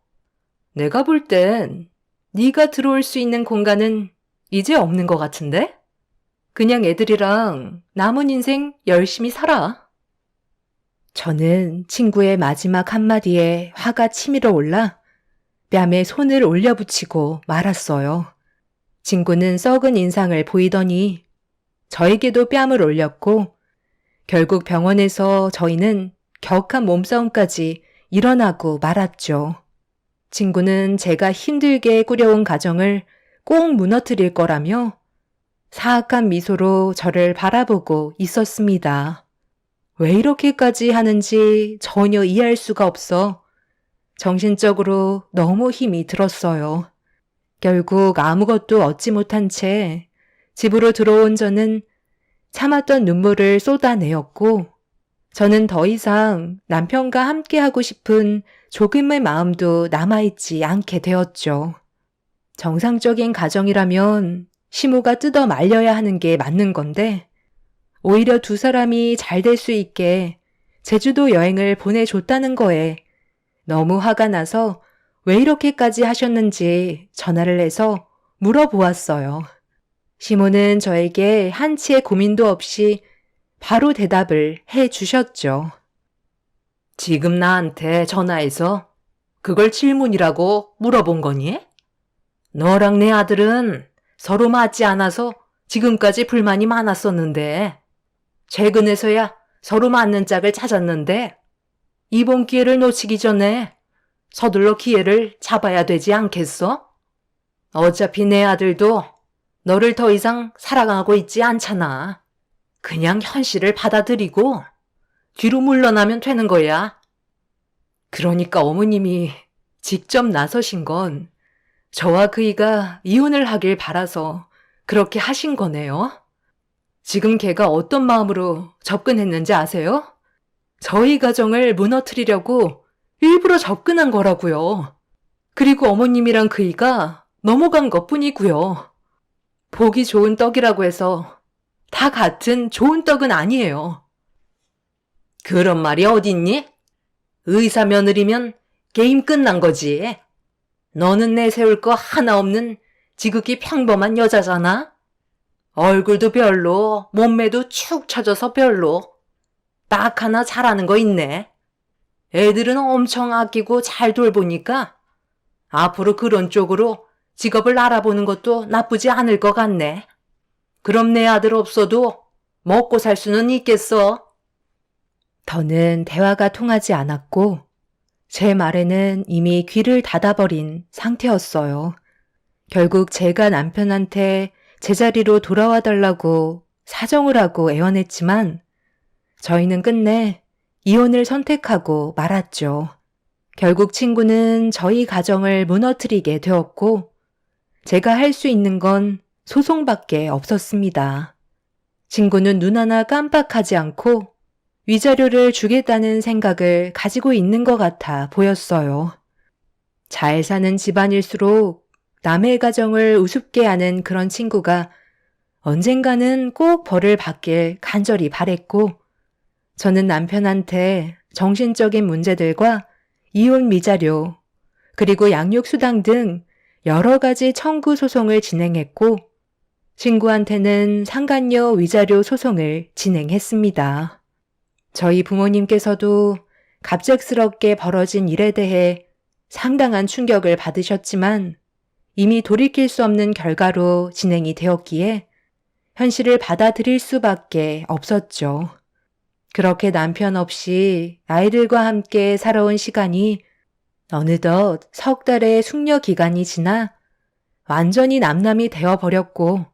[SPEAKER 1] 내가 볼 땐 네가 들어올 수 있는 공간은 이제 없는 것 같은데? 그냥 애들이랑 남은 인생 열심히 살아. 저는 친구의 마지막 한마디에 화가 치밀어 올라 뺨에 손을 올려붙이고 말았어요. 친구는 썩은 인상을 보이더니 저에게도 뺨을 올렸고 결국 병원에서 저희는 격한 몸싸움까지 일어나고 말았죠. 친구는 제가 힘들게 꾸려온 가정을 꼭 무너뜨릴 거라며 사악한 미소로 저를 바라보고 있었습니다. 왜 이렇게까지 하는지 전혀 이해할 수가 없어 정신적으로 너무 힘이 들었어요. 결국 아무것도 얻지 못한 채 집으로 들어온 저는 참았던 눈물을 쏟아내었고 저는 더 이상 남편과 함께하고 싶은 조금의 마음도 남아있지 않게 되었죠. 정상적인 가정이라면 시모가 뜯어 말려야 하는 게 맞는 건데 오히려 두 사람이 잘 될 수 있게 제주도 여행을 보내줬다는 거에 너무 화가 나서 왜 이렇게까지 하셨는지 전화를 해서 물어보았어요. 시모는 저에게 한치의 고민도 없이 바로 대답을 해 주셨죠. 지금 나한테 전화해서 그걸 질문이라고 물어본 거니? 너랑 내 아들은 서로 맞지 않아서 지금까지 불만이 많았었는데 최근에서야 서로 맞는 짝을 찾았는데 이번 기회를 놓치기 전에 서둘러 기회를 잡아야 되지 않겠어? 어차피 내 아들도 너를 더 이상 사랑하고 있지 않잖아. 그냥 현실을 받아들이고 뒤로 물러나면 되는 거야. 그러니까 어머님이 직접 나서신 건 저와 그이가 이혼을 하길 바라서 그렇게 하신 거네요. 지금 걔가 어떤 마음으로 접근했는지 아세요? 저희 가정을 무너뜨리려고 일부러 접근한 거라고요. 그리고 어머님이랑 그이가 넘어간 것뿐이고요. 보기 좋은 떡이라고 해서 다 같은 좋은 떡은 아니에요. 그런 말이 어딨니? 의사 며느리면 게임 끝난 거지. 너는 내세울 거 하나 없는 지극히 평범한 여자잖아. 얼굴도 별로, 몸매도 축 처져서 별로. 딱 하나 잘하는 거 있네. 애들은 엄청 아끼고 잘 돌보니까 앞으로 그런 쪽으로 직업을 알아보는 것도 나쁘지 않을 것 같네. 그럼 내 아들 없어도 먹고 살 수는 있겠어. 더는 대화가 통하지 않았고 제 말에는 이미 귀를 닫아버린 상태였어요. 결국 제가 남편한테 제자리로 돌아와 달라고 사정을 하고 애원했지만 저희는 끝내 이혼을 선택하고 말았죠. 결국 친구는 저희 가정을 무너뜨리게 되었고 제가 할 수 있는 건 소송밖에 없었습니다. 친구는 눈 하나 깜빡하지 않고 위자료를 주겠다는 생각을 가지고 있는 것 같아 보였어요. 잘 사는 집안일수록 남의 가정을 우습게 하는 그런 친구가 언젠가는 꼭 벌을 받길 간절히 바랬고, 저는 남편한테 정신적인 문제들과 이혼 미자료, 그리고 양육수당 등 여러 가지 청구 소송을 진행했고, 친구한테는 상간녀 위자료 소송을 진행했습니다. 저희 부모님께서도 갑작스럽게 벌어진 일에 대해 상당한 충격을 받으셨지만 이미 돌이킬 수 없는 결과로 진행이 되었기에 현실을 받아들일 수밖에 없었죠. 그렇게 남편 없이 아이들과 함께 살아온 시간이 어느덧 석 달의 숙려 기간이 지나 완전히 남남이 되어버렸고,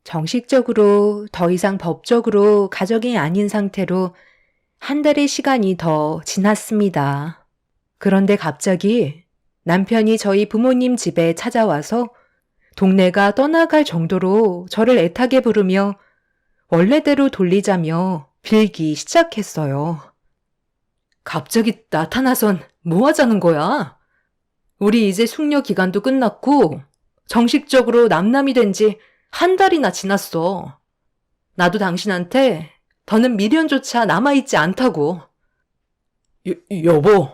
[SPEAKER 1] 정식적으로 더 이상 법적으로 가족이 아닌 상태로 한 달의 시간이 더 지났습니다. 그런데 갑자기 남편이 저희 부모님 집에 찾아와서 동네가 떠나갈 정도로 저를 애타게 부르며 원래대로 돌리자며 빌기 시작했어요. 갑자기 나타나선 뭐 하자는 거야? 우리 이제 숙려 기간도 끝났고 정식적으로 남남이 된 지 한 달이나 지났어. 나도 당신한테 더는 미련조차 남아있지 않다고.
[SPEAKER 2] 여보,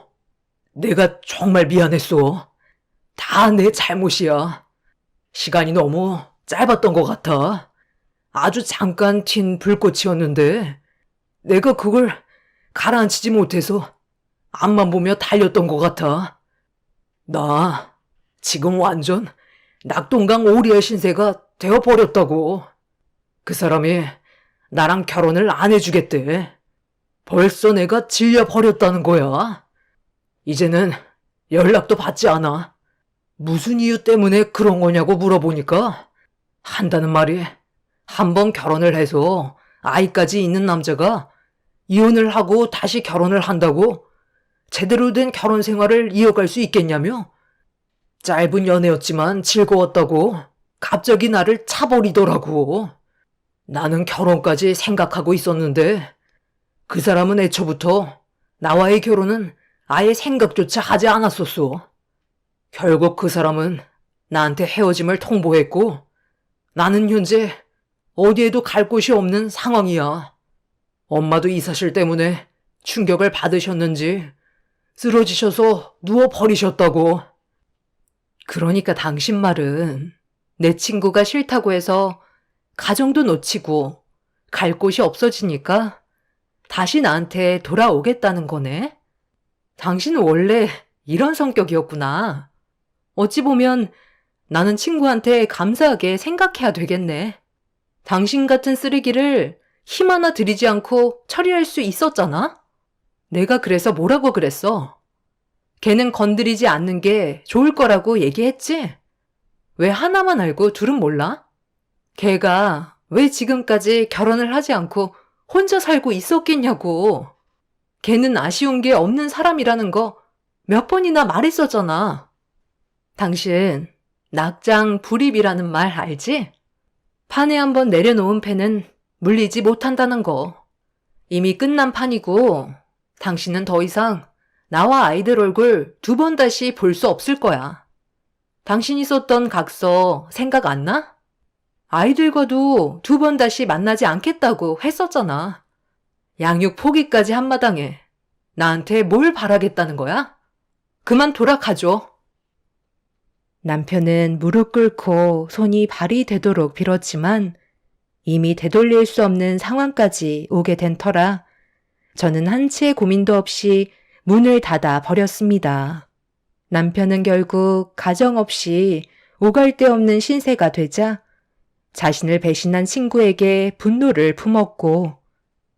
[SPEAKER 2] 내가 정말 미안했어. 다 내 잘못이야. 시간이 너무 짧았던 것 같아. 아주 잠깐 튄 불꽃이었는데 내가 그걸 가라앉히지 못해서 앞만 보며 달렸던 것 같아. 나 지금 완전 낙동강 오리알 신세가 되어버렸다고. 그 사람이 나랑 결혼을 안 해주겠대. 벌써 내가 질려버렸다는 거야. 이제는 연락도 받지 않아. 무슨 이유 때문에 그런 거냐고 물어보니까 한다는 말이, 한번 결혼을 해서 아이까지 있는 남자가 이혼을 하고 다시 결혼을 한다고 제대로 된 결혼 생활을 이어갈 수 있겠냐며. 짧은 연애였지만 즐거웠다고 갑자기 나를 차버리더라고. 나는 결혼까지 생각하고 있었는데 그 사람은 애초부터 나와의 결혼은 아예 생각조차 하지 않았었어. 결국 그 사람은 나한테 헤어짐을 통보했고 나는 현재 어디에도 갈 곳이 없는 상황이야. 엄마도 이 사실 때문에 충격을 받으셨는지 쓰러지셔서 누워버리셨다고. 그러니까 당신 말은 내 친구가 싫다고 해서 가정도 놓치고 갈 곳이 없어지니까 다시 나한테 돌아오겠다는 거네? 당신은 원래 이런 성격이었구나. 어찌 보면 나는 친구한테 감사하게 생각해야 되겠네. 당신 같은 쓰레기를 힘 하나 들이지 않고 처리할 수 있었잖아? 내가 그래서 뭐라고 그랬어? 걔는 건드리지 않는 게 좋을 거라고 얘기했지? 왜 하나만 알고 둘은 몰라? 걔가 왜 지금까지 결혼을 하지 않고 혼자 살고 있었겠냐고. 걔는 아쉬운 게 없는 사람이라는 거 몇 번이나 말했었잖아. 당신 낙장 불입이라는 말 알지? 판에 한번 내려놓은 패는 물리지 못한다는 거. 이미 끝난 판이고 당신은 더 이상 나와 아이들 얼굴 두 번 다시 볼 수 없을 거야. 당신이 썼던 각서 생각 안 나? 아이들과도 두 번 다시 만나지 않겠다고 했었잖아. 양육 포기까지 한마당에 나한테 뭘 바라겠다는 거야? 그만 돌아가줘. 남편은 무릎 꿇고 손이 발이 되도록 빌었지만 이미 되돌릴 수 없는 상황까지 오게 된 터라 저는 한치의 고민도 없이 문을 닫아 버렸습니다. 남편은 결국 가정 없이 오갈 데 없는 신세가 되자 자신을 배신한 친구에게 분노를 품었고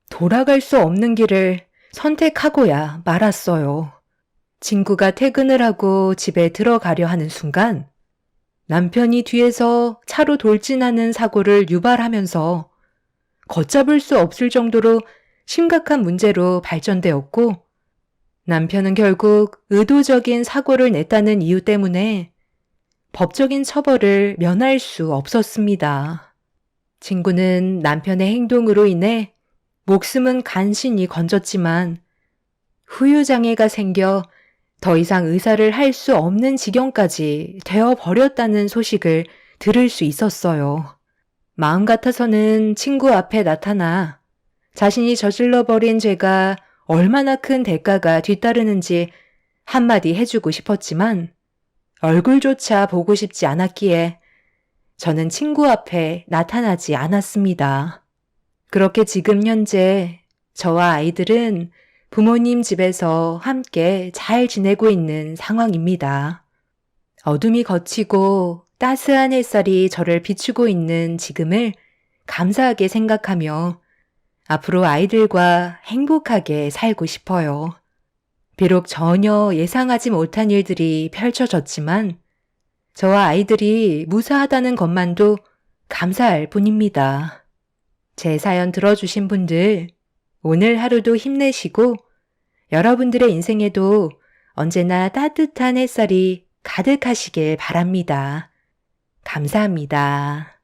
[SPEAKER 2] 돌아갈 수 없는 길을 선택하고야 말았어요. 친구가 퇴근을 하고 집에 들어가려 하는 순간 남편이 뒤에서 차로 돌진하는 사고를 유발하면서 걷잡을 수 없을 정도로 심각한 문제로 발전되었고 남편은 결국 의도적인 사고를 냈다는 이유 때문에 법적인 처벌을 면할 수 없었습니다.
[SPEAKER 1] 친구는 남편의 행동으로 인해 목숨은 간신히 건졌지만 후유장애가 생겨 더 이상 의사를 할 수 없는 지경까지 되어버렸다는 소식을 들을 수 있었어요. 마음 같아서는 친구 앞에 나타나 자신이 저질러버린 죄가 얼마나 큰 대가가 뒤따르는지 한마디 해주고 싶었지만 얼굴조차 보고 싶지 않았기에 저는 친구 앞에 나타나지 않았습니다. 그렇게 지금 현재 저와 아이들은 부모님 집에서 함께 잘 지내고 있는 상황입니다. 어둠이 걷히고 따스한 햇살이 저를 비추고 있는 지금을 감사하게 생각하며 앞으로 아이들과 행복하게 살고 싶어요. 비록 전혀 예상하지 못한 일들이 펼쳐졌지만 저와 아이들이 무사하다는 것만도 감사할 뿐입니다. 제 사연 들어주신 분들, 오늘 하루도 힘내시고 여러분들의 인생에도 언제나 따뜻한 햇살이 가득하시길 바랍니다. 감사합니다.